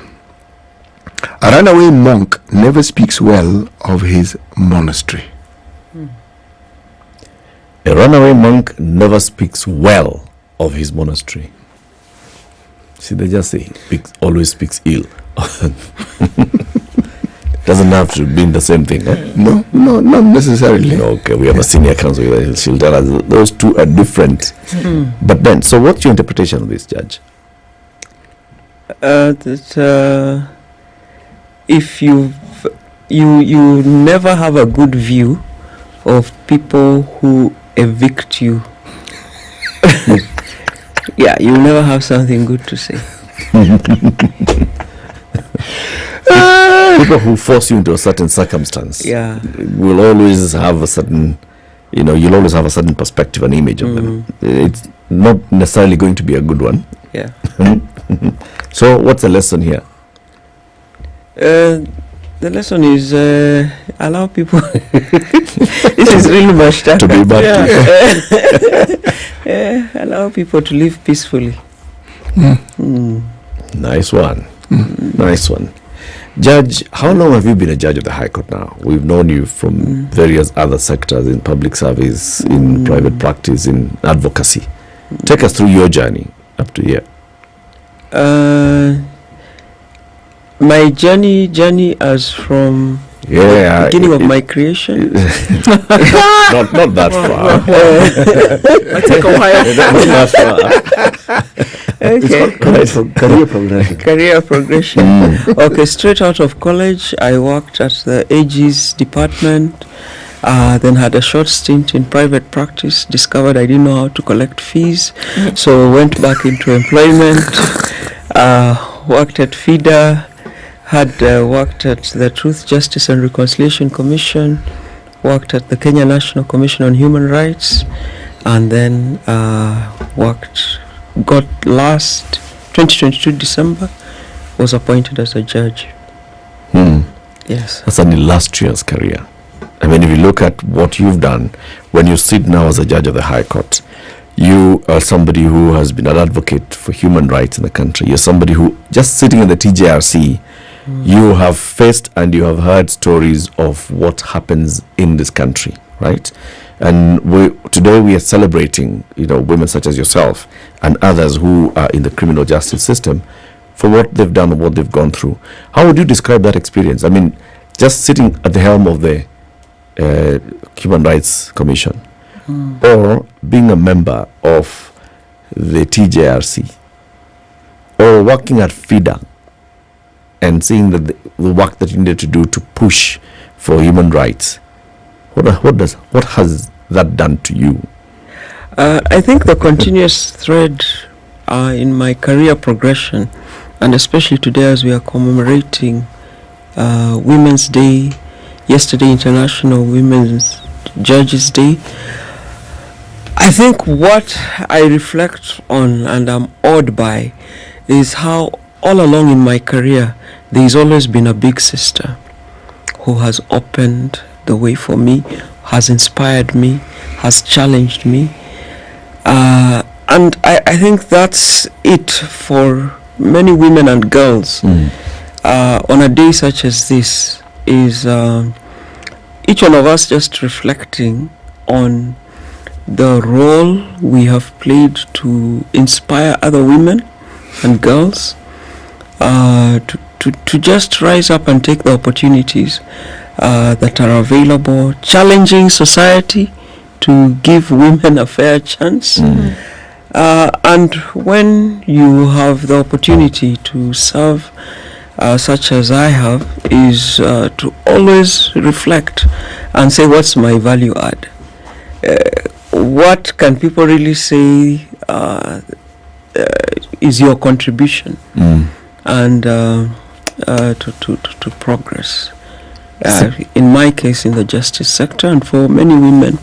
A runaway monk never speaks well of his monastery. A runaway monk never speaks well of his monastery. See, they just say, always speaks ill. Doesn't have to be the same thing. Eh? No, not necessarily. Okay, we have a senior counsel. She'll tell us those two are different. But then, so what's your interpretation of this, Judge? That if you never have a good view of people who evict you, yeah, you'll never have something good to say. People who force you into a certain circumstance, will always have a certain, you'll always have a certain perspective and image of them. It's not necessarily going to be a good one. Yeah. So what's the lesson here? The lesson is allow people. This is really much to be back allow people to live peacefully. Nice one. Nice one. Judge, how long have you been a judge of the High Court now? We've known you from various other sectors, in public service, in private practice, in advocacy. Take us through your journey up to here. My journey as from the beginning of my creation. not that far. I take a while. Not that far. Okay. Career progression. Okay, straight out of college, I worked at the AG's department. Then had a short stint in private practice. Discovered I didn't know how to collect fees, so went back into employment. Worked at FIDA. Had worked at the Truth, Justice and Reconciliation Commission, worked at the Kenya National Commission on Human Rights, and then got last 2022 December, was appointed as a judge. Yes. That's an illustrious career. I mean, if you look at what you've done, when you sit now as a judge of the High Court, you are somebody who has been an advocate for human rights in the country. You're somebody who, just sitting in the TJRC, you have faced and you have heard stories of what happens in this country, right? And today we are celebrating, women such as yourself and others who are in the criminal justice system for what they've done and what they've gone through. How would you describe that experience? I mean, just sitting at the helm of the Human Rights Commission, or being a member of the TJRC, or working at FIDA, and seeing that the work that you need to do to push for human rights. What has that done to you? I think the continuous thread in my career progression, and especially today as we are commemorating Women's Day, yesterday International Women's Judges Day, I think what I reflect on and I'm awed by is how all along in my career there's always been a big sister who has opened the way for me, has inspired me, has challenged me, and I think that's it for many women and girls. On a day such as this is each one of us just reflecting on the role we have played to inspire other women and girls to just rise up and take the opportunities that are available, challenging society to give women a fair chance. And when you have the opportunity to serve such as I have, is to always reflect and say, what's my value add? What can people really say is your contribution and to progress? In my case, in the justice sector, and for many women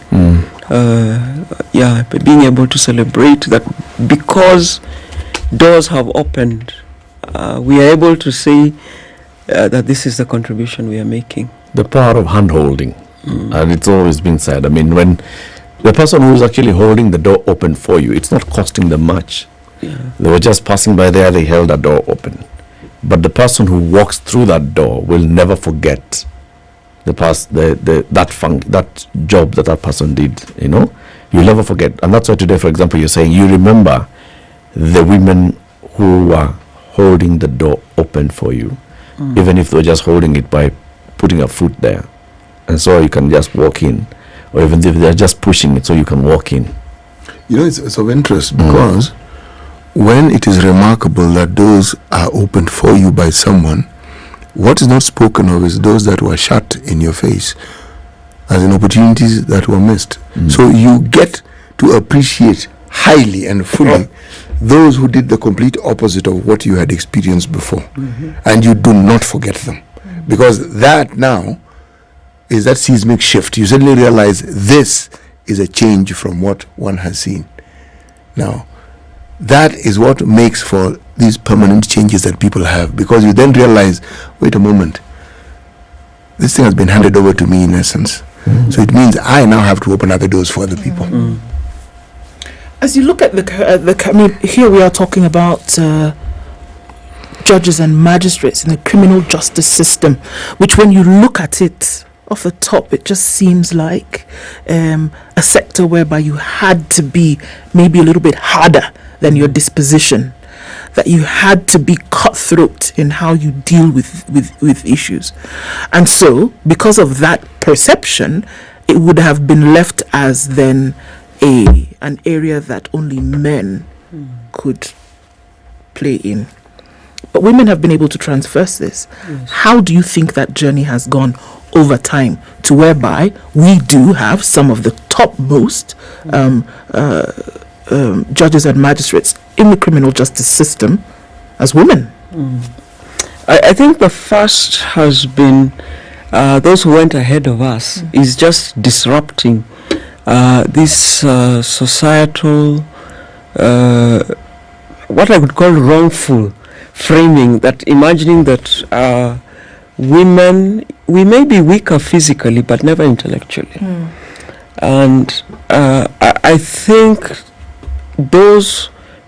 being able to celebrate that because doors have opened, we are able to say that this is the contribution we are making. The power of hand-holding, and it's always been said. I mean, when the person who is actually holding the door open for you, it's not costing them much. They were just passing by there, they held the door open. But the person who walks through that door will never forget that job that person did, you know. You'll never forget. And that's why today, for example, you're saying you remember the women who were holding the door open for you, even if they were just holding it by putting a foot there. And so you can just walk in. Or even if they're just pushing it so you can walk in. You know, it's of interest because when it is remarkable that doors are opened for you by someone, what is not spoken of is those that were shut in your face, as in opportunities that were missed. So you get to appreciate highly and fully those who did the complete opposite of what you had experienced before. And you do not forget them. Because that now is that seismic shift. You suddenly realize this is a change from what one has seen. Now, that is what makes for these permanent changes that people have, because you then realize, wait a moment, this thing has been handed over to me in essence. So it means I now have to open other doors for other people. As you look at here we are talking about judges and magistrates in the criminal justice system, which when you look at it off the top, it just seems like a sector whereby you had to be maybe a little bit harder than your disposition, that you had to be cutthroat in how you deal with issues. And so, because of that perception, it would have been left as then an area that only men could play in. But women have been able to transverse this. How do you think that journey has gone over time to whereby we do have some of the topmost judges and magistrates in the criminal justice system as women? I think the first has been those who went ahead of us is just disrupting this societal, what I would call wrongful framing, that imagining that women, we may be weaker physically but never intellectually. And I think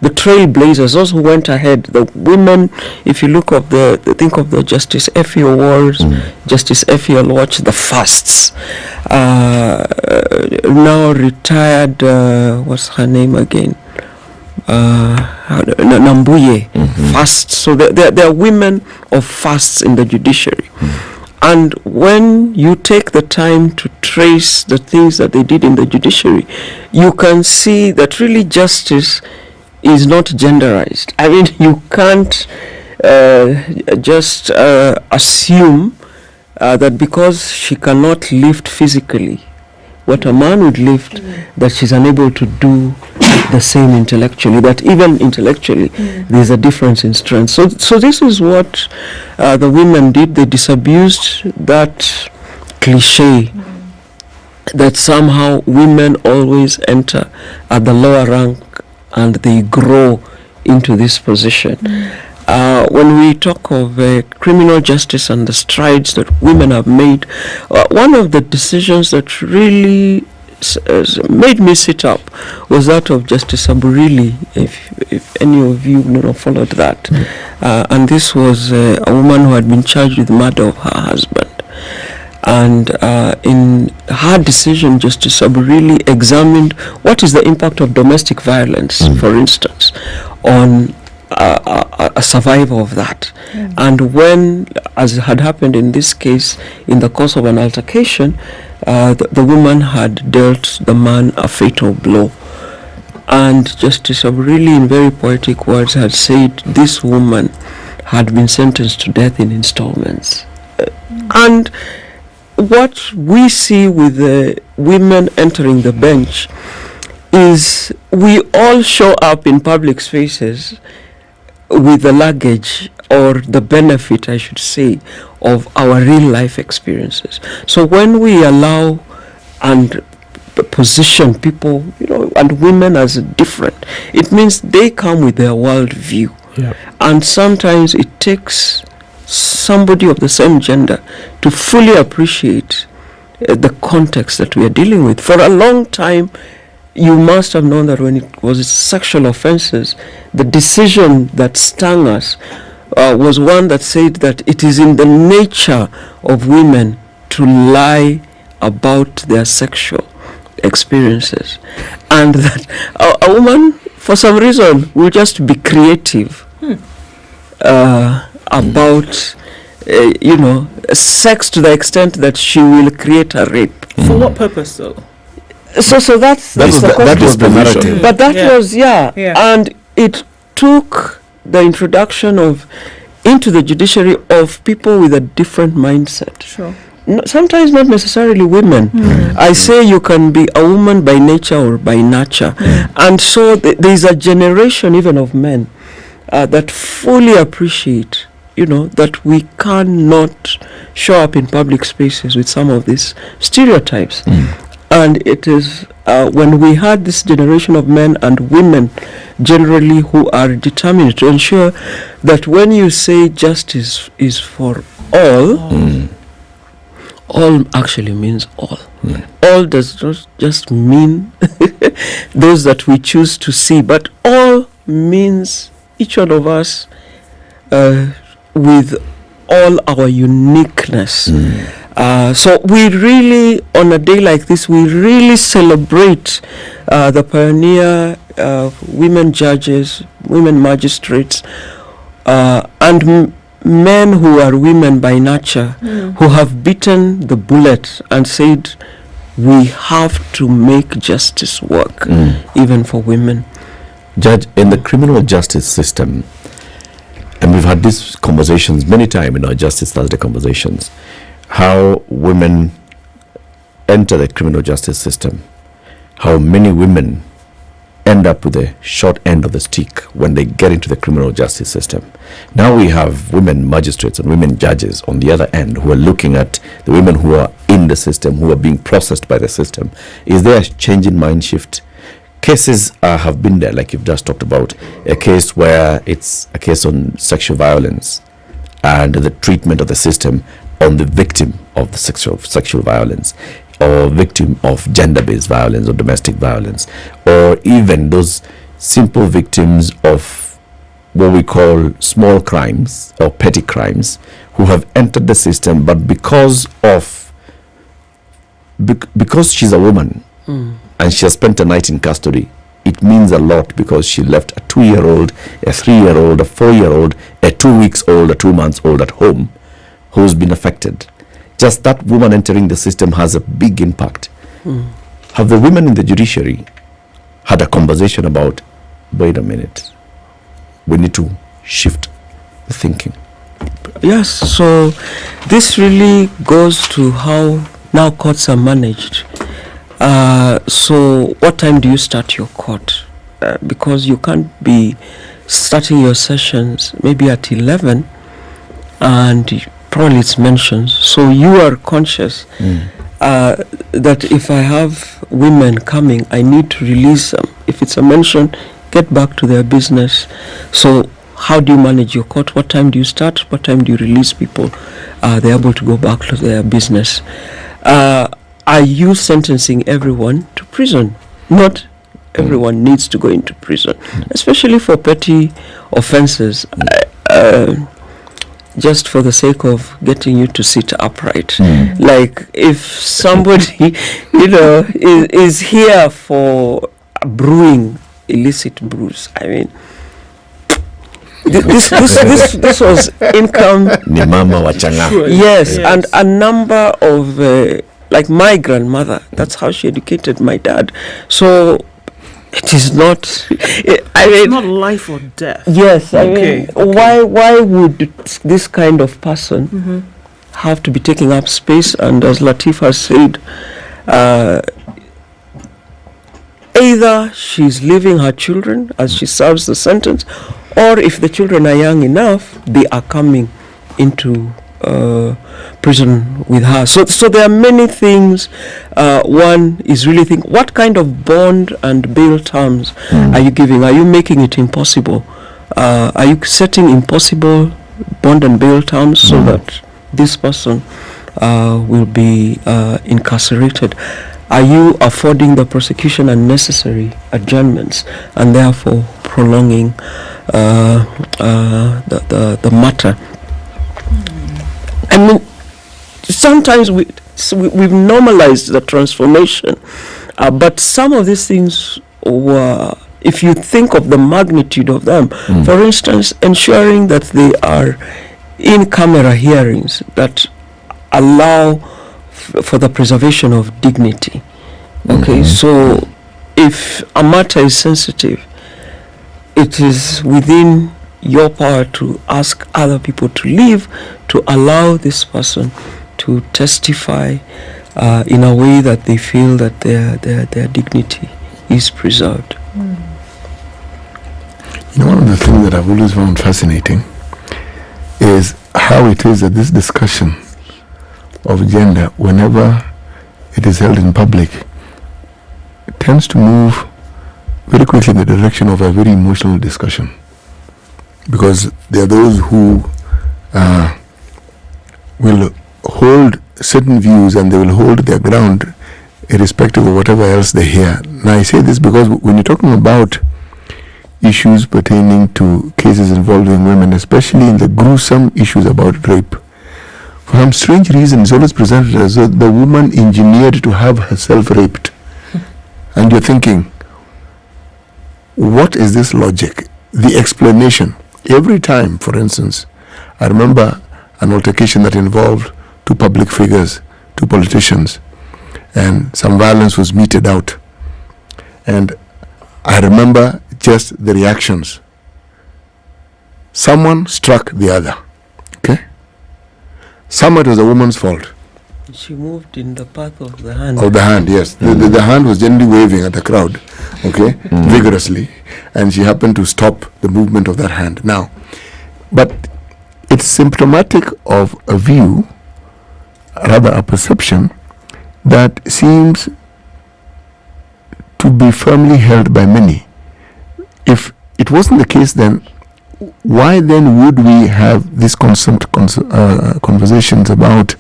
the trailblazers, those who went ahead, the women, if you look of think of the Justice Effie Awards, Justice Effie Watch, the fasts, now retired, what's her name again? Nambuye, fasts. So there are women of fasts in the judiciary. And when you take the time to trace the things that they did in the judiciary, you can see that really justice is not genderized. I mean, you can't just assume that because she cannot lift physically what a man would lift, that she's unable to do the same intellectually, that even intellectually there's a difference in strength. So this is what the women did. They disabused that cliche that somehow women always enter at the lower rank and they grow into this position. When we talk of criminal justice and the strides that women have made, one of the decisions that really made me sit up was that of Justice Aburili, if any of you followed that. And this was a woman who had been charged with murder of her husband. And in her decision, Justice Aburili examined what is the impact of domestic violence, for instance, on a survivor of that. And when, as had happened in this case, in the course of an altercation, the woman had dealt the man a fatal blow. And Justice Aburili, in very poetic words, had said this woman had been sentenced to death in installments. And what we see with the women entering the bench is we all show up in public spaces with the luggage, or the benefit, I should say, of our real life experiences. So when we allow and position people, and women as different. It means they come with their world view. Yeah. And sometimes it takes somebody of the same gender to fully appreciate the context that we are dealing with. For a long time, you must have known that when it was sexual offenses, the decision that stung us was one that said that it is in the nature of women to lie about their sexual experiences, and that a woman, for some reason, will just be creative about sex to the extent that she will create a rape. For what purpose, though? So that's the question. That was the narrative. But that was and it took the introduction into the judiciary of people with a different mindset. Sure. Sometimes not necessarily women. I say you can be a woman by nature or by nurture. And so there is a generation even of men that fully appreciate, that we cannot show up in public spaces with some of these stereotypes. And it is when we had this generation of men and women generally who are determined to ensure that when you say justice is for all, all actually means all. All does not just mean those that we choose to see, but all means each one of us with all our uniqueness. So we really, on a day like this, we really celebrate the pioneer women judges, women magistrates, and men who are women by nature, who have beaten the bullet and said, we have to make justice work, even for women. Judge, in the criminal justice system, and we've had these conversations many times in our Justice Thursday conversations, how women enter the criminal justice system, how many women end up with the short end of the stick when they get into the criminal justice system. Now we have women magistrates and women judges on the other end who are looking at the women who are in the system, who are being processed by the system. Is there a change in mind shift? Cases have been there, like you've just talked about, a case where it's a case on sexual violence and the treatment of the system on the victim of the sexual violence, or victim of gender-based violence or domestic violence, or even those simple victims of what we call small crimes or petty crimes who have entered the system, but because she's a woman and she has spent a night in custody, it means a lot because she left a 2-year-old, a 3-year-old, a 4-year-old, a 2 weeks old, a 2 months old at home who's been affected. Just that woman entering the system has a big impact. Have the women in the judiciary had a conversation about, wait a minute, we need to shift the thinking? Yes, so this really goes to how now courts are managed. So what time do you start your court? Because you can't be starting your sessions maybe at 11 and probably it's mentioned. So you are conscious that if I have women coming, I need to release them. If it's a mention, get back to their business. So how do you manage your court? What time do you start? What time do you release people? They're able to go back to their business. Are you sentencing everyone to prison? Not everyone needs to go into prison, especially for petty offenses. Just for the sake of getting you to sit upright. Like if somebody, is here for brewing illicit brews, I mean, this was income. Ni mama wa changa. Yes, and a number of, like my grandmother, that's how she educated my dad. So it is not. It's not life or death. Yes, okay. Why would this kind of person have to be taking up space? And as Latif has said, either she's leaving her children as she serves the sentence, or if the children are young enough, they are coming into prison with her. So there are many things. One is really think, what kind of bond and bail terms are you giving? Are you making it impossible? Are you setting impossible bond and bail terms so that this person will be incarcerated? Are you affording the prosecution unnecessary adjournments and therefore prolonging the matter? I mean, sometimes we've normalized the transformation, but some of these things were, if you think of the magnitude of them, for instance, ensuring that they are in-camera hearings that allow for the preservation of dignity. Okay, so if a matter is sensitive, it is within your power to ask other people to leave to allow this person to testify in a way that they feel that their dignity is preserved. You know, one of the things that I've always found fascinating is how it is that this discussion of gender, whenever it is held in public, it tends to move very quickly in the direction of a very emotional discussion, because there are those who will hold certain views and they will hold their ground irrespective of whatever else they hear. Now I say this because when you're talking about issues pertaining to cases involving women, especially in the gruesome issues about rape, for some strange reason it's always presented as though the woman engineered to have herself raped. And you're thinking, what is this logic? The explanation. Every time, for instance, I remember an altercation that involved two public figures, two politicians, and some violence was meted out. And I remember just the reactions. Someone struck the other. Okay? Somehow it was a woman's fault. She moved in the path of the hand. Of the hand, yes. The hand was generally waving at the crowd, okay, vigorously, and she happened to stop the movement of that hand. Now, but it's symptomatic of a view, rather a perception, that seems to be firmly held by many. If it wasn't the case, then why then would we have these constant conversations about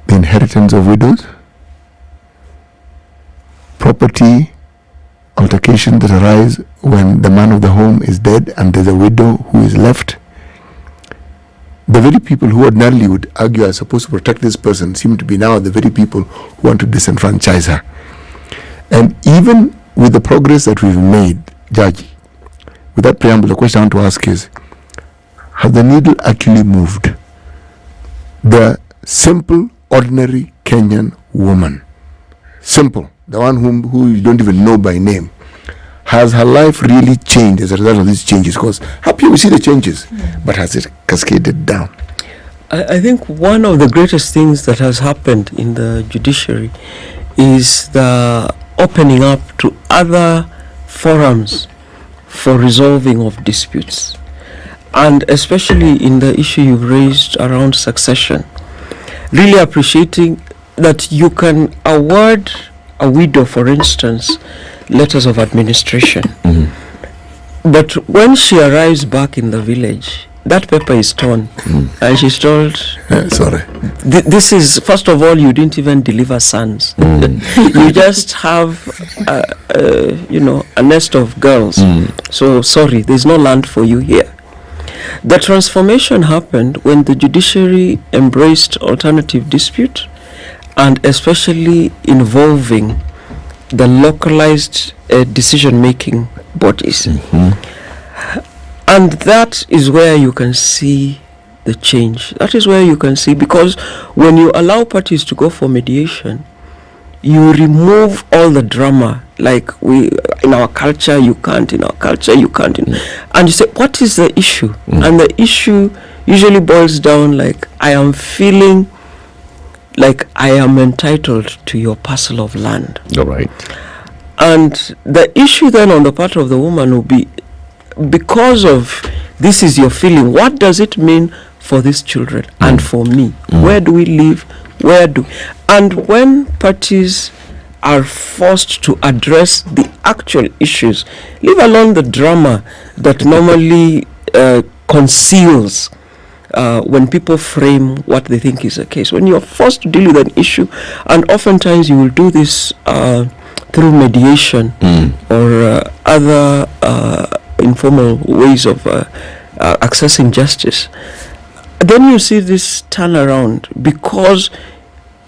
the inheritance of widows, property altercations that arise when the man of the home is dead and there's a widow who is left? The very people who ordinarily would argue are supposed to protect this person seem to be now the very people who want to disenfranchise her. And even with the progress that we've made, Judge, with that preamble, the question I want to ask is, has the needle actually moved? The simple, ordinary Kenyan woman, simple, the one who you don't even know by name, has her life really changed as a result of these changes? Because happy we see the changes, but has it cascaded down? I think one of the greatest things that has happened in the judiciary is the opening up to other forums for resolving of disputes, and especially in the issue you've raised around succession. Really appreciating that you can award a widow, for instance, letters of administration. But when she arrives back in the village, that paper is torn, and she's told, sorry, this is, first of all, you didn't even deliver sons. You just have, a nest of girls. So, sorry, there's no land for you here. The transformation happened when the judiciary embraced alternative dispute, and especially involving the localized decision-making bodies. And that is where you can see the change. That is where you can see, because when you allow parties to go for mediation, you remove all the drama, like in our culture you can't, in our culture you can't, and you say, what is the issue? And the issue usually boils down like, I am feeling like I am entitled to your parcel of land. All right. And the issue then on the part of the woman will be, because of this is your feeling. What does it mean for these children and for me? Where do we live? And when parties are forced to address the actual issues, leave alone the drama that normally conceals when people frame what they think is the case. When you're forced to deal with an issue, and oftentimes you will do this through mediation or other informal ways of accessing justice, then you see this turnaround, because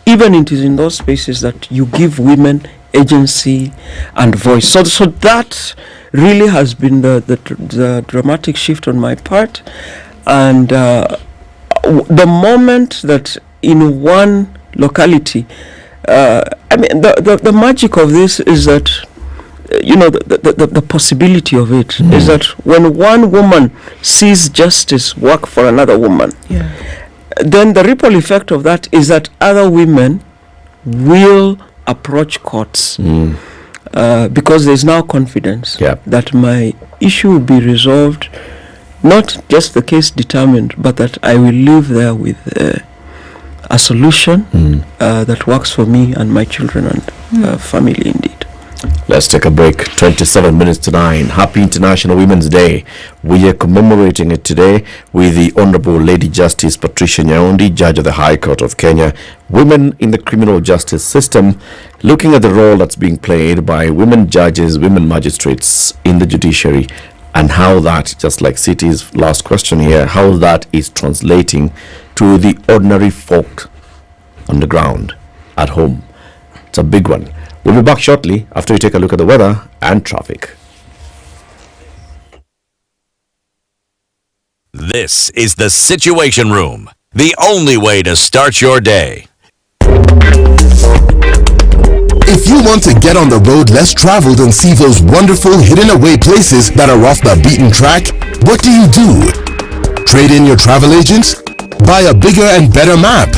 even it is in those spaces that you give women agency and voice. So that really has been the dramatic shift on my part. And the moment that in one locality, the magic of this is that, the possibility of it is that when one woman sees justice work for another woman, then the ripple effect of that is that other women will approach courts because there's now confidence that my issue will be resolved, not just the case determined, but that I will live there with a solution that works for me and my children and family indeed. Let's take a break. 27 minutes to 9. Happy International Women's Day. We are commemorating it today with the Honorable Lady Justice Patricia Nyaundi, Judge of the High Court of Kenya. Women in the criminal justice system, looking at the role that's being played by women judges, women magistrates in the judiciary, and how that, just like City's last question here, how that is translating to the ordinary folk on the ground at home. It's a big one. We'll be back shortly after we take a look at the weather and traffic. This is the Situation Room, the only way to start your day. If you want to get on the road less traveled and see those wonderful hidden away places that are off the beaten track, what do? Trade in your travel agents? Buy a bigger and better map?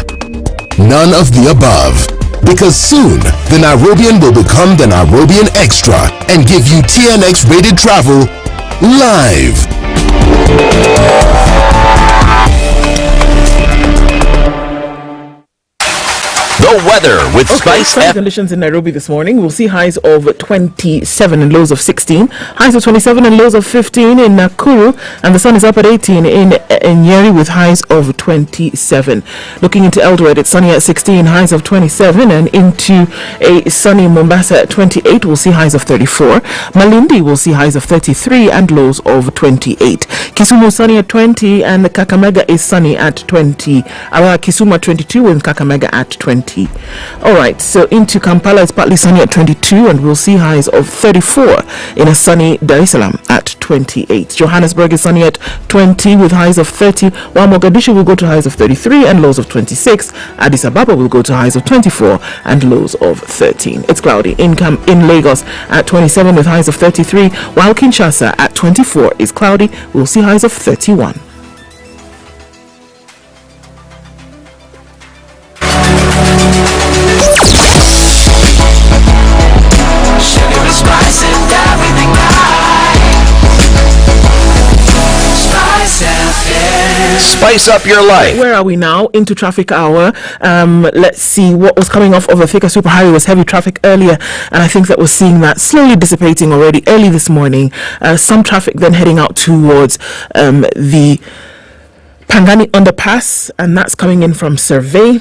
None of the above. Because soon, the Nairobian will become the Nairobian Extra and give you TNX rated travel live. The weather with SpiceFM. Conditions in Nairobi this morning. We'll see highs of 27 and lows of 16. Highs of 27 and lows of 15 in Nakuru. And the sun is up at 18 in Nyeri with highs of 27. Looking into Eldoret, it's sunny at 16, highs of 27. And into a sunny Mombasa at 28, we'll see highs of 34. Malindi will see highs of 33 and lows of 28. Kisumu sunny at 20 and Kakamega is sunny at 20. Kisumu at 22 and Kakamega at 20. All right, so into Kampala, it's partly sunny at 22 and we'll see highs of 34 in a sunny Dar es Salaam at 28. Johannesburg is sunny at 20 with highs of 30, while Mogadishu will go to highs of 33 and lows of 26. Addis Ababa will go to highs of 24 and lows of 13. It's cloudy in Lagos at 27 with highs of 33, while Kinshasa at 24 is cloudy. We'll see highs of 31. Spice up your life. Where are we now? Into traffic hour. Let's see what was coming off of the Thika Superhighway was heavy traffic earlier, and I think that we're seeing that slowly dissipating already early this morning. Some traffic then heading out towards the Pangani underpass, and that's coming in from Survey.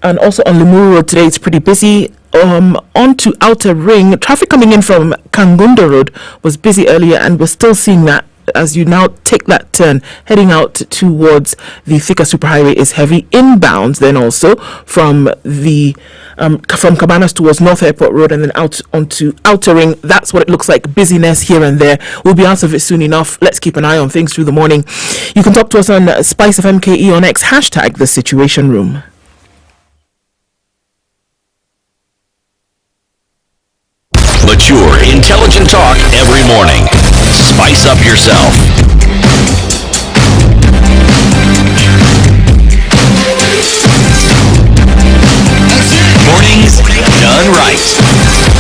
And also on Limuru Road today, it's pretty busy. On to Outer Ring, traffic coming in from Kangunda Road was busy earlier, and we're still seeing that as you now take that turn heading out towards the Thika Superhighway is heavy inbounds. Then also from the from Cabanas towards North Airport Road and then out onto Outer Ring, that's what it looks like, busyness here and there. We'll be out of it soon enough. Let's keep an eye on things through the morning. You can talk to us on SpiceFM KE on X, hashtag the Situation Room. Mature, intelligent talk every morning. Spice up yourself. Mornings done right.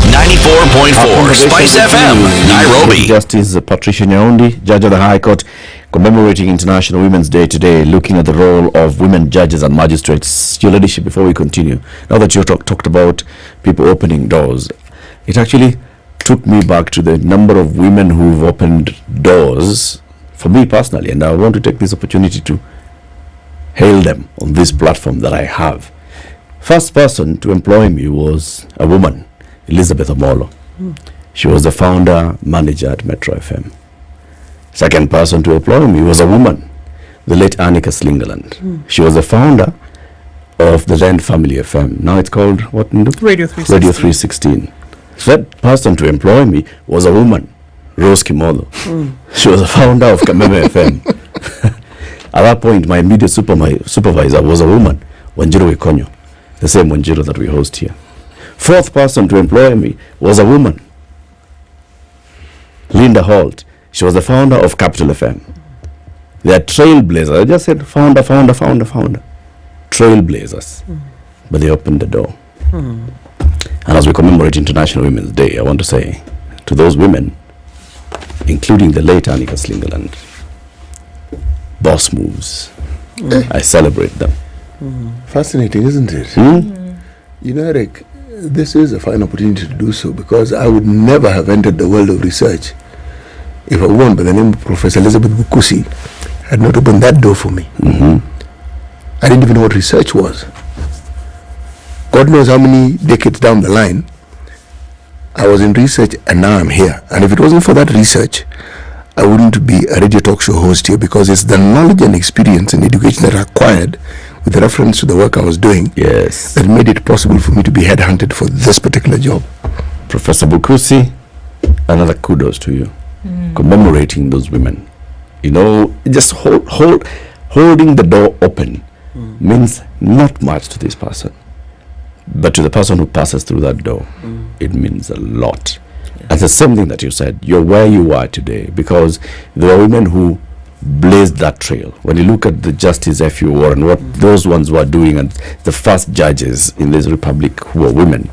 94.9 SpiceFM, Nairobi. Justice Patricia Nyaundi, Judge of the High Court, commemorating International Women's Day today, looking at the role of women judges and magistrates. Your Ladyship, before we continue, now that you talked about people opening doors, it actually took me back to the number of women who've opened doors for me personally, and I want to take this opportunity to hail them on this platform that I have. First person to employ me was a woman, Elizabeth Omolo. She was the founder manager at Metro FM. Second person to employ me was a woman, the late Annika Slingerland. She was the founder of the then Family FM. Now it's called what? Radio 316. Radio 316. Third person to employ me was a woman, Rose Kimodo. She was the founder of Kameme FM. At that point, my immediate supervisor was a woman, Wanjiru Ikonyo, the same Wanjiru that we host here. Fourth person to employ me was a woman, Linda Holt. She was the founder of Capital FM. They are trailblazers. I just said founder. Trailblazers. But they opened the door. And as we commemorate International Women's Day, I want to say to those women, including the late Annika Slingerland, boss moves. I celebrate them. Fascinating, isn't it? You know, Eric, this is a fine opportunity to do so, because I would never have entered the world of research if a woman by the name of Professor Elizabeth Bukusi had not opened that door for me. I didn't even know what research was. God knows how many decades down the line I was in research, and now I'm here. And if it wasn't for that research, I wouldn't be a radio talk show host here, because it's the knowledge and experience and education that I acquired with reference to the work I was doing that made it possible for me to be headhunted for this particular job. Professor Bukusi, another kudos to you, commemorating those women. You know, just holding the door open means not much to this person, but to the person who passes through that door, it means a lot. And the same thing that you said, you're where you are today because there are women who blazed that trail. When you look at the Justice F.U. Warren, what those ones were doing, and the first judges in this republic who were women,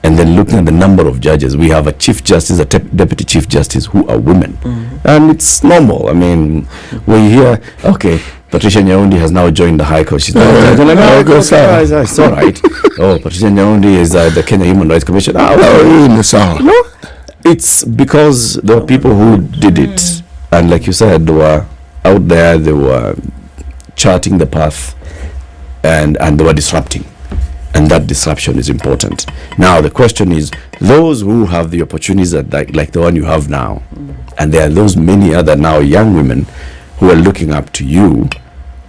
and then looking at the number of judges, we have a Chief Justice, a Deputy Chief Justice who are women. And it's normal. I mean, when you hear, okay, Patricia Nyaundi has now joined the High Court. She's it's all right. Oh, Patricia Nyaundi is the Kenya Human Rights Commission. No, it's because there were people who did it. And like you said, they were out there, they were charting the path, and they were disrupting. And that disruption is important. Now, the question is, those who have the opportunities that like the one you have now, and there are those many other now young women who are looking up to you,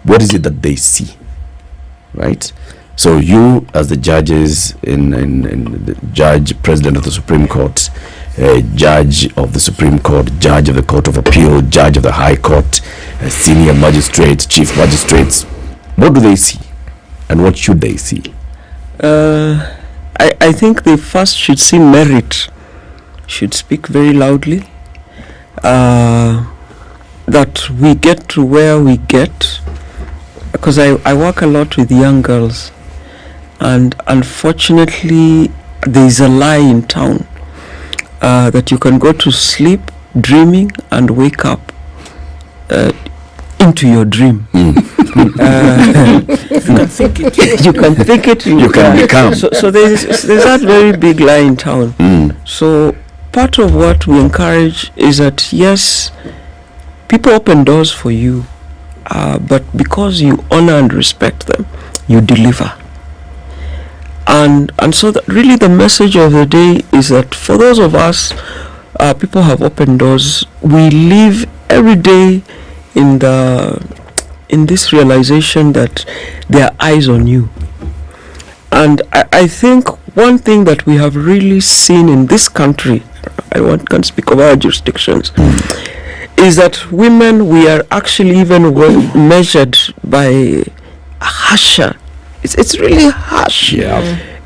what is it that they see, right? So you, as the judges in the judge, president of the Supreme Court, judge of the Supreme Court, judge of the Court of Appeal, judge of the High Court, senior magistrates, chief magistrates, what do they see, and what should they see? I think they first should see merit, should speak very loudly, that we get to where we get, because I work a lot with young girls, and unfortunately there is a lie in town that you can go to sleep dreaming and wake up into your dream. You can think it. You can think it. You can become. So there's that very big lie in town. So part of what we encourage is that yes, people open doors for you, but because you honor and respect them, you deliver. And so that really the message of the day is that for those of us, people have opened doors. We live every day in this realization that there are eyes on you. And I think one thing that we have really seen in this country, can speak of our jurisdictions, is that women, we are actually even measured by a harsher. It's really harsh.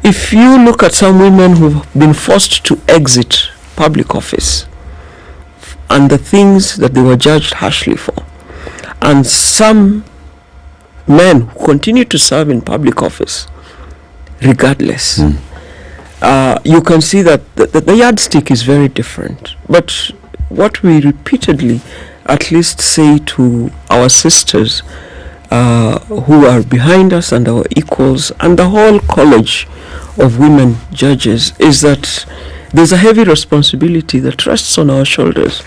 If you look at some women who've been forced to exit public office and the things that they were judged harshly for, and some men who continue to serve in public office regardless, you can see that the yardstick is very different. But what we repeatedly at least say to our sisters who are behind us and our equals and the whole college of women judges is that there's a heavy responsibility that rests on our shoulders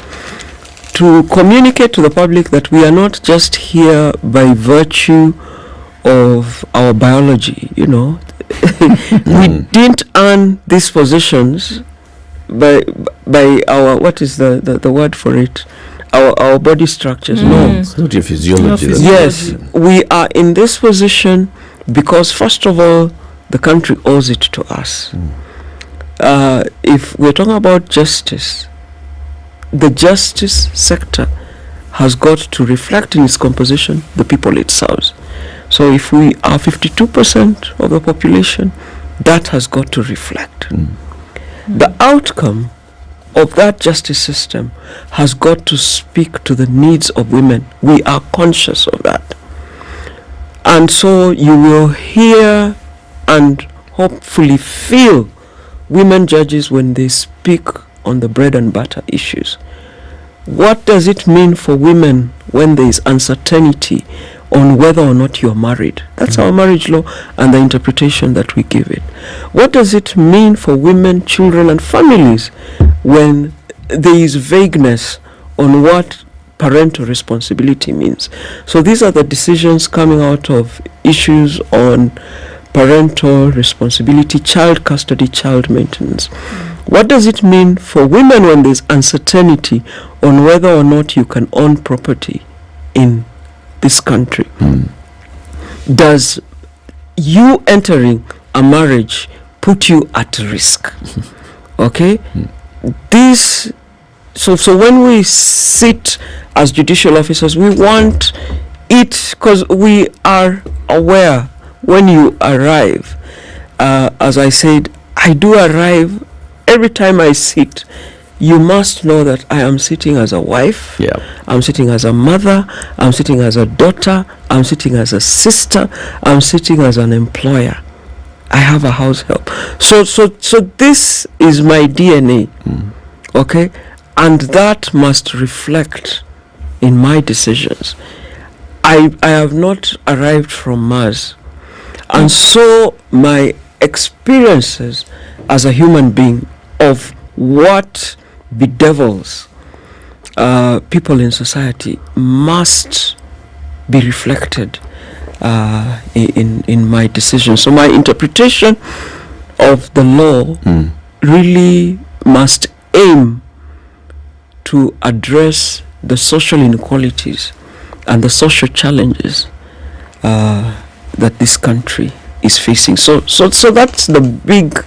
to communicate to the public that we are not just here by virtue of our biology, you know. We didn't earn these positions by our, what is the word for it, our body structures. No, it's not your physiology. Yes, we are in this position because first of all the country owes it to us. If we're talking about justice, the justice sector has got to reflect in its composition the people it serves. So if we are 52% of the population, that has got to reflect. The outcome of that justice system has got to speak to the needs of women. We are conscious of that. And so you will hear and hopefully feel women judges when they speak on the bread and butter issues. What does it mean for women when there is uncertainty on whether or not you're married? That's our marriage law and the interpretation that we give it. What does it mean for women, children and families when there is vagueness on what parental responsibility means? So these are the decisions coming out of issues on parental responsibility, child custody, child maintenance. What does it mean for women when there's uncertainty on whether or not you can own property in this country? Does you entering a marriage put you at risk? Okay? This, so when we sit as judicial officers, we want it, because we are aware when you arrive, as I said, I do arrive. Every time I sit, you must know that I am sitting as a wife, I'm sitting as a mother, I'm sitting as a daughter, I'm sitting as a sister, I'm sitting as an employer. I have a house help. So this is my DNA, okay? And that must reflect in my decisions. I have not arrived from Mars. And so my experiences as a human being of what bedevils people in society must be reflected in my decision. So my interpretation of the law really must aim to address the social inequalities and the social challenges that this country is facing. So that's the big.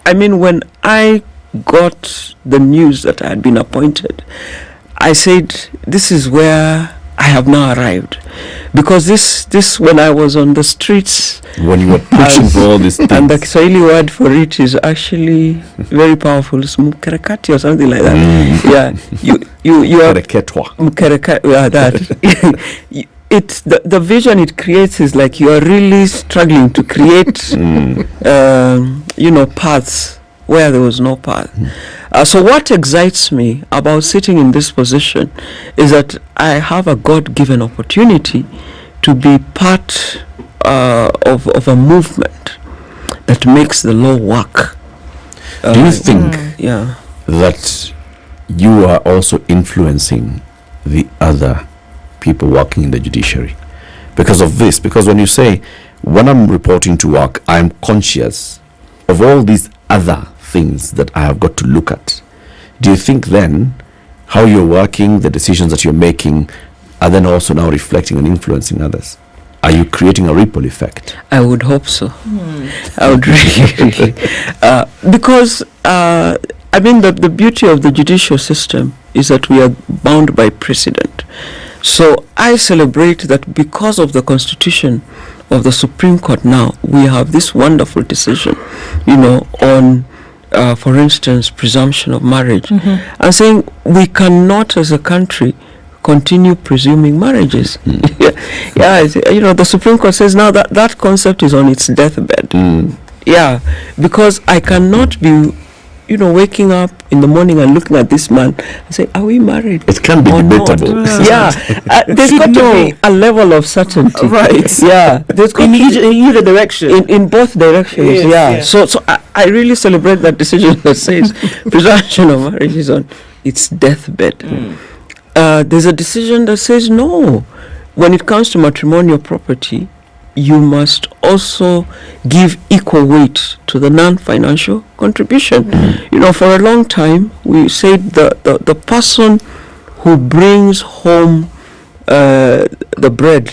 I mean, when I got the news that I had been appointed, I said, this is where I have now arrived. Because this when I was on the streets, when you were pushing for all these things, and the Kiswahili word for it is actually very powerful, it's mkerekati or something like that. Yeah, you are that. It's the vision it creates is like you are really struggling to create paths where there was no path. So what excites me about sitting in this position is that I have a God-given opportunity to be part of a movement that makes the law work. Do you think that you are also influencing the other people working in the judiciary because of this? Because when you say, when I'm reporting to work, I'm conscious of all these other things that I have got to look at. Do you think then how you're working, the decisions that you're making are then also now reflecting and influencing others? Are you creating a ripple effect? I would hope so. I would really because I mean the beauty of the judicial system is that we are bound by precedent. So I celebrate that because of the constitution of the Supreme Court now, we have this wonderful decision, on, for instance, presumption of marriage, and saying we cannot as a country continue presuming marriages. The Supreme Court says now that concept is on its deathbed. Yeah, because I cannot be, waking up in the morning and looking at this man and say, are we married? It can be debatable. There's got to be a level of certainty. Right. Yeah. There's got in either direction. In both directions. Yes. So I really celebrate that decision that says presumption of marriage is on its deathbed. There's a decision that says no. When it comes to matrimonial property, you must also give equal weight to the non-financial contribution. For a long time, we said the person who brings home the bread,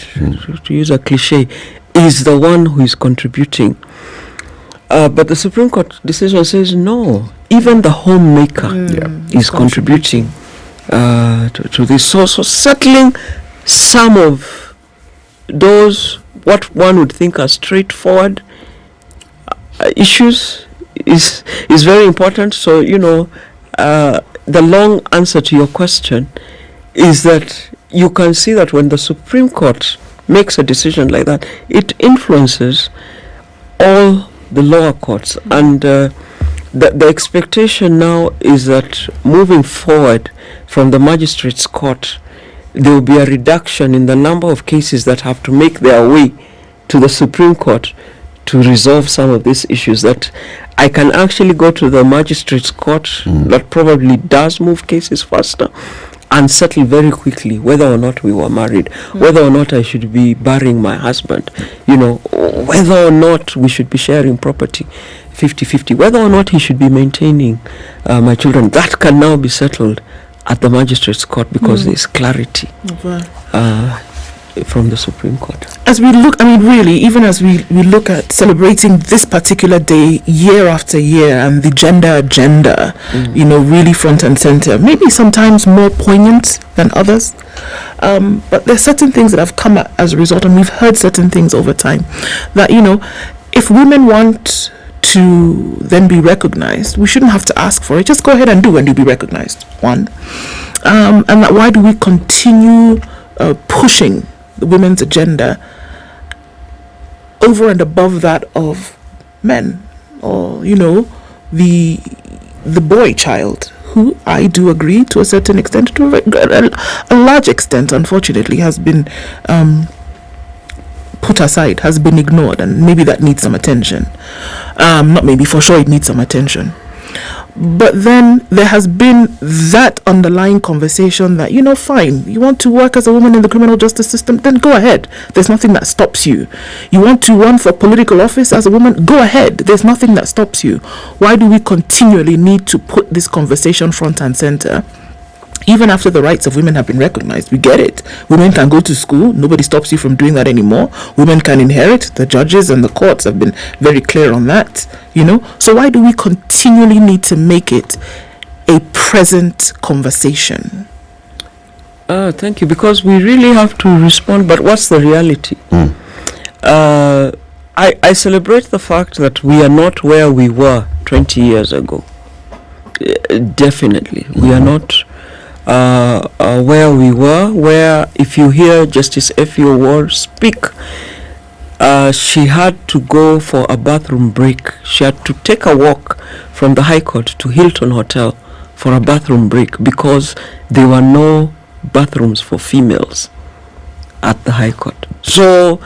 to use a cliche, is the one who is contributing. But the Supreme Court decision says no, even the homemaker is contributing to this. So settling some of those what one would think are straightforward issues is very important. So the long answer to your question is that you can see that when the Supreme Court makes a decision like that, it influences all the lower courts, and the expectation now is that moving forward from the magistrates' court, there will be a reduction in the number of cases that have to make their way to the Supreme Court to resolve some of these issues, that I can actually go to the magistrates' court that probably does move cases faster and settle very quickly whether or not we were married, whether or not I should be burying my husband, whether or not we should be sharing property 50-50, whether or not he should be maintaining my children. That can now be settled at the magistrates' court because there's clarity from the Supreme Court. As we look, really, even as we look at celebrating this particular day year after year, and the gender agenda, really front and center, maybe sometimes more poignant than others, but there's certain things that have come as a result, and we've heard certain things over time, that, if women want to then be recognized, we shouldn't have to ask for it. Just go ahead and do, and you'll be recognized. One. And that why do we continue pushing the women's agenda over and above that of men, or the boy child, who I do agree to a certain extent, to a large extent, unfortunately, has been put aside, has been ignored, and maybe that needs some attention. Not maybe, for sure it needs some attention. But then there has been that underlying conversation that, fine, you want to work as a woman in the criminal justice system, then go ahead. There's nothing that stops you. You want to run for political office as a woman, go ahead. There's nothing that stops you. Why do we continually need to put this conversation front and center? Even after the rights of women have been recognized, we get it. Women can go to school. Nobody stops you from doing that anymore. Women can inherit. The judges and the courts have been very clear on that, So why do we continually need to make it a present conversation? Thank you. Because we really have to respond, but what's the reality? I celebrate the fact that we are not where we were 20 years ago. Definitely. We are not where we were, where if you hear Justice Effie Ward speak, she had to go for a bathroom break. She had to take a walk from the High Court to Hilton Hotel for a bathroom break because there were no bathrooms for females at the High Court. So,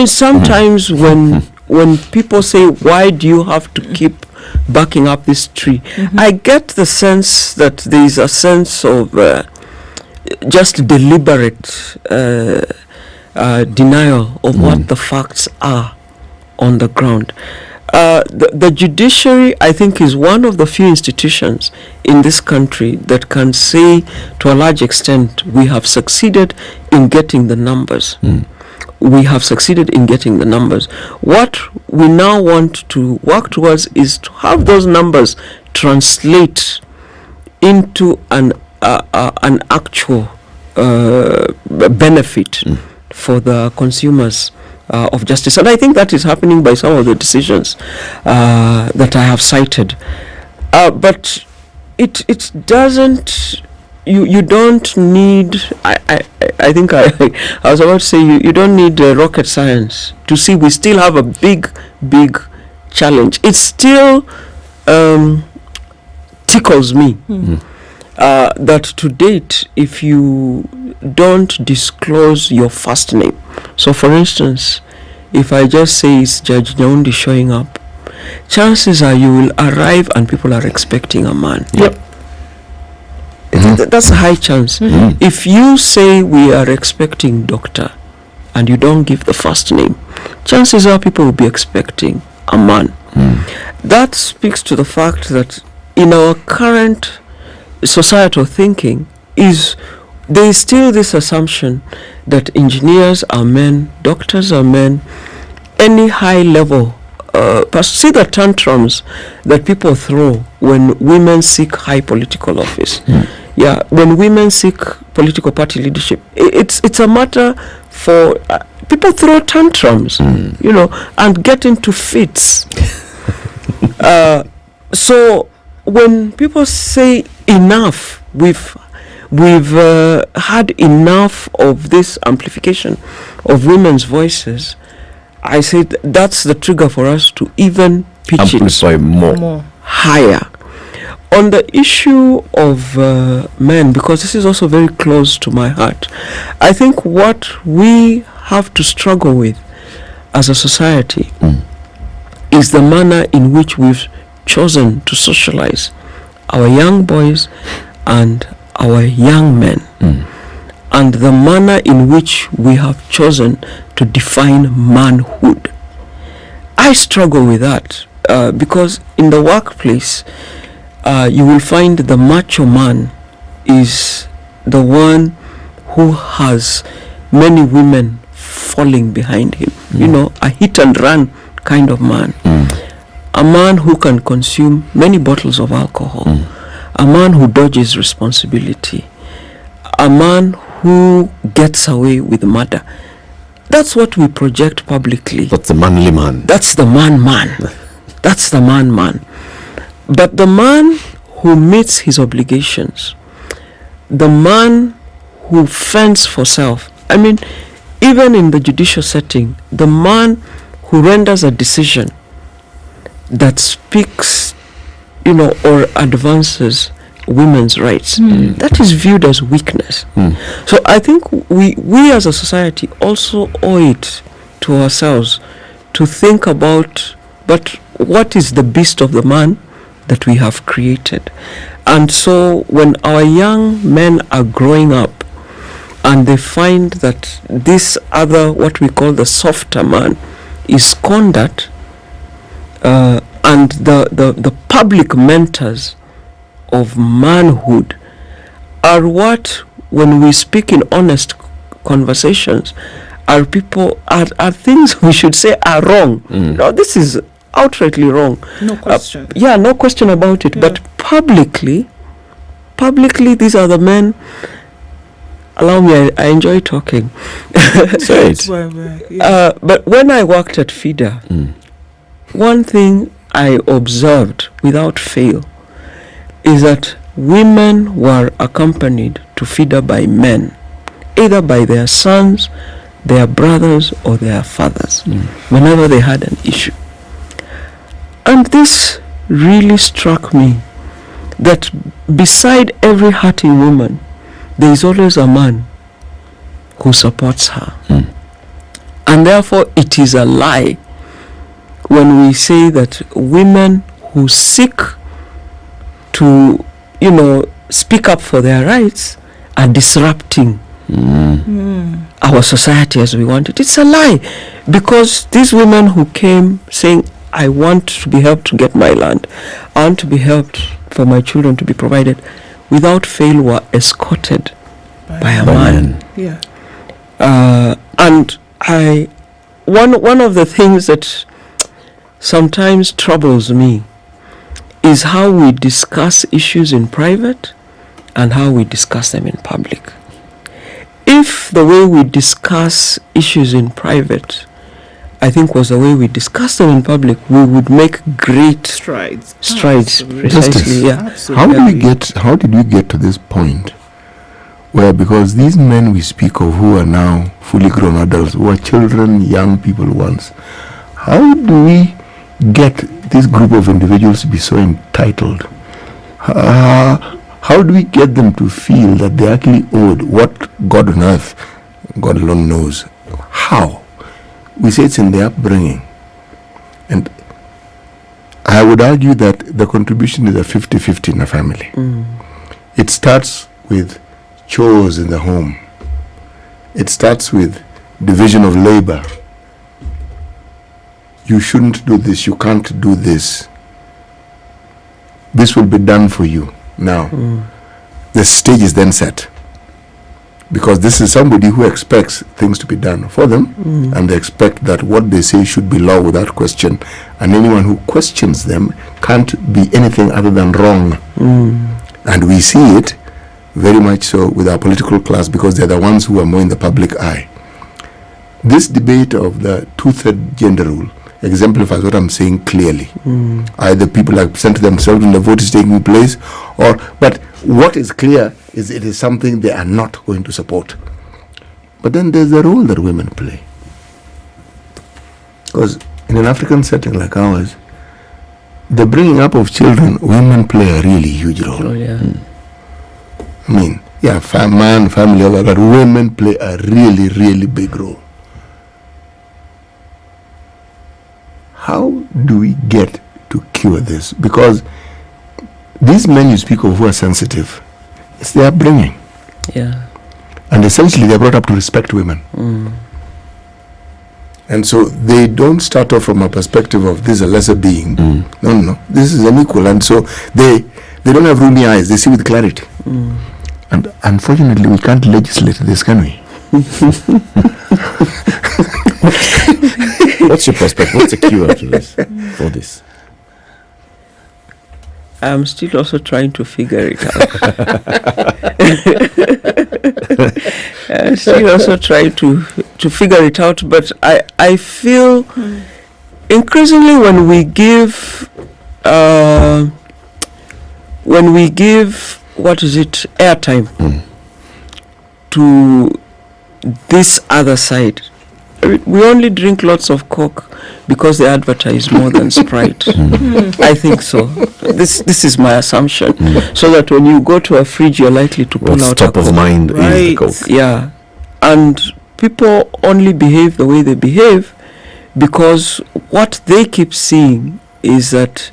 sometimes when people say, why do you have to keep backing up this tree? I get the sense that there is a sense of just deliberate denial of what the facts are on the ground. The judiciary, I think, is one of the few institutions in this country that can say to a large extent we have succeeded in getting the numbers. We have succeeded in getting the numbers. What we now want to work towards is to have those numbers translate into an actual benefit for the consumers of justice. And I think that is happening by some of the decisions that I have cited. But it doesn't, you don't need. I think I was about to say you don't need rocket science to see we still have a big challenge. It still tickles me that to date, if you don't disclose your first name, so for instance, if I just say it's Judge Nyaundi showing up, chances are you will arrive and people are expecting a man. Yep. That's a high chance. If you say we are expecting doctor and you don't give the first name, chances are people will be expecting a man. That speaks to the fact that in our current societal thinking there is still this assumption that engineers are men, doctors are men, any high level. See the tantrums that people throw when women seek high political office. Yeah, when women seek political party leadership, it's a matter for people throw tantrums, and get into fits. So when people say enough, we've had enough of this amplification of women's voices, I said that's the trigger for us to even pitch amplify it more higher. On the issue of men, because this is also very close to my heart, I think what we have to struggle with as a society is the manner in which we've chosen to socialize our young boys and our young men, and the manner in which we have chosen to define manhood. I struggle with that because in the workplace, you will find the macho man is the one who has many women falling behind him. A hit and run kind of man. A man who can consume many bottles of alcohol. A man who dodges responsibility. A man who gets away with murder. That's what we project publicly. That's the manly man. That's the man. That's the man. But the man who meets his obligations, the man who fends for self, I mean, even in the judicial setting, the man who renders a decision that speaks, or advances women's rights, that is viewed as weakness. So I think we as a society also owe it to ourselves to think about, but what is the beast of the man that we have created? And so when our young men are growing up and they find that this other, what we call the softer man, is squandered, and the public mentors of manhood are what, when we speak in honest conversations, are things we should say are wrong. No, this is outrightly wrong. No question. No question about it. But publicly, these are the men. Allow me, I enjoy talking. But when I worked at FIDA, one thing I observed without fail is that women were accompanied to FIDA by men, either by their sons, their brothers, or their fathers, whenever they had an issue. And this really struck me, that beside every hurting woman, there is always a man who supports her. And therefore it is a lie when we say that women who seek to, speak up for their rights are disrupting our society as we want it. It's a lie, because these women who came saying, I want to be helped to get my land, I want to be helped for my children to be provided, without fail were escorted by a man. Yeah. And one of the things that sometimes troubles me is how we discuss issues in private and how we discuss them in public. If the way we discuss issues in private, I think, was the way we discuss them in public, we would make great strides. Precisely, yeah. How did we get to this point where, because these men we speak of who are now fully grown adults, who are children, young people once, how do we get this group of individuals to be so entitled? How do we get them to feel that they actually owed what God on earth, God alone knows? How? We say it's in their upbringing. And I would argue that the contribution is a 50-50 in a family. It starts with chores in the home. It starts with division of labor. You shouldn't do this, you can't do this. This will be done for you. Now, the stage is then set. Because this is somebody who expects things to be done for them, and they expect that what they say should be law without question, and anyone who questions them can't be anything other than wrong. And we see it very much so with our political class, because they're the ones who are more in the public eye. This debate of the two-third gender rule exemplifies what I'm saying clearly. Either people are absent themselves when the vote is taking place, but what is clear is it is something they are not going to support. But then there's the role that women play. Because in an African setting like ours, the bringing up of children, women play a really huge role. I mean, man, family, all that, but women play a really, really big role. How do we get to cure this? Because these men you speak of who are sensitive, it's their upbringing. And essentially they're brought up to respect women. And so they don't start off from a perspective of this is a lesser being. No, this is an equal. And so they don't have roomy eyes, they see with clarity. And unfortunately we can't legislate this, can we? What's your perspective? What's the cure to this, for this? I'm still also trying to figure it out. I'm still also trying to figure it out, but I feel increasingly when we give airtime to this other side. We only drink lots of Coke because they advertise more than Sprite. I think so. This is my assumption. So that when you go to a fridge, you're likely to pull out top a of Coke. mind is the Coke. Yeah. And people only behave the way they behave because what they keep seeing is that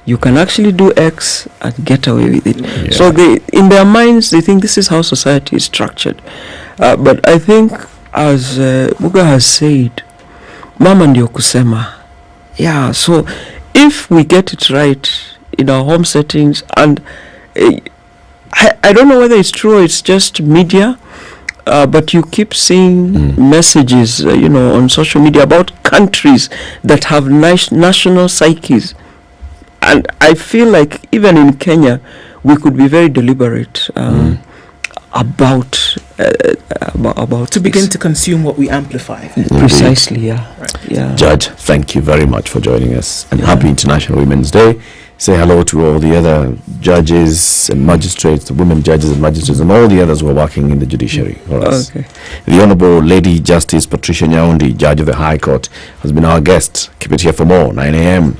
you can actually do X and get away with it. So in their minds, they think this is how society is structured. But I think, as Buga has said, mama ndio kusema. So if we get it right in our home settings, and I don't know whether it's true or it's just media, but you keep seeing messages, on social media about countries that have national psyches. And I feel like even in Kenya, we could be very deliberate about to begin to consume what we amplify. Precisely, Judge, thank you very much for joining us, and happy International Women's Day. Say hello to all the other judges and magistrates, the women judges and magistrates, and all the others who are working in the judiciary for us. The Honorable Lady Justice Patricia Nyaundi, Judge of the High Court, has been our guest. Keep it here for more, 9 a.m.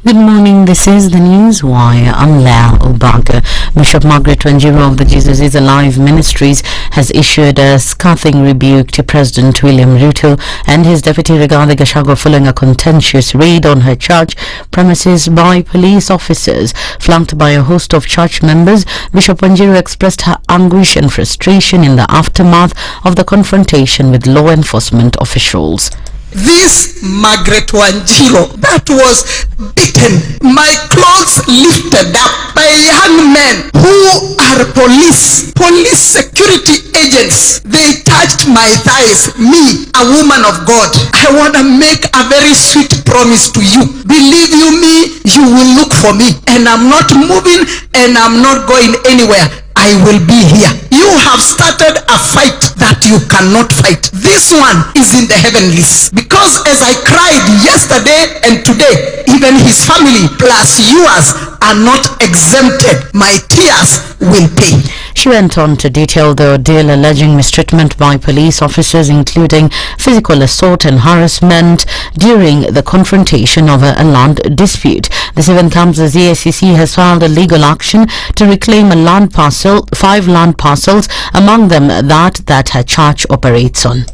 Good morning, this is the News Wire. I'm Lea Obaga. Bishop Margaret Wanjiru of the Jesus is Alive Ministries has issued a scathing rebuke to President William Ruto and his deputy Rigathi Gachagua following a contentious raid on her church premises by police officers. Flanked by a host of church members, Bishop Wanjiru expressed her anguish and frustration in the aftermath of the confrontation with law enforcement officials. This Margaret Wanjiru that was beaten, my clothes lifted up by young men who are police security agents. They touched my thighs, me, a woman of God. I want to make a very sweet promise to you. Believe you me, you will look for me, and I'm not moving and I'm not going anywhere. I will be here. You have started a fight that you cannot fight. This one is in the heavenlies. Because as I cried yesterday and today, even his family plus yours are not exempted. My tears will pay. She went on to detail the ordeal alleging mistreatment by police officers, including physical assault and harassment during the confrontation of a land dispute. This even comes as the ACC has filed a legal action to reclaim a land parcel, 5 land parcels, among them that her church operates on.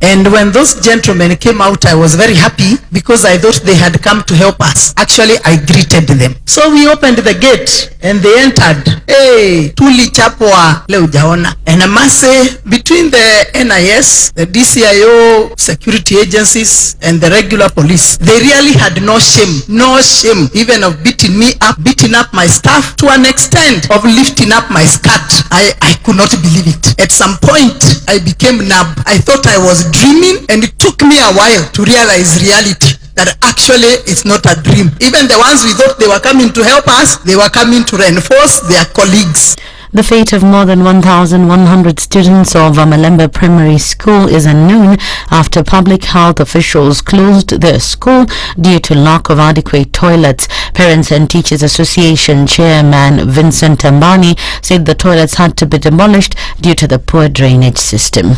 And when those gentlemen came out, I was very happy because I thought they had come to help us. Actually, I greeted them. So we opened the gate and they entered. Hey, tuli chapwa leo jaona. And I must say, between the NIS, the DCIO, security agencies, and the regular police, they really had no shame, even of beating me up, beating up my staff, to an extent of lifting up my skirt. I could not believe it. At some point, I became numb. I thought I was dreaming, and it took me a while to realize reality, that actually it's not a dream. Even the ones we thought they were coming to help us, they were coming to reinforce their colleagues. The fate of more than 1,100 students of Malembe Primary School is unknown after public health officials closed their school due to lack of adequate toilets. Parents and Teachers Association Chairman Vincent Ambani said the toilets had to be demolished due to the poor drainage system.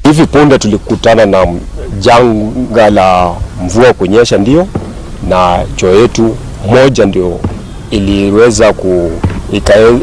Hivi punde tulikutana na janga la mvua kunyesha, ndio na choo yetu moja ndio iliweza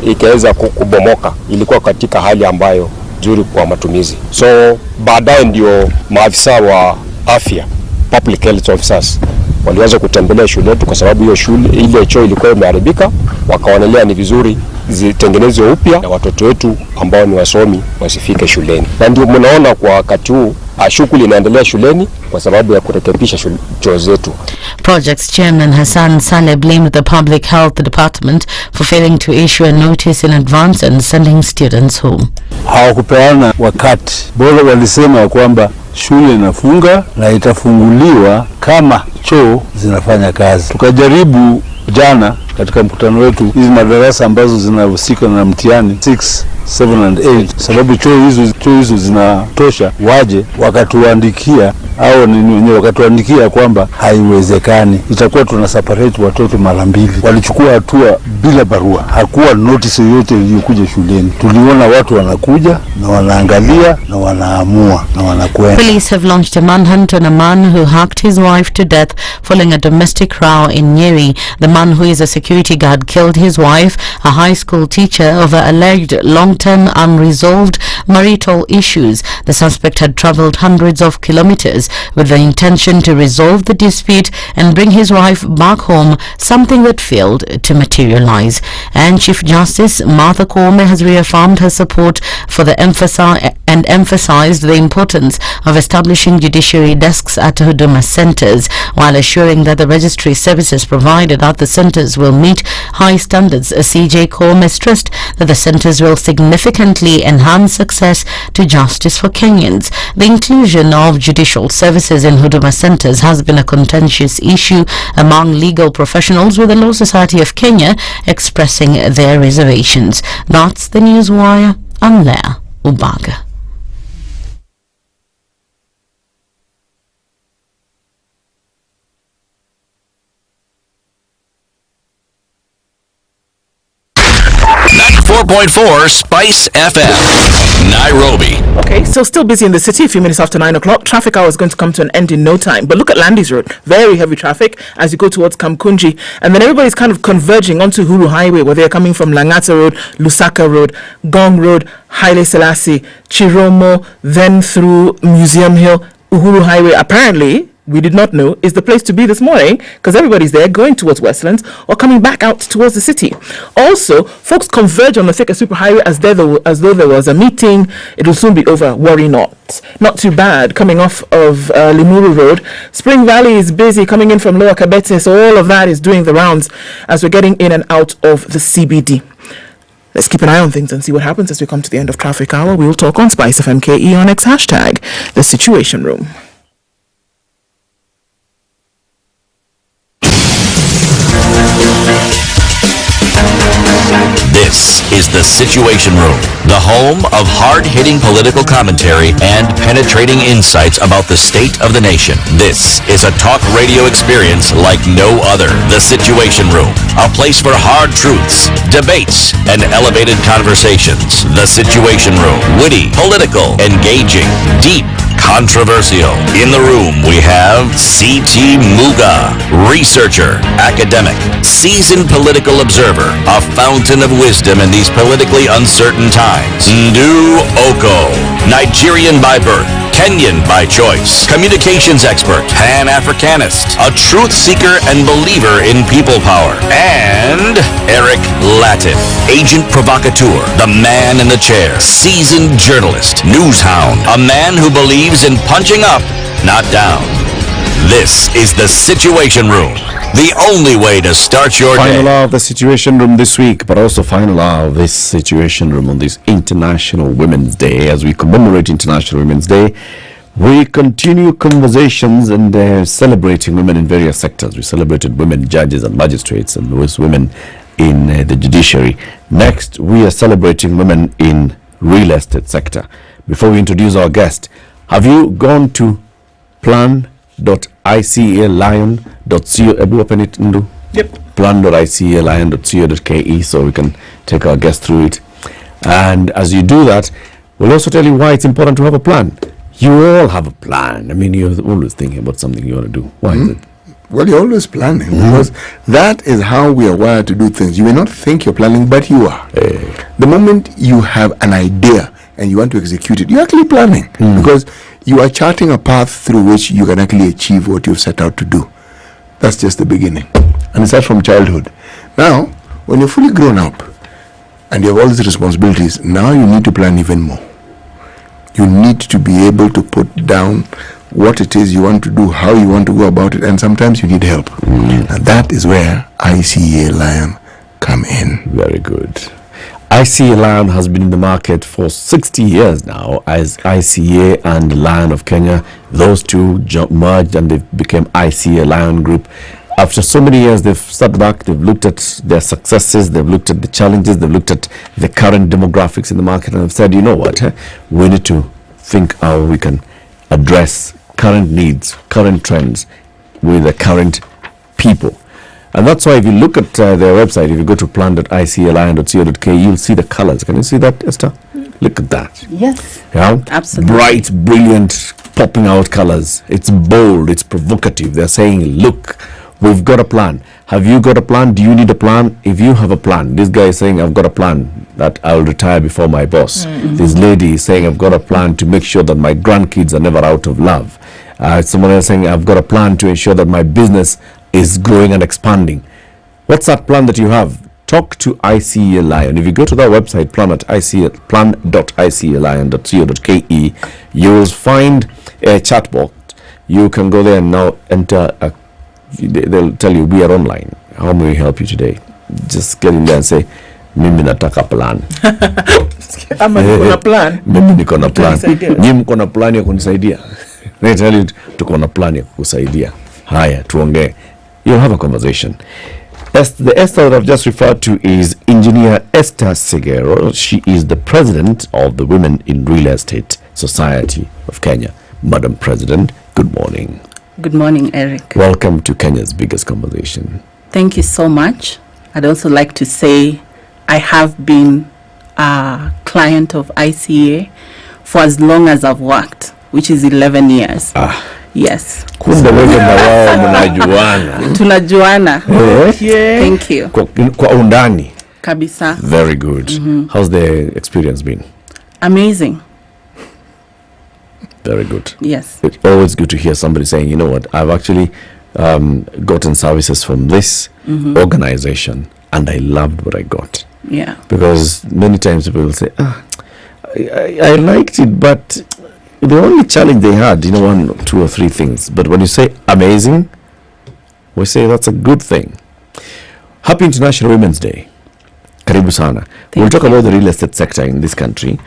ikaweza kubomoka. Ilikuwa katika hali ambayo nzuri kwa matumizi. So baadaye ndio maafisa wa afya, public health officers, waliweza kutembelea shule yetu kwa sababu hiyo shule ile choo ilikuwa imeharibika. Wakaonelea ni vizuri zitengenezwe upya na watoto wetu ambao ni wasomi wasifike shuleni. Na ndio mnaona kwa wakati huu shughuli inaendelea shuleni kwa sababu ya kurekebisha choo zetu. Projects Chairman Hassan Saleh blamed the Public Health Department for failing to issue a notice in advance and sending students home. Hawakupeana wakati. Bora walisema kwamba shule inafunga na itafunguliwa kama choo zinafanya kazi. Tukajaribu jana katika mkutano wetu hizi madarasa ambazo zinahusika na mtihani 6, 7 and 8, sababu choo hizo zinatosha, waje wakatuandikia au nini wenyewe wakatuandikia kwamba haiwezekani, itakuwa tuna separate watoto mara mbili. Walichukua hatua bila barua, hakuwa notice yoyote iliyokuja shuleni. Tuliona watu wanakuja na wanaangalia na wanaamua na wanakwenda. Police have launched a manhunt on a man who hacked his wife to death following a domestic row in Nyeri. The man, who is a security guard, killed his wife, a high school teacher, over alleged long-term unresolved marital issues. The suspect had traveled hundreds of kilometers with the intention to resolve the dispute and bring his wife back home, something that failed to materialize. And Chief Justice Martha Koome has reaffirmed her support for the emphasized the importance of establishing judiciary desks at Huduma centers, while assuring that the registry services provided at the centers will meet high standards. CJ Koome stressed that the centers will significantly enhance access to justice for Kenyans. The inclusion of judicial services in Huduma centers has been a contentious issue among legal professionals, with the Law Society of Kenya expressing their reservations. That's the Newswire. I'm Leah Ubaga. Spice FM, Nairobi. Okay, so still busy in the city. A few minutes after 9 o'clock. Traffic hour is going to come to an end in no time. But look at Landis Road. Very heavy traffic as you go towards Kamkunji. And then everybody's kind of converging onto Huru Highway, where they're coming from Langata Road, Lusaka Road, Gong Road, Haile Selassie, Chiromo, then through Museum Hill. Uhuru Highway, apparently, we did not know, is the place to be this morning, because everybody's there going towards Westlands or coming back out towards the city. Also, folks converge on the Thika Superhighway as though there was a meeting. It will soon be over. Worry not. Not too bad. Coming off of Limuru Road, Spring Valley is busy coming in from Lower Kabete, so all of that is doing the rounds as we're getting in and out of the CBD. Let's keep an eye on things and see what happens as we come to the end of traffic hour. We'll talk on SpiceFM KE on X hashtag The Situation Room. This This is the Situation Room, the home of hard-hitting political commentary and penetrating insights about the state of the nation. This is a talk radio experience like no other. The Situation Room, a place for hard truths, debates, and elevated conversations. The Situation Room, witty, political, engaging, deep, controversial. In the room, we have C.T. Muga, researcher, academic, seasoned political observer, a fountain of wisdom in these politically uncertain times. Ndu Oko, Nigerian by birth, Kenyan by choice, communications expert, Pan-Africanist, a truth seeker and believer in people power, and Eric Latif, agent provocateur, the man in the chair, seasoned journalist, news hound, a man who believes in punching up, not down. This is the Situation Room, the only way to start your day. Final hour of the Situation Room this week, but also final hour of this Situation Room on this International Women's Day. As we commemorate International Women's Day, we continue conversations and celebrating women in various sectors. We celebrated women judges and magistrates and women in the judiciary. Next, we are celebrating women in real estate sector. Before we introduce our guest, have you gone to plan.icalion.co? Ebu open it, Ndu? Yep. Plan.icalion.co.ke, so we can take our guest through it. And as you do that, we'll also tell you why it's important to have a plan. You all have a plan. I mean, you're always thinking about something you want to do. Why is it? Well, you're always planning because that is how we are wired to do things. You may not think you're planning, but you are. The moment you have an idea and you want to execute it, you're actually planning because you are charting a path through which you can actually achieve what you've set out to do. That's just the beginning. And it starts from childhood. Now, when you're fully grown up and you have all these responsibilities, now you need to plan even more. You need to be able to put down what it is you want to do, how you want to go about it, and sometimes you need help. And that is where ICA Lion come in. Very good. ICA Lion has been in the market for 60 years now as ICA and Lion of Kenya. Those two merged and they became ICA Lion Group. After so many years, they've sat back, they've looked at their successes, they've looked at the challenges, they've looked at the current demographics in the market, and have said, you know what, we need to think how we can address current needs, current trends with the current people. And that's why if you look at their website, if you go to plan.icalion.co.ke, you'll see the colors. Can you see that, Esther? Look at that. Yes. Yeah? Absolutely. Bright, brilliant, popping out colors. It's bold, it's provocative. They're saying, look, we've got a plan. Have you got a plan? Do you need a plan? If you have a plan, this guy is saying, I've got a plan that I'll retire before my boss. This lady is saying, I've got a plan to make sure that my grandkids are never out of love. Someone else saying, I've got a plan to ensure that my business is growing and expanding. What's that plan that you have? Talk to ICA Lion. If you go to that website, plan.icalion.co.ke, you will find a chat box. You can go there and now enter they'll tell you we are online. How may we help you today? Just get in there and say, mimi nataka plan. Ama niko na plan. Mimi niko na plan. Nyinyi mko na plan ya kunisaidia. They tell you tuko na plan ya kukusaidia. Haya, tuongee. You'll have a conversation. The Esther that I've just referred to is Engineer Esther Segero. She is the president of the Women in Real Estate Society of Kenya. Madam President, good morning. Good morning, Eric. Welcome to Kenya's biggest conversation. Thank you so much. I'd also like to say I have been a client of ICA for as long as I've worked, which is 11 years. Yes. Kumbe wewe na wao mnajuana. Tunajuana. Okay. Thank you. Kwa undani. Kabisa. Very good. How's the experience been? Amazing. Very good. Yes. It's always good to hear somebody saying, you know what, I've actually gotten services from this organization and I loved what I got. Yeah. Because many times people will say, I liked it, but the only challenge they had, 1, 2 or 3 things. But when you say amazing, we say that's a good thing. Happy International Women's Day. Karibu sana. We'll talk about the real estate sector in this country.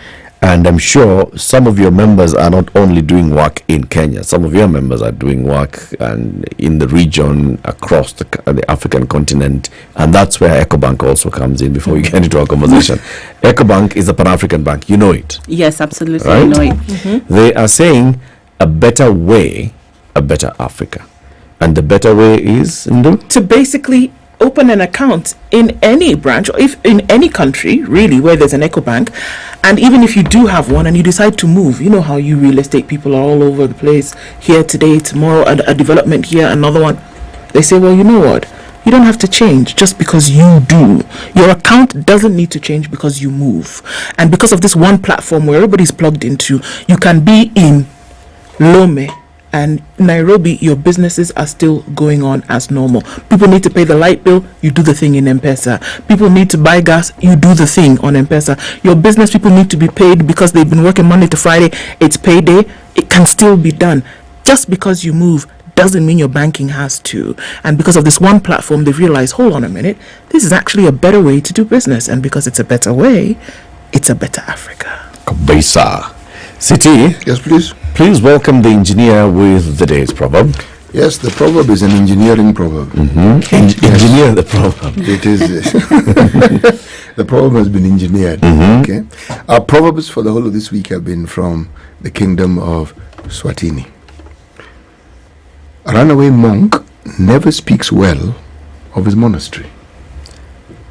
And I'm sure some of your members are not only doing work in Kenya, some of your members are doing work and in the region, across the African continent, and that's where EcoBank also comes in before we get into our conversation. EcoBank is a Pan-African bank, you know it. Yes, absolutely, right? I know it. They are saying a better way, a better Africa. And the better way is, to basically open an account in any branch, or if in any country really where there's an EcoBank, and even if you do have one and you decide to move, you know how you real estate people are all over the place, here today, tomorrow a development here, another one. They say, well, you know what, you don't have to change just because you do. Your account doesn't need to change because you move. And because of this one platform where everybody's plugged into, you can be in Lome and Nairobi, your businesses are still going on as normal. People need to pay the light bill, you do the thing in M-Pesa. People need to buy gas, you do the thing on M-Pesa. Your business people need to be paid because they've been working Monday to Friday, it's payday, it can still be done. Just because you move doesn't mean your banking has to. And because of this one platform, they've realized, hold on a minute, this is actually a better way to do business. And because it's a better way, it's a better Africa. Kabisa. City. Yes, please. Please welcome the engineer with the day's proverb. Yes, the proverb is an engineering proverb. Engineer the proverb. It is. The proverb has been engineered. Okay. Our proverbs for the whole of this week have been from the kingdom of Swatini. A runaway monk never speaks well of his monastery.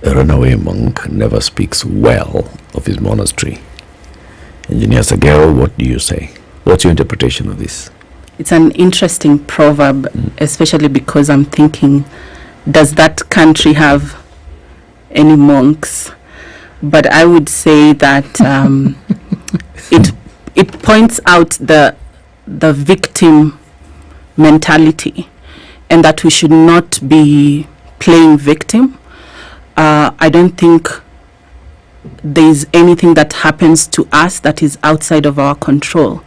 A runaway monk never speaks well of his monastery. Engineer Sagel, what do you say? What's your interpretation of this? It's an interesting proverb, especially because I'm thinking, does that country have any monks? But I would say that it points out the victim mentality, and that we should not be playing victim. I don't think there's anything that happens to us that is outside of our control.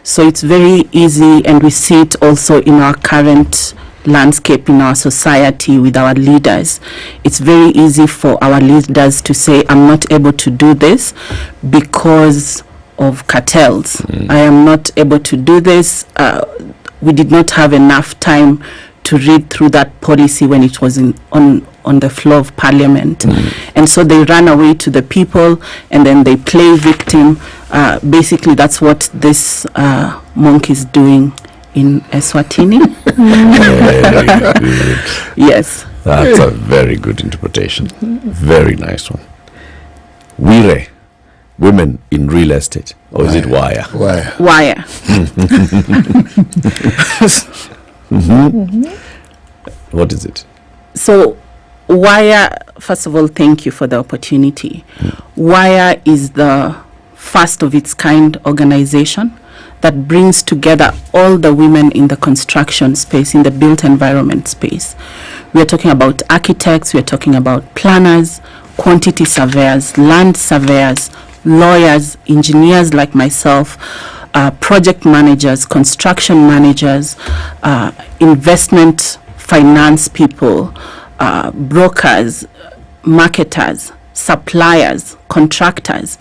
So it's very easy, and we see it also in our current landscape in our society with our leaders. It's very easy for our leaders to say, I'm not able to do this because of cartels. I am not able to do this. We did not have enough time to read through that policy when it was on the floor of parliament. And so they run away to the people, and then they play victim. Basically, that's what this monk is doing in Eswatini. Very good. Yes. That's a very good interpretation. Very nice one. Wire, women in real estate, or is it wire? Wire. What is it? So Wire, first of all, thank you for the opportunity. Wire is the first of its kind organization that brings together all the women in the construction space, in the built environment space. We are talking about architects, we are talking about planners, quantity surveyors, land surveyors, lawyers, engineers like myself, project managers, construction managers, investment finance people, brokers, marketers, suppliers, contractors,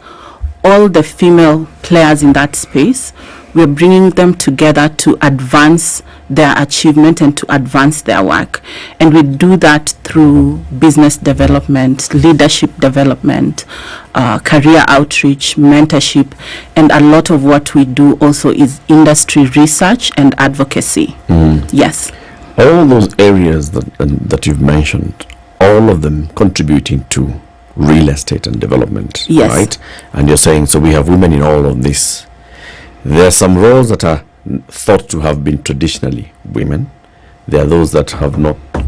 all the female players in that space. We're bringing them together to advance their achievement and to advance their work. And we do that through business development, leadership development, career outreach, mentorship, and a lot of what we do also is industry research and advocacy. Yes. All those areas that you've mentioned, all of them contributing to real estate and development, yes, right? And you're saying, so we have women in all of this. There are some roles that are thought to have been traditionally women. There are those that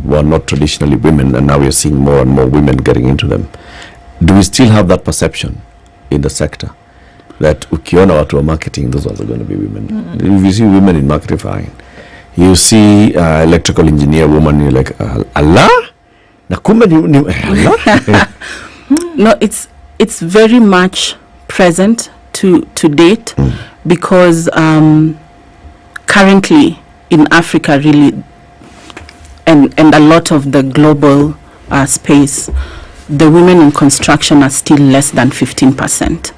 were not traditionally women, and now we're seeing more and more women getting into them. Do we still have that perception in the sector that ukiona watu wa marketing, those ones are going to be women? If you see women in marketing, fine. You see electrical engineer woman, you're like, Allah? Nakumba Allah? No, it's very much present to date, because currently in Africa really, and a lot of the global space, the women in construction are still less than 15%.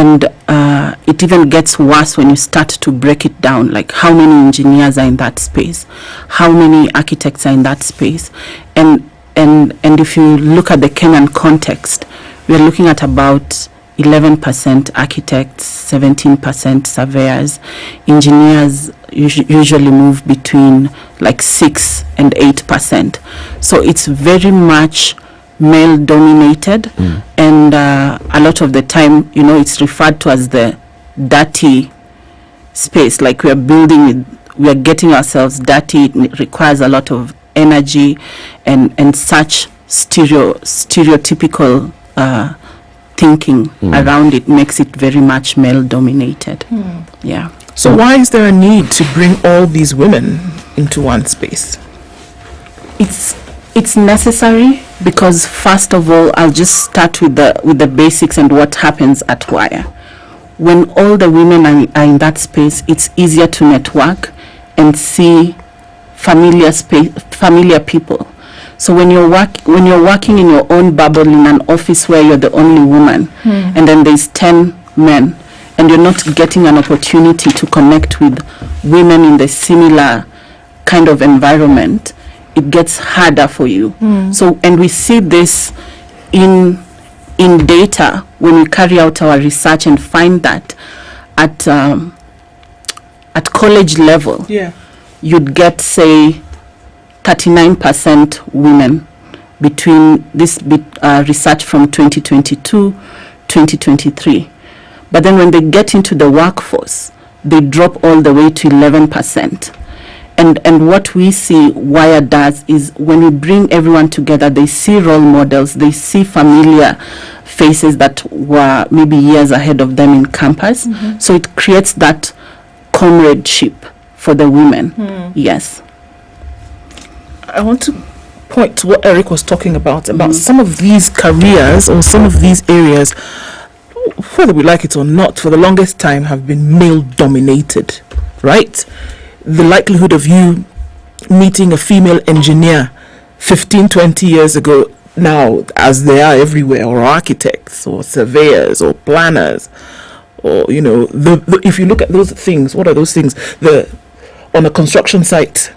it even gets worse when you start to break it down, like how many engineers are in that space, how many architects are in that space, and if you look at the Kenyan context, we are looking at about 11% architects, 17% surveyors. Engineers usually move between like 6 and 8%. So it's very much male dominated, and a lot of the time, it's referred to as the dirty space. Like we are getting ourselves dirty. It requires a lot of energy and such stereotypical thinking around it makes it very much male dominated. Yeah. So why is there a need to bring all these women into one space? It's necessary because, first of all, I'll just start with the basics and what happens at Wire. When all the women are in that space, it's easier to network and see familiar people. So when you're working in your own bubble in an office where you're the only woman, and then there's 10 men, and you're not getting an opportunity to connect with women in the similar kind of environment, it gets harder for you. So, and we see this in data when we carry out our research and find that at college level, you'd get, say, 39% women between this research from 2022-2023. But then when they get into the workforce, they drop all the way to 11%. And what we see Wire does is when we bring everyone together, they see role models, they see familiar faces that were maybe years ahead of them in campus. So it creates that comradeship for the women. Yes. I want to point to what Eric was talking about some of these careers or some of these areas, whether we like it or not, for the longest time have been male dominated, right? The likelihood of you meeting a female engineer 15, 20 years ago now, as they are everywhere, or architects or surveyors or planners, or if you look at those things, what are those things? On a construction site,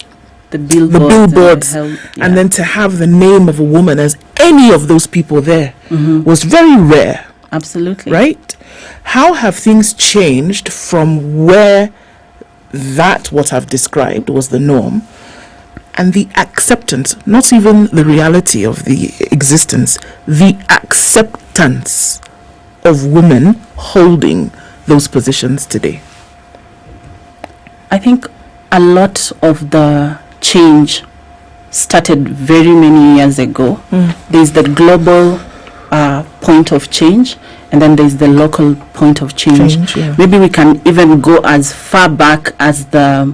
the billboards, and then to have the name of a woman as any of those people there was very rare. Absolutely. Right? How have things changed from where what I've described was the norm, and the acceptance, not even the reality of the existence, the acceptance of women holding those positions today? I think a lot of the change started very many years ago. There's the global point of change, and then there's the local point of change. Maybe we can even go as far back as the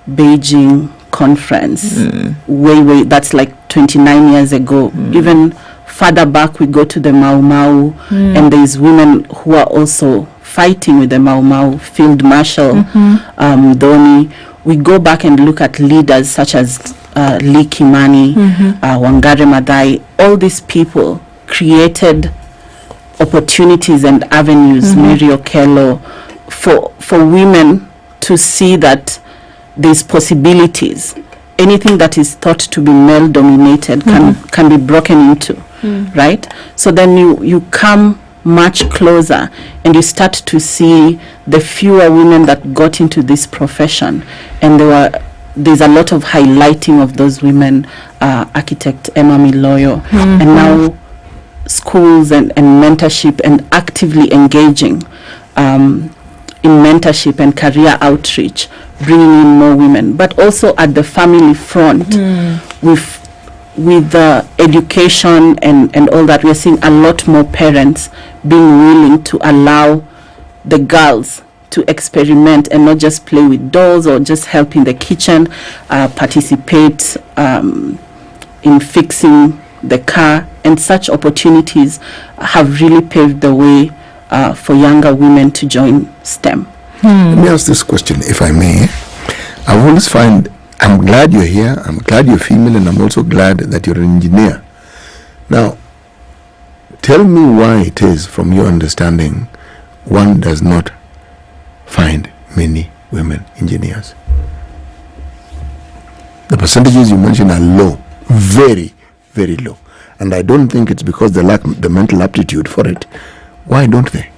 Beijing conference, way that's like 29 years ago. Even further back we go to the Mau Mau, and there's women who are also fighting with the Mau Mau, Field Marshal Doni. We go back and look at leaders such as Lee Kimani, Wangari Maathai. All these people created opportunities and avenues, Mary Okello, for women to see that there's possibilities. Anything that is thought to be male dominated can be broken into, right? So then you come much closer and you start to see the fewer women that got into this profession, and there's a lot of highlighting of those women, architect Emma Miloyo, and now schools and mentorship and actively engaging in mentorship and career outreach, bringing in more women. But also at the family front, with the education and all that, we're seeing a lot more parents being willing to allow the girls to experiment and not just play with dolls or just help in the kitchen, participate in fixing the car, and such opportunities have really paved the way for younger women to join STEM. Let me ask this question, if I may. I've always find, I'm glad you're here, I'm glad you're female, and I'm also glad that you're an engineer. Now, tell me why it is, from your understanding, one does not find many women engineers. The percentages you mentioned are low, very, very low. And I don't think it's because they lack the mental aptitude for it. Why don't they?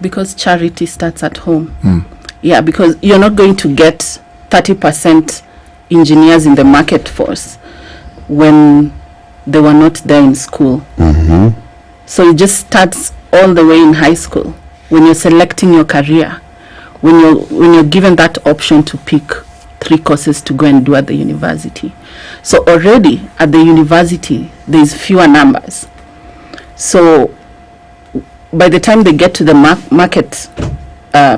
Because charity starts at home. Yeah, because you're not going to get 30% engineers in the market force when they were not there in school. So it just starts all the way in high school when you're selecting your career, when you're given that option to pick 3 courses to go and do at the university. So already at the university there's fewer numbers. So by the time they get to the market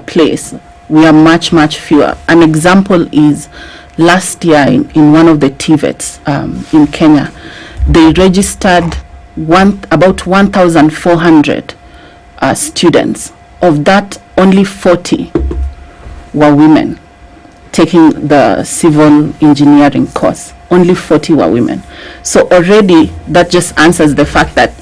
place, we are much fewer. An example is last year in one of the TVETs in Kenya, they registered about 1,400 students. Of that, only 40 were women taking the civil engineering course. Only 40 were women. So already that just answers the fact that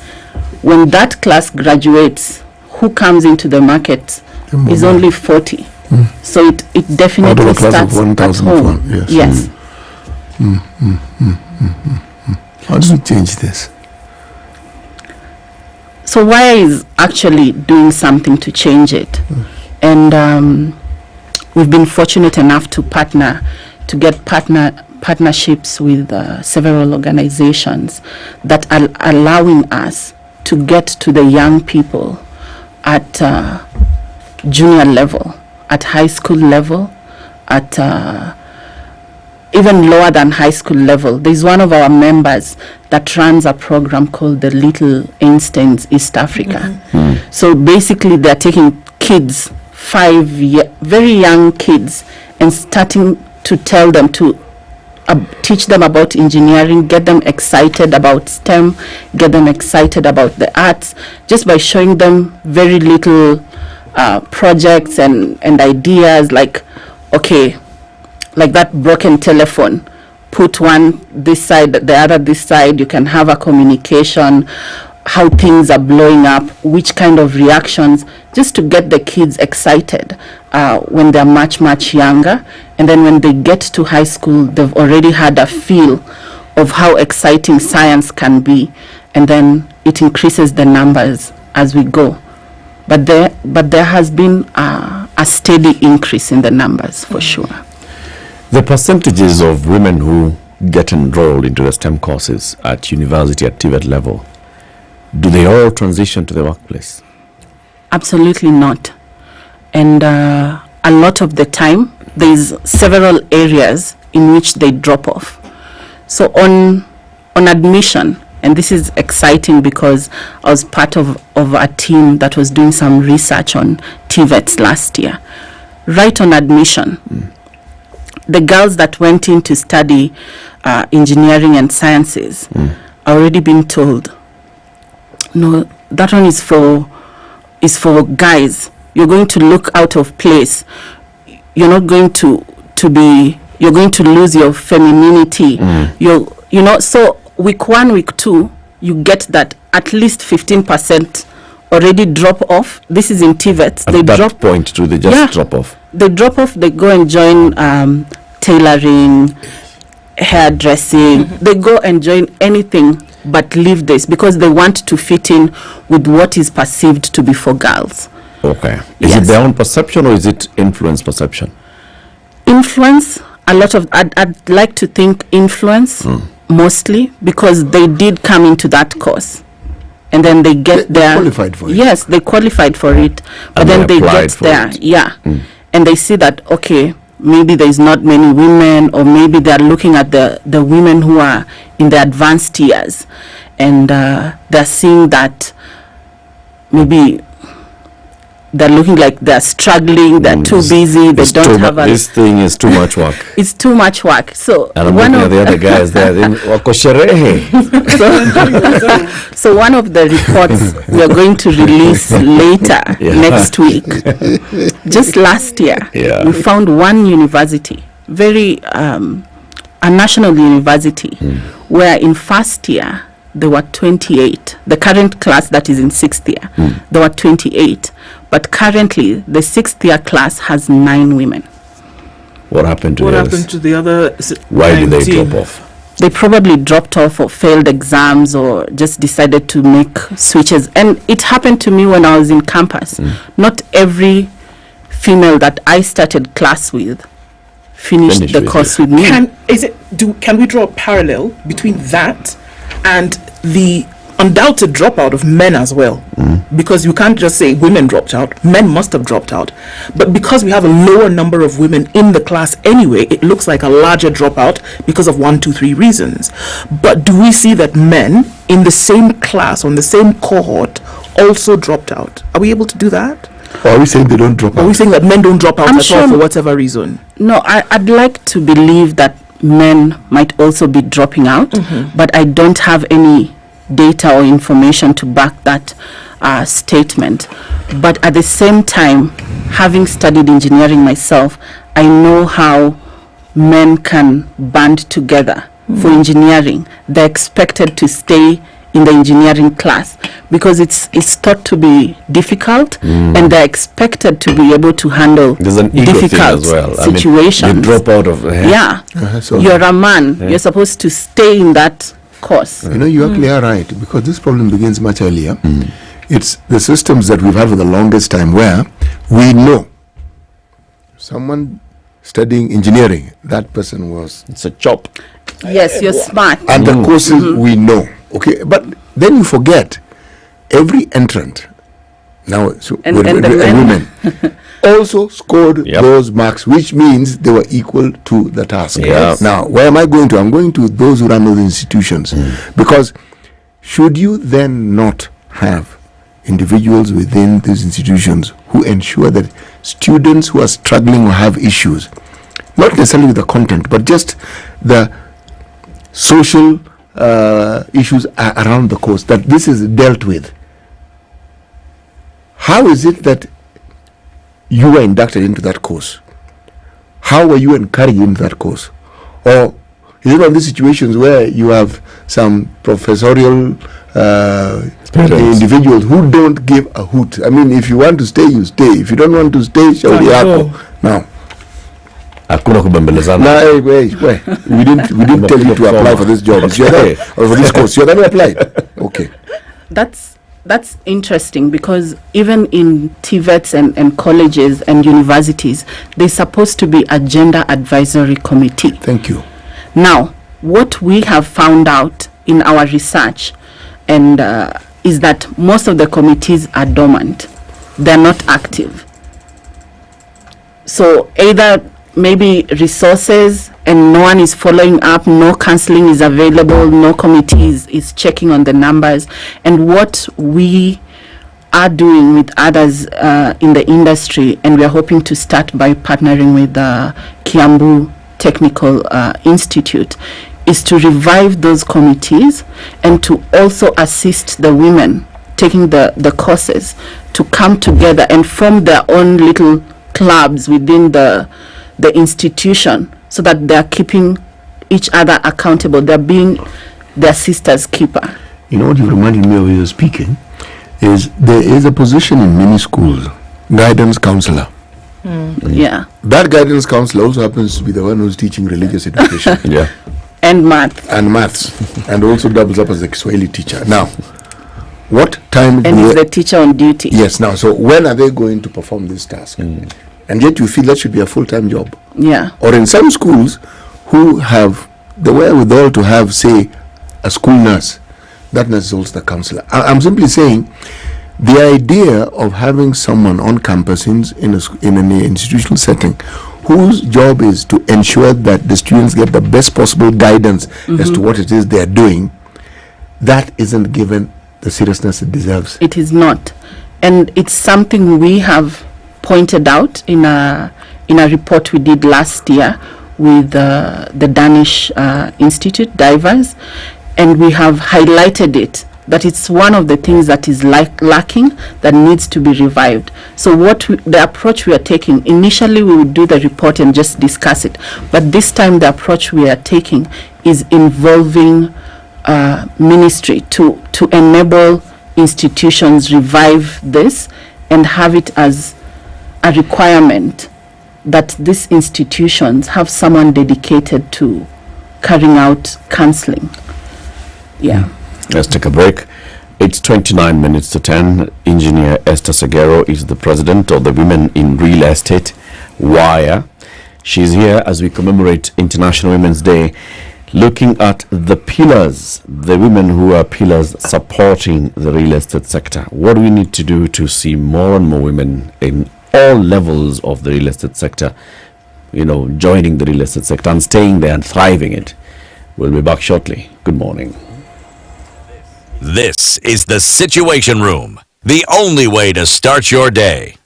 when that class graduates, who comes into the market is only 40. So it definitely starts at home. Yes. How does it change this? So WIRE is actually doing something to change it. And we've been fortunate enough to get partnerships with several organizations that are allowing us to get to the young people at junior level, at high school level, at even lower than high school level. There's one of our members that runs a program called the Little Einsteins East Africa. So basically they're taking kids, very young kids, and starting to tell them to teach them about engineering, get them excited about STEM, get them excited about the arts, just by showing them very little projects and ideas, like, okay, like that broken telephone, put one this side, the other this side, you can have a communication, how things are blowing up, which kind of reactions, just to get the kids excited when they're much younger. And then when they get to high school, they've already had a feel of how exciting science can be, and then it increases the numbers as we go. But there has been a steady increase in the numbers, for sure. The percentages of women who get enrolled into the STEM courses at university at TVET level, do they all transition to the workplace? Absolutely not. And a lot of the time, there's several areas in which they drop off. So on admission, and this is exciting because I was part of a team that was doing some research on TVETs last year. Right on admission, the girls that went in to study engineering and sciences are already being told, no, that one is for guys. You're going to look out of place. You're not going to be, you're going to lose your femininity. So week 1, week 2, you get that at least 15% already drop off. This is in TVETs. At that point too, they just drop off. They drop off, they go and join tailoring, hairdressing. They go and join anything but leave this because they want to fit in with what is perceived to be for girls. Okay. Is it their own perception or is it influence perception? Influence, I'd like to think influence mostly, because they did come into that course. And then they get there. They qualified for it. Yes, they qualified for it. But then they get there. And they see that, okay, maybe there's not many women, or maybe they're looking at the women who are in the advanced years. And they're seeing that maybe they're looking like they're struggling, they're too busy, they don't have a... This thing is too much work. It's too much work. So and I'm looking at the other guys there. So one of the reports we are going to release later next week. Just last year, we found one university, a national university, where in first year there were 28. The current class that is in 6th year, there were 28. But currently, the 6th year class has 9 women. What happened to What the happened others? to the other? Why did they 19? drop off? They probably dropped off or failed exams or just decided to make switches. And it happened to me when I was in campus. Not every female that I started class with finished the course with me. Can we draw a parallel between that and the undoubted dropout of men as well? Because you can't just say women dropped out. Men must have dropped out. But because we have a lower number of women in the class anyway, it looks like a larger dropout because of 1, 2, 3 reasons. But do we see that men in the same class, on the same cohort, also dropped out? Are we able to do that? Or are we saying they don't drop out? Are we saying that men don't drop out I'm at sure all for whatever reason? No, I'd like to believe that men might also be dropping out, but I don't have any data or information to back that statement. But at the same time, having studied engineering myself, I know how men can band together for engineering. They're expected to stay in the engineering class because it's thought to be difficult, and they're expected to be able to handle There's an ego thing difficult as well. situations. I mean, you drop out of So you're a man. You're supposed to stay in that course. You know, you actually are right, because this problem begins much earlier. It's the systems that we've had for the longest time where we know someone studying engineering, that person was... It's a chop. Yes, you're smart. And the courses we know. Okay, but then you forget every entrant now And the women also scored those marks, which means they were equal to the task. Yeah. Now, where am I going to? I'm going to those who run those institutions, because should you then not have individuals within these institutions who ensure that students who are struggling or have issues, not necessarily with the content, but just the social issues around the course, that this is dealt with? How is it that you were inducted into that course? How were you encouraged into that course? Or is it one of these situations where you have some professorial individuals who don't give a hoot? I mean, if you want to stay, you stay. If you don't want to stay, shauri yako. Now, hakuna kubembelezana. No, wait. We didn't tell you to apply for this job. You're there, or for this course. You're going to apply. Okay. That's interesting, because even in TVETs and colleges and universities, there's supposed to be a gender advisory committee. Thank you. Now, what we have found out in our research and is that most of the committees are dormant. They're not active. So either maybe resources and no one is following up, no counseling is available, no committee is checking on the numbers. And what we are doing with others in the industry, and we are hoping to start by partnering with the Kiambu Technical Institute, is to revive those committees and to also assist the women taking the courses to come together and form their own little clubs within the institution, so that they are keeping each other accountable. They're being their sister's keeper. You know what you reminded me of when you were speaking is there is a position in many schools, guidance counselor. Yeah. That guidance counselor also happens to be the one who's teaching religious education. Yeah. And math. And maths. And also doubles up as a Kiswahili teacher. Now, what time... And is the teacher on duty. Yes. Now, so when are they going to perform this task? And yet you feel that should be a full-time job. Yeah. Or in some schools who have the wherewithal to have, say, a school nurse, that nurse is also the counselor. I'm simply saying the idea of having someone on campus in an institutional setting whose job is to ensure that the students get the best possible guidance as to what it is they are doing, that isn't given the seriousness it deserves. It is not. And it's something we have pointed out in a report we did last year with the Danish Institute, Divers, and we have highlighted it, that it's one of the things that is lacking, that needs to be revived. So the approach we are taking, initially we would do the report and just discuss it, but this time the approach we are taking is involving ministry to enable institutions revive this and have it as a requirement that these institutions have someone dedicated to carrying out counseling. Yeah. Let's take a break. It's 29 minutes to 10. Engineer Esther Segero is the president of the Women in Real Estate WIRE. She's here as we commemorate International Women's Day, looking at the pillars, the women who are pillars supporting the real estate sector. What do we need to do to see more and more women in all levels of the real estate sector, joining the real estate sector and staying there and thriving it? We'll be back shortly. Good morning. This is the Situation Room, the only way to start your day.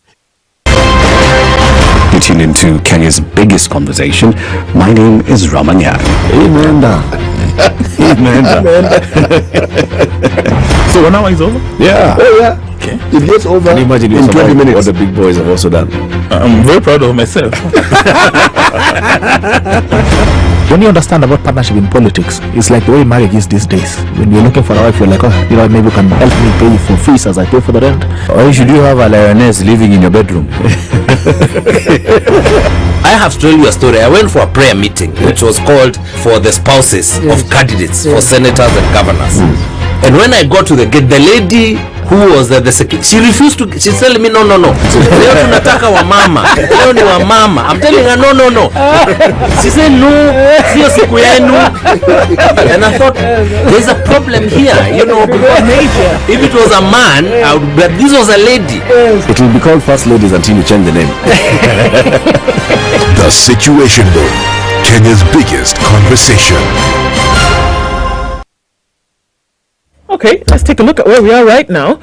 You tune into Kenya's biggest conversation. My name is Ramanya. Amen. So 1 hour is over? Yeah. Oh yeah. Okay. It gets over Can you imagine in 20 minutes. what the big boys have also done? I'm very proud of myself. When you understand about partnership in politics, it's like the way marriage is these days. When you're looking for a wife, you're like, maybe you can help me pay for fees as I pay for the rent. Or should you have a lioness living in your bedroom? I have to tell you a story. I went for a prayer meeting which was called for the spouses of candidates for senators and governors. And when I got to the gate, the lady who was the secretary, she refused to. She's telling me no. Leo tunataka wa mama. Leo ni wa mama. I'm telling her no. She said no. Sio siku yenu. And I thought there's a problem here, because if it was a man, but this was a lady. It will be called First Ladies until you change the name. The Situation Room, Kenya's biggest conversation. Okay, let's take a look at where we are right now.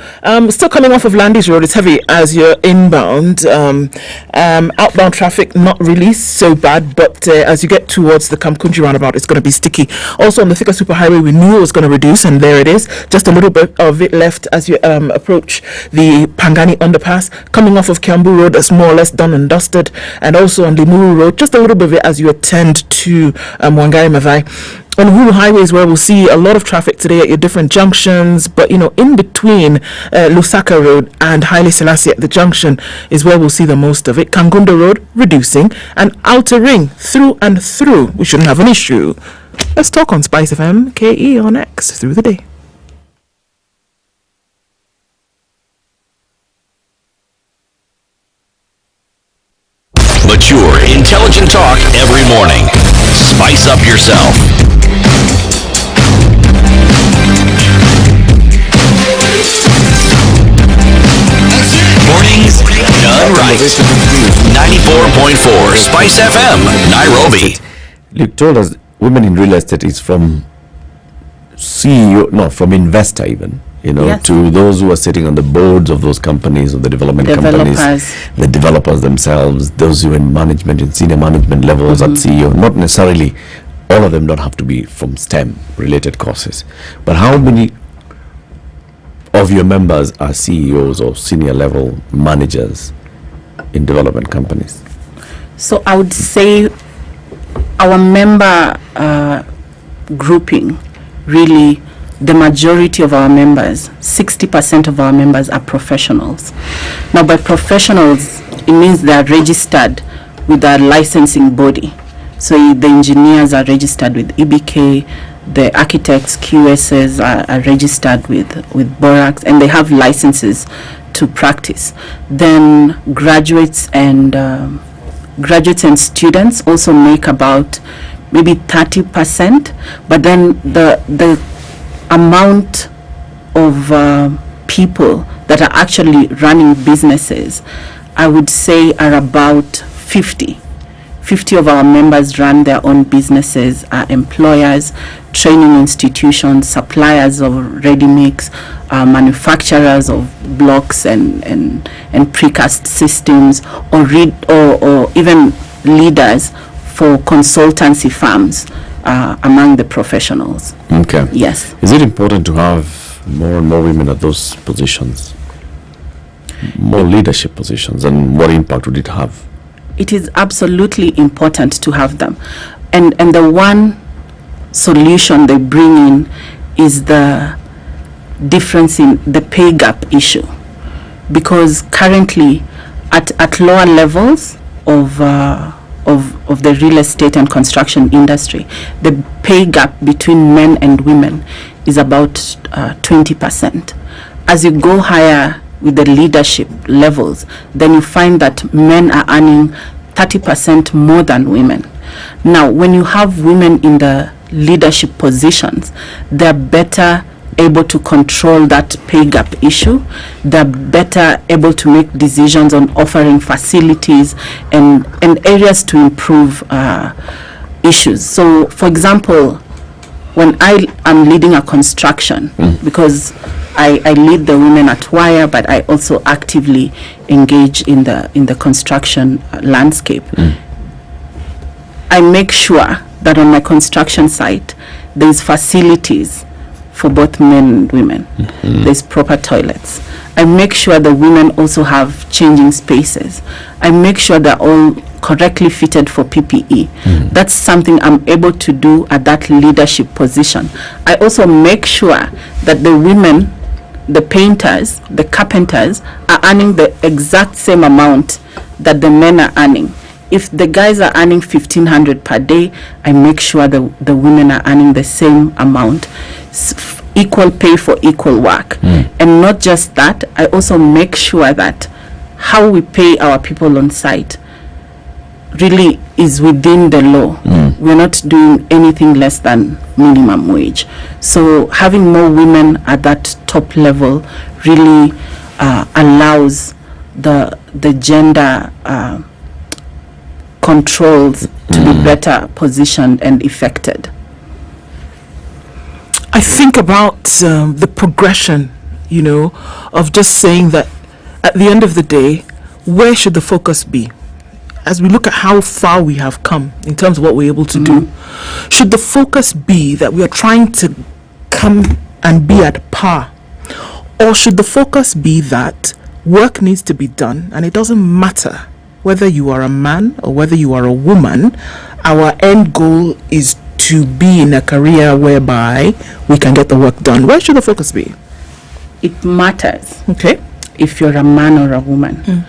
Still coming off of Landis Road, it's heavy as you're inbound. Outbound traffic, not really so bad, but as you get towards the Kamkunji roundabout, it's going to be sticky. Also on the Thika Superhighway, we knew it was going to reduce, and there it is. Just a little bit of it left as you approach the Pangani underpass. Coming off of Kiambu Road, that's more or less done and dusted. And also on Limuru Road, just a little bit of it as you attend to Wangari Maathai. On Uhuru Highways, where we'll see a lot of traffic today at your different junctions, but in between Lusaka Road and Haile Selassie at the junction is where we'll see the most of it. Kangunda Road reducing, and Outer Ring through and through. We shouldn't have an issue. Let's talk on SpiceFM, KE on X through the day. Mature, intelligent talk every morning. Spice up yourself. Mornings done right. 94.4 Spice FM, Nairobi. Luke told us women in real estate is from CEO, no, from investor even. Yes. To those who are sitting on the boards of those companies, or the companies, the developers themselves, those who are in management, in senior management levels at CEO. Not necessarily all of them don't have to be from STEM related courses. But how many of your members are CEOs or senior level managers in development companies? So I would say our member grouping, really, the majority of our members, 60% of our members are professionals. Now, by professionals, it means they are registered with a licensing body. So the engineers are registered with EBK, the architects, QSs are registered with Borax, and they have licenses to practice. Then graduates and students also make about maybe 30%, but then the amount of people that are actually running businesses, I would say, are about 50 of our members run their own businesses, are employers, training institutions, suppliers of ready-mix, manufacturers of blocks and precast systems, or even leaders for consultancy firms among the professionals. Okay. Yes. Is it important to have more and more women at those positions? More leadership positions, and what impact would it have? It is absolutely important to have them. And the one solution they bring in is the difference in the pay gap issue, because currently at lower levels of the real estate and construction industry, the pay gap between men and women is about 20%. As you go higher with the leadership levels, then you find that men are earning 30% more than women. Now, when you have women in the leadership positions, they're better able to control that pay gap issue. They're better able to make decisions on offering facilities and areas to improve issues. So, for example, when I am leading a construction, because I lead the women at Wire, but I also actively engage in the construction landscape. I make sure that on my construction site, there's facilities for both men and women. There's proper toilets. I make sure the women also have changing spaces. I make sure they're all correctly fitted for PPE. That's something I'm able to do at that leadership position. I also make sure that the women, the painters, the carpenters are earning the exact same amount that the men are earning. If the guys are earning 1,500 per day, I make sure the women are earning the same amount. Equal pay for equal work. And not just that, I also make sure that how we pay our people on site really is within the law. We're not doing anything less than minimum wage. So having more women at that top level really allows the gender controls to be better positioned and effected. I think about the progression, of just saying that at the end of the day, where should the focus be? As we look at how far we have come in terms of what we're able to do, should the focus be that we are trying to come and be at par? Or should the focus be that work needs to be done, and it doesn't matter whether you are a man or whether you are a woman, our end goal is to be in a career whereby we can get the work done? Where should the focus be? It matters. Okay. If you're a man or a woman.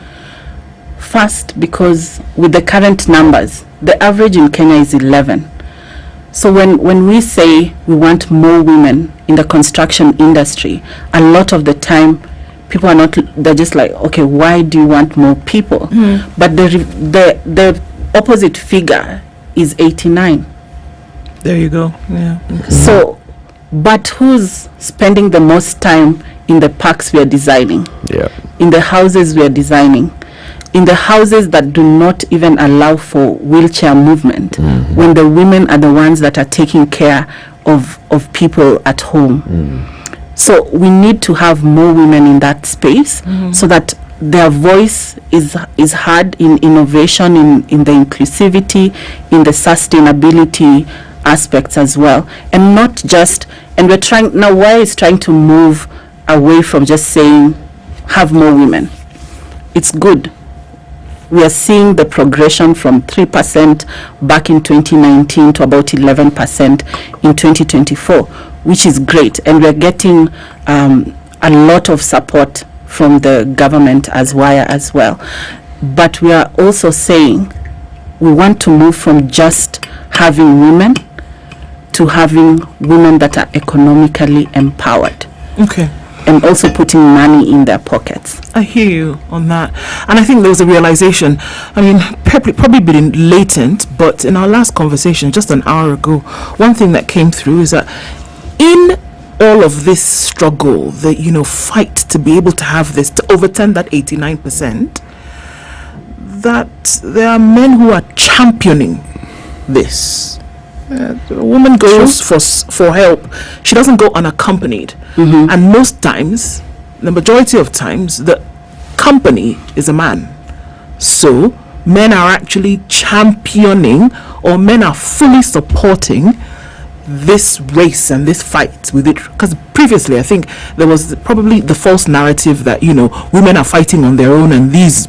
First, because with the current numbers, the average in Kenya is 11. So when we say we want more women in the construction industry, a lot of the time people are not, they're just like, okay, why do you want more people? But the opposite figure is 89. There you go. Yeah. So, but who's spending the most time in the parks we are designing? In the houses we are designing? In the houses that do not even allow for wheelchair movement, when the women are the ones that are taking care of people at home. So we need to have more women in that space so that their voice is heard in innovation, in the inclusivity, in the sustainability aspects as well. And not just, and we're trying, now Wire is trying to move away from just saying, have more women. It's good. We are seeing the progression from 3% back in 2019 to about 11% in 2024, which is great. And we're getting a lot of support from the government as Wire as well. But we are also saying we want to move from just having women to having women that are economically empowered. Okay. And also putting money in their pockets. I hear you on that. And I think there was a realization, I mean, probably been latent, but in our last conversation just an hour ago, one thing that came through is that in all of this struggle, the fight to be able to have this, to overturn that 89%, that there are men who are championing this. A woman goes for help. She doesn't go unaccompanied. And most times, the majority of times, the company is a man. So men are actually championing, or men are fully supporting this race and this fight with it. Because previously, I think there was probably the false narrative that, women are fighting on their own and these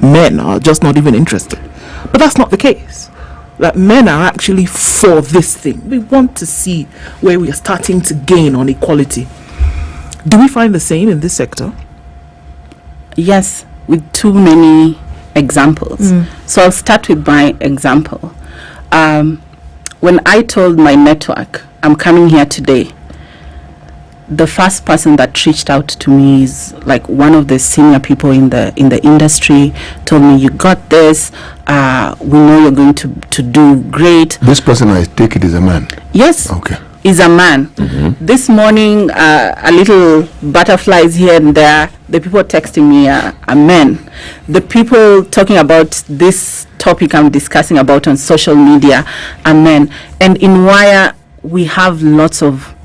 men are just not even interested. But that's not the case. that men are actually for this thing. We want to see where we are starting to gain on equality. Do we find the same in this sector? Yes, with too many examples. So I'll start with my example. When I told my network I'm coming here today, the first person that reached out to me is like one of the senior people in the industry. Told me, you got this, we know you're going to do great. This person, I take it, is a man? Yes. Okay. Is a man. This morning, a little butterflies here and there. The people texting me are men. The people talking about this topic I'm discussing about on social media are men. And in Wire, we have lots of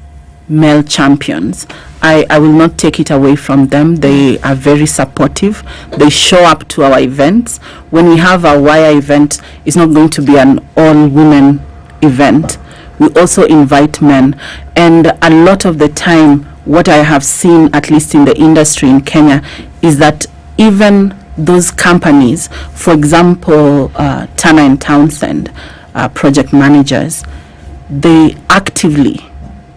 male champions. I will not take it away from them. They are very supportive. They show up to our events. When we have a Wire event, it's not going to be an all-women event. We also invite men. And a lot of the time, what I have seen, at least in the industry in Kenya, is that even those companies, for example, Turner and Townsend, project managers, they actively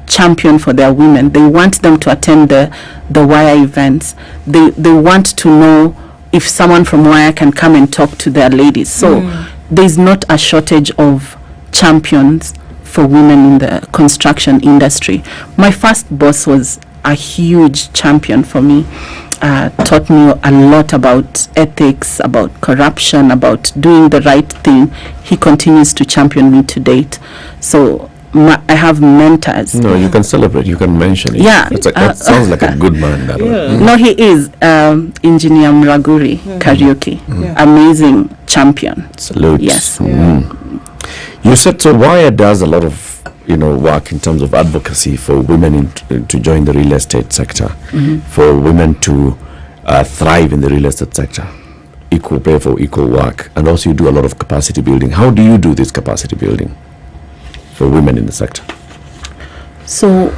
champion for their women. They want them to attend the Wire events. They want to know if someone from Wire can come and talk to their ladies. So there's not a shortage of champions for women in the construction industry. My first boss was a huge champion for me. Taught me a lot about ethics, about corruption, about doing the right thing. He continues to champion me to date. So I have mentors. No, you can celebrate. You can mention it. Yeah, that sounds like a good man. That one. No, he is Engineer Mraguri Karaoke, amazing champion. Salute. Yes. You said so. Wire does a lot of work in terms of advocacy for women to join the real estate sector, for women to thrive in the real estate sector, equal pay for equal work, and also you do a lot of capacity building. How do you do this capacity building for women in the sector? So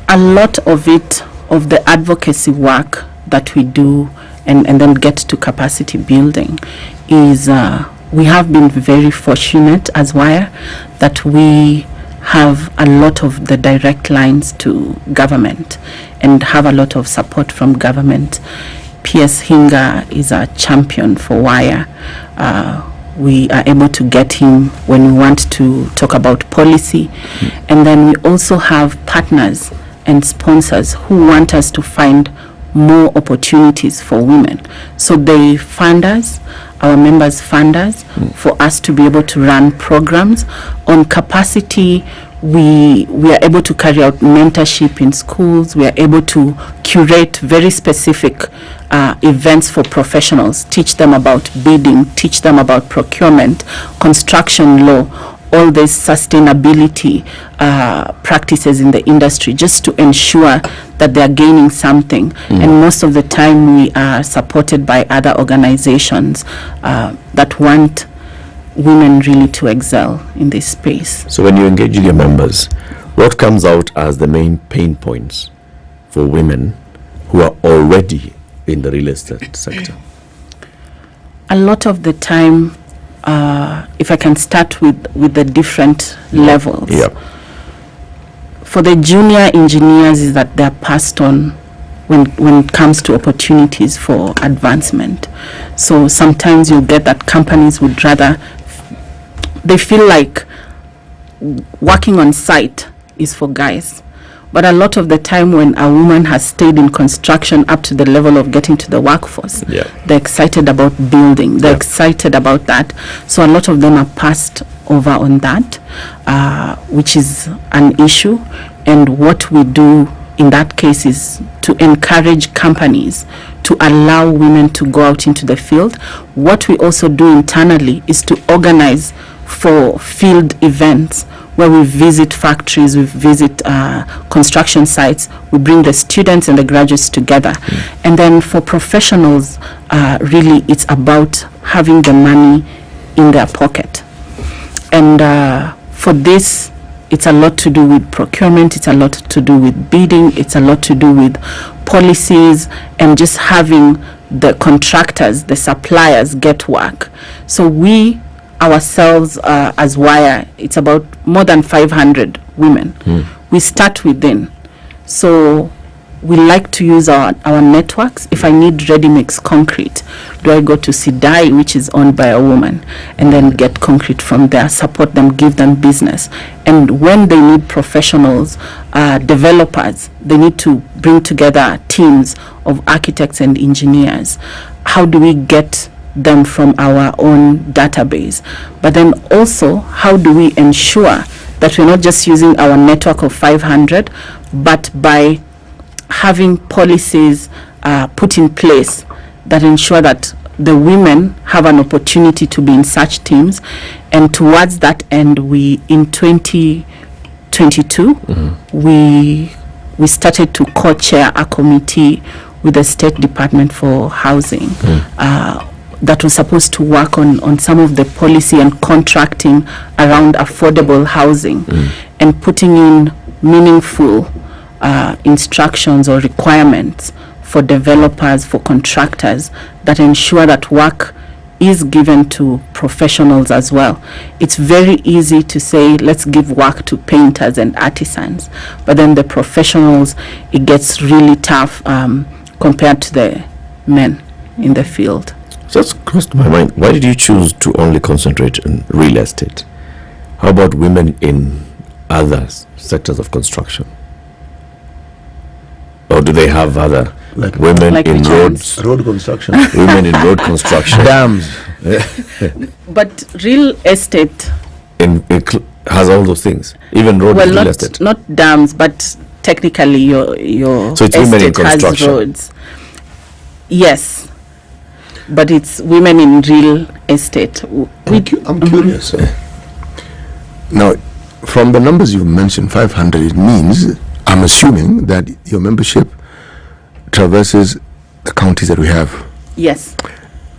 a lot of it, of the advocacy work that we do and then get to capacity building is we have been very fortunate as Wire that we have a lot of the direct lines to government and have a lot of support from government. PS Hinga is a champion for Wire. We are able to get him when we want to talk about policy. And then we also have partners and sponsors who want us to find more opportunities for women. So they fund us, our members fund us, for us to be able to run programs. On capacity, we are able to carry out mentorship in schools. We are able to curate very specific events for professionals, teach them about bidding, teach them about procurement, construction law, all these sustainability practices in the industry, just to ensure that they are gaining something. And most of the time we are supported by other organizations that want women really to excel in this space. So when you engage with your members, what comes out as the main pain points for women who are already in the real estate sector? A lot of the time, if I can start with the different levels. For the junior engineers is that they're passed on when it comes to opportunities for advancement. So sometimes you get that companies would rather, they feel like working on site is for guys. But a lot of the time when a woman has stayed in construction up to the level of getting to the workforce, they're excited about building, they're excited about that. So a lot of them are passed over on that, which is an issue. And what we do in that case is to encourage companies to allow women to go out into the field. What we also do internally is to organize for field events where we visit factories, we visit construction sites, we bring the students and the graduates together. And then for professionals, really it's about having the money in their pocket. And for this, it's a lot to do with procurement, it's a lot to do with bidding, it's a lot to do with policies and just having the contractors, the suppliers get work. So we ourselves as Wire, it's about more than 500 women. We start within. So we like to use our networks. If I need ready-mix concrete, do I go to Sidai, which is owned by a woman, and then get concrete from there, support them, give them business. And when they need professionals, developers, they need to bring together teams of architects and engineers. How do we get them from our own database? But then also, how do we ensure that we're not just using our network of 500, but by having policies put in place that ensure that the women have an opportunity to be in such teams. And towards that end, we in 2022 we started to co-chair a committee with the State Department for Housing that was supposed to work on some of the policy and contracting around affordable housing and putting in meaningful instructions or requirements for developers, for contractors, that ensure that work is given to professionals as well. It's very easy to say, let's give work to painters and artisans, but then the professionals, it gets really tough compared to the men in the field. Just crossed my mind, why did you choose to only concentrate on real estate? How about women in other sectors of construction? Or do they have other women in roads? Road construction. Women in road construction. Dams. But real estate has all those things. Even road real estate. Not dams, but technically your so it's women in construction. Has roads. Yes. But it's women in real estate. I'm curious. Now, from the numbers you've mentioned, 500, it means, I'm assuming that your membership traverses the counties that we have. Yes.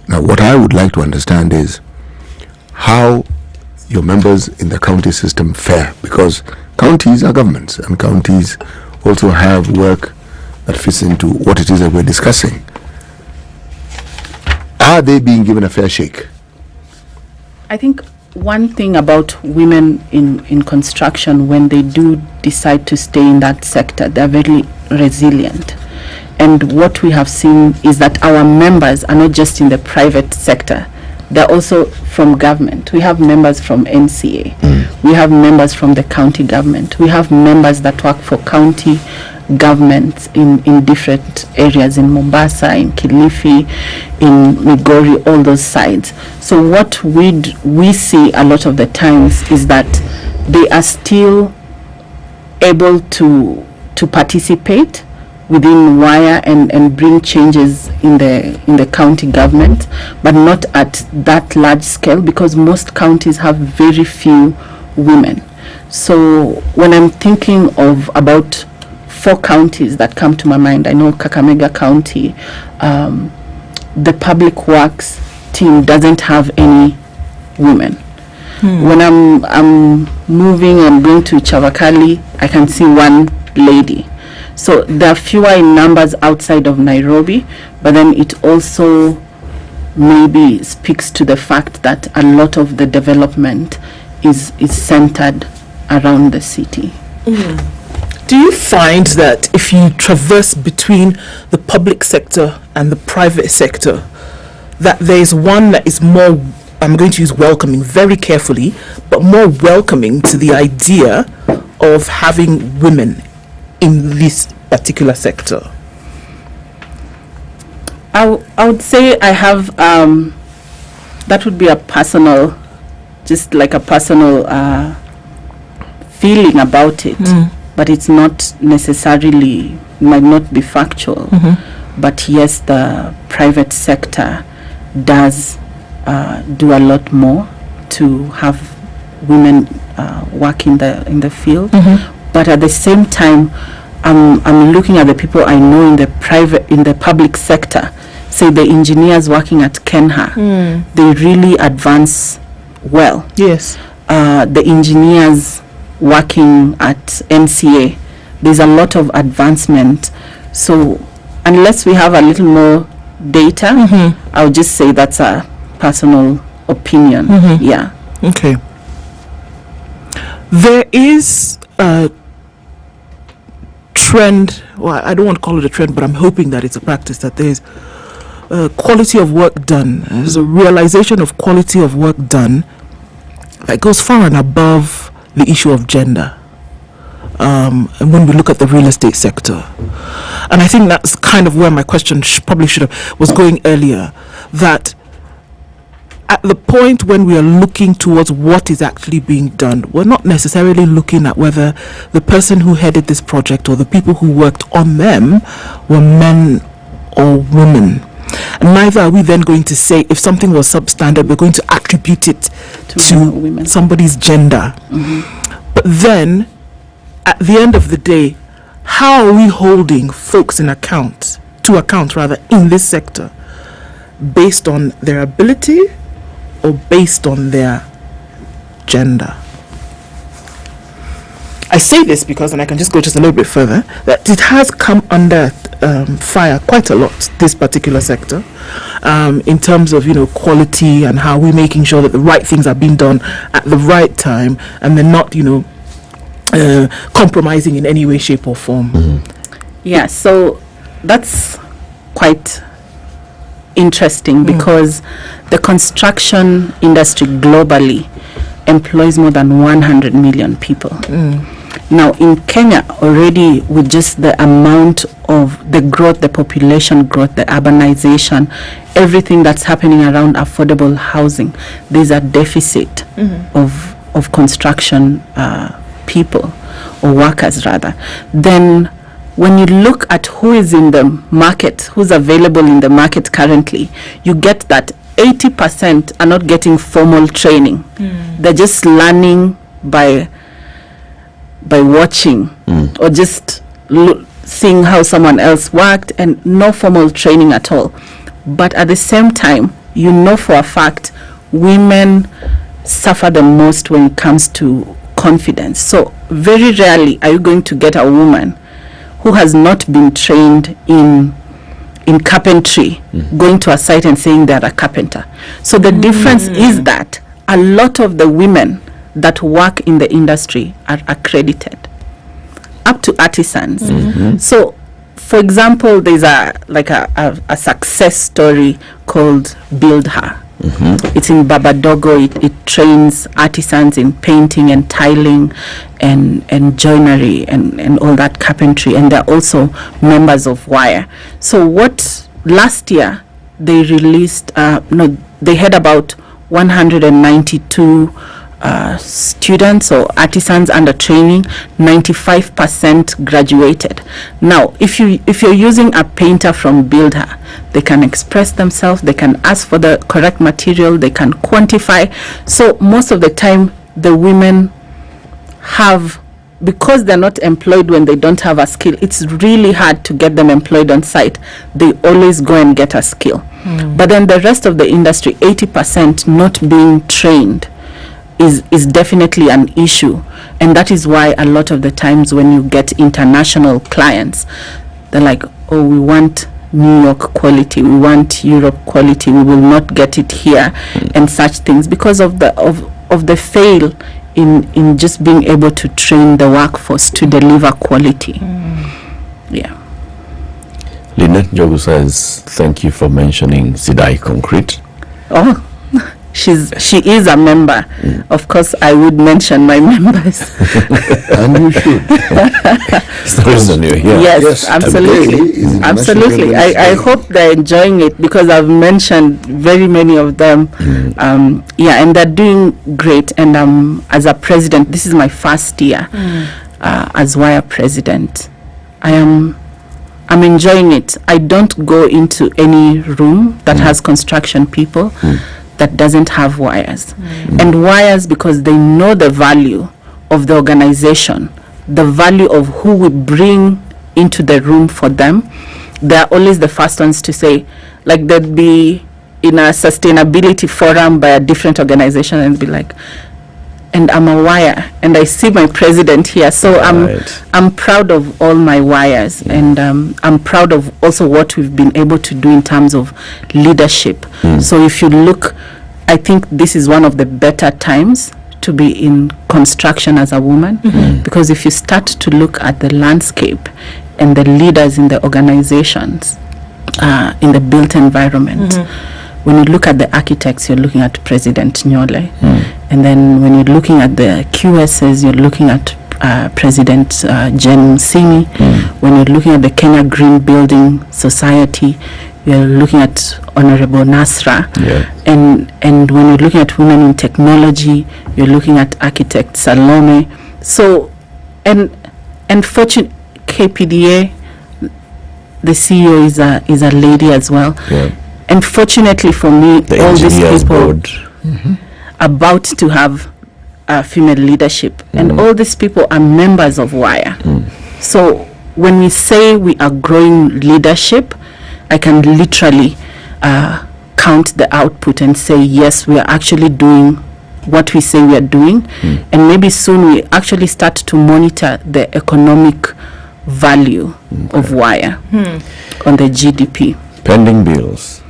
Now, what I would like to understand is how your members in the county system fare, because counties are governments and counties also have work that fits into what it is that we're discussing. Are they being given a fair shake? I think one thing about women in construction, when they do decide to stay in that sector, they're very resilient. And what we have seen is that our members are not just in the private sector, they're also from government. We have members from NCA, we have members from the county government, we have members that work for county governments in different areas, in Mombasa, in Kilifi, in Migori, all those sides. So what we see a lot of the times is that they are still able to participate within Wire and bring changes in the county government, but not at that large scale, because most counties have very few women. So when I'm thinking of about 4 counties that come to my mind, I know Kakamega County, the public works team doesn't have any women. When I'm moving, I'm going to Chavakali, I can see one lady. So there are fewer in numbers outside of Nairobi, but then it also maybe speaks to the fact that a lot of the development is centered around the city. Do you find that if you traverse between the public sector and the private sector, that there is one that is more, I'm going to use welcoming very carefully, but more welcoming to the idea of having women in this particular sector? I would say I have, that would be a personal, just like a personal feeling about it. But it's not necessarily, might not be factual. But yes, the private sector does do a lot more to have women work in the field. But at the same time, I'm looking at the people I know in the public sector, say the engineers working at Kenha, they really advance well. Yes. The engineers working at NCA, there's a lot of advancement. So unless we have a little more data, I would just say that's a personal opinion. Yeah. Okay. There is a trend, well, I don't want to call it a trend, but I'm hoping that it's a practice, that there's quality of work done. There's a realization of quality of work done that goes far and above the issue of gender. And when we look at the real estate sector, and I think that's kind of where my question was going earlier, that at the point when we are looking towards what is actually being done, we're not necessarily looking at whether the person who headed this project or the people who worked on them were men or women. And neither are we then going to say if something was substandard, we're going to attribute it to somebody's gender. But then, at the end of the day, how are we holding folks to account in this sector based on their ability or based on their gender? I say this because, and I can just go just a little bit further, that it has come under fire quite a lot, this particular sector, in terms of, quality and how we're making sure that the right things are being done at the right time and they're not, compromising in any way, shape or form. Yeah, so that's quite interesting because the construction industry globally employs more than 100 million people. Now in Kenya already, with just the amount of the growth, the population growth, the urbanization, everything that's happening around affordable housing, there's a deficit of construction people or workers rather. Then when you look at who is in the market, who's available in the market currently, you get that 80% are not getting formal training. They're just learning by watching or just seeing how someone else worked, and no formal training at all. But at the same time, for a fact, women suffer the most when it comes to confidence. So very rarely are you going to get a woman who has not been trained in carpentry going to a site and saying they're a carpenter. So the difference is that a lot of the women that work in the industry are accredited up to artisans. So for example, there's a success story called Build Her. It's in Babadogo. It trains artisans in painting and tiling and joinery and all that carpentry, and they're also members of WIRE. So last year they released they had about 192 students or artisans under training. 95% graduated. Now if you're using a painter from Build Her, they can express themselves, they can ask for the correct material, they can quantify. So most of the time the women have, because they're not employed when they don't have a skill, it's really hard to get them employed on site. They always go and get a skill. But then the rest of the industry, 80% not being trained, is definitely an issue. And that is why a lot of the times when you get international clients, they're like, oh, we want New York quality, we want Europe quality, we will not get it here, and such things, because of the fail in just being able to train the workforce to deliver quality. Yeah. Lynette Jogu says, thank you for mentioning Sidai Concrete. Oh, she is a member. Of course, I would mention my members. And you should. It's the reason you're here. Yes, absolutely. Absolutely. I hope they're enjoying it because I've mentioned very many of them. And they're doing great. And as a president, this is my first year as WIRE president. I'm enjoying it. I don't go into any room that has construction people that doesn't have wires. And wires, because they know the value of the organization, the value of who we bring into the room for them. They're always the first ones to say, like they'd be in a sustainability forum by a different organization and be like, and I'm a wire and I see my president here. So I'm proud of all my wires, and I'm proud of also what we've been able to do in terms of leadership. So if you look I think this is one of the better times to be in construction as a woman, because if you start to look at the landscape and the leaders in the organizations, in the built environment, when you look at the architects, you're looking at President Nyole, and then when you're looking at the QSs, you're looking at President Jen Simi. When you're looking at the Kenya Green Building Society, you're looking at Honorable Nasra. And when you're looking at women in technology, you're looking at architect Salome. So, and fortunately, KPDA, the CEO is a lady as well. And fortunately for me, all these people about to have female leadership, and all these people are members of WIRE. So when we say we are growing leadership, I can literally count the output and say, yes, we are actually doing what we say we are doing. And maybe soon we actually start to monitor the economic value of WIRE on the GDP. Pending bills.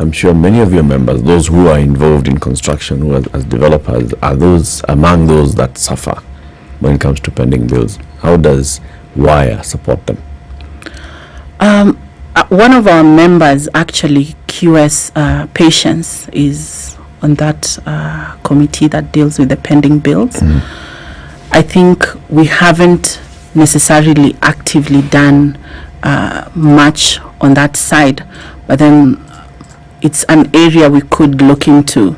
I'm sure many of your members, those who are involved in construction, who are as developers, are those among those that suffer when it comes to pending bills. How does WIRE support them? One of our members, actually, QS Patience, is on that committee that deals with the pending bills. I think we haven't necessarily actively done much on that side, but then it's an area we could look into,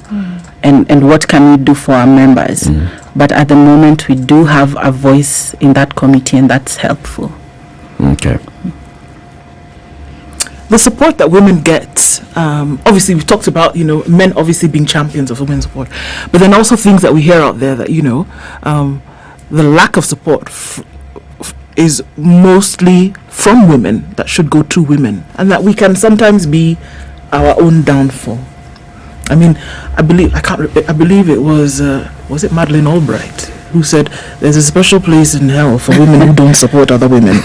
and what can we do for our members. But at the moment, we do have a voice in that committee, and that's helpful. Okay. The support that women get, obviously we've talked about, men obviously being champions of women's support, but then also things that we hear out there that, the lack of support is mostly from women, that should go to women, and that we can sometimes be our own downfall. I mean, I believe it was it Madeleine Albright who said there's a special place in hell for women who don't support other women.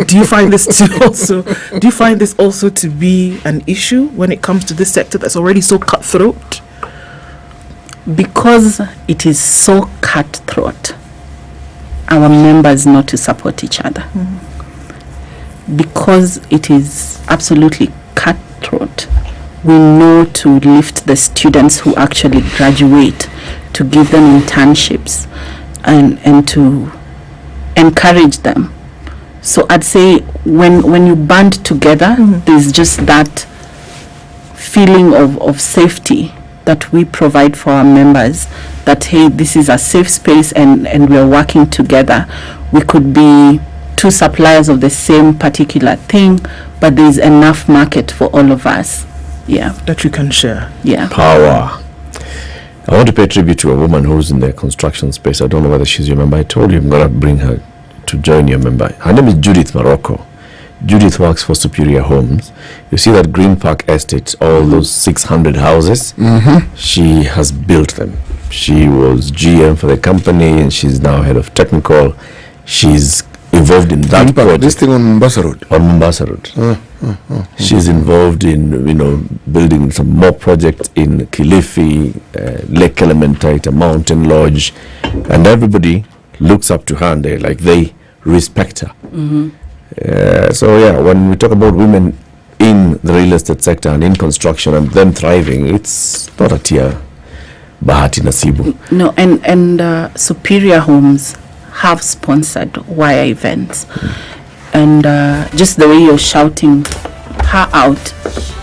Do you find this also to be an issue when it comes to this sector that's already so cutthroat? Because it is so cutthroat, our members know to support each other. Because it is absolutely cutthroat, we know to lift the students who actually graduate, to give them internships, and to encourage them. So I'd say when you band together, there's just that feeling of safety that we provide for our members, that hey, this is a safe space, and we're working together. We could be two suppliers of the same particular thing, but there's enough market for all of us. That you can share. Power. I want to pay tribute to a woman who's in the construction space. I don't know whether she's your member. I told you I'm going to bring her to join your member. Her name is Judith Morocco. Judith works for Superior Homes. You see that Green Park Estate, all those 600 houses, she has built them. She was GM for the company, and she's now head of technical. She's involved in that project. This thing on Mombasa Road. On Mombasa Road. She's involved in building some more projects in Kilifi, Lake Elementaita, Mountain Lodge, and everybody looks up to her and they respect her. So when we talk about women in the real estate sector and in construction and them thriving, it's not a tia bahati nasibu. No, and Superior Homes have sponsored WIRE events, and just the way you're shouting her out,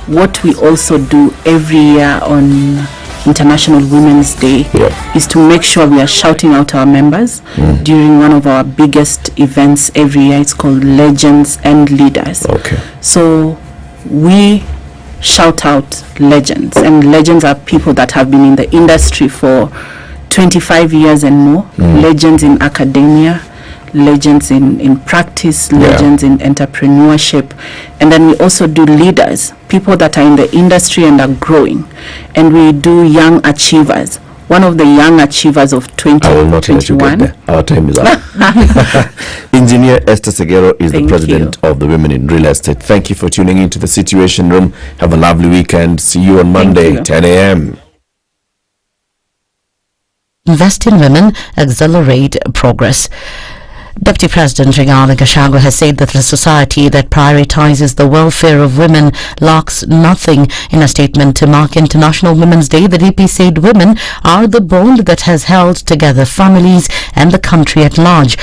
what we also do every year on International Women's Day is to make sure we are shouting out our members during one of our biggest events every year. It's called Legends and Leaders. So we shout out legends, and legends are people that have been in the industry for 25 years and more, legends in academia, legends in practice, legends in entrepreneurship. And then we also do leaders, people that are in the industry and are growing. And we do young achievers one of the young achievers of I will not let you get 2021. there. Our time is up. Engineer Esther Segero is the president of the Women in Real Estate. Thank you for tuning into the Situation Room. Have a lovely weekend. See you on Monday, 10 a.m. Invest in women, accelerate progress. Deputy President Rigathi Gachagua has said that the society that prioritizes the welfare of women lacks nothing. In a statement to mark International Women's Day, the DP said women are the bond that has held together families and the country at large.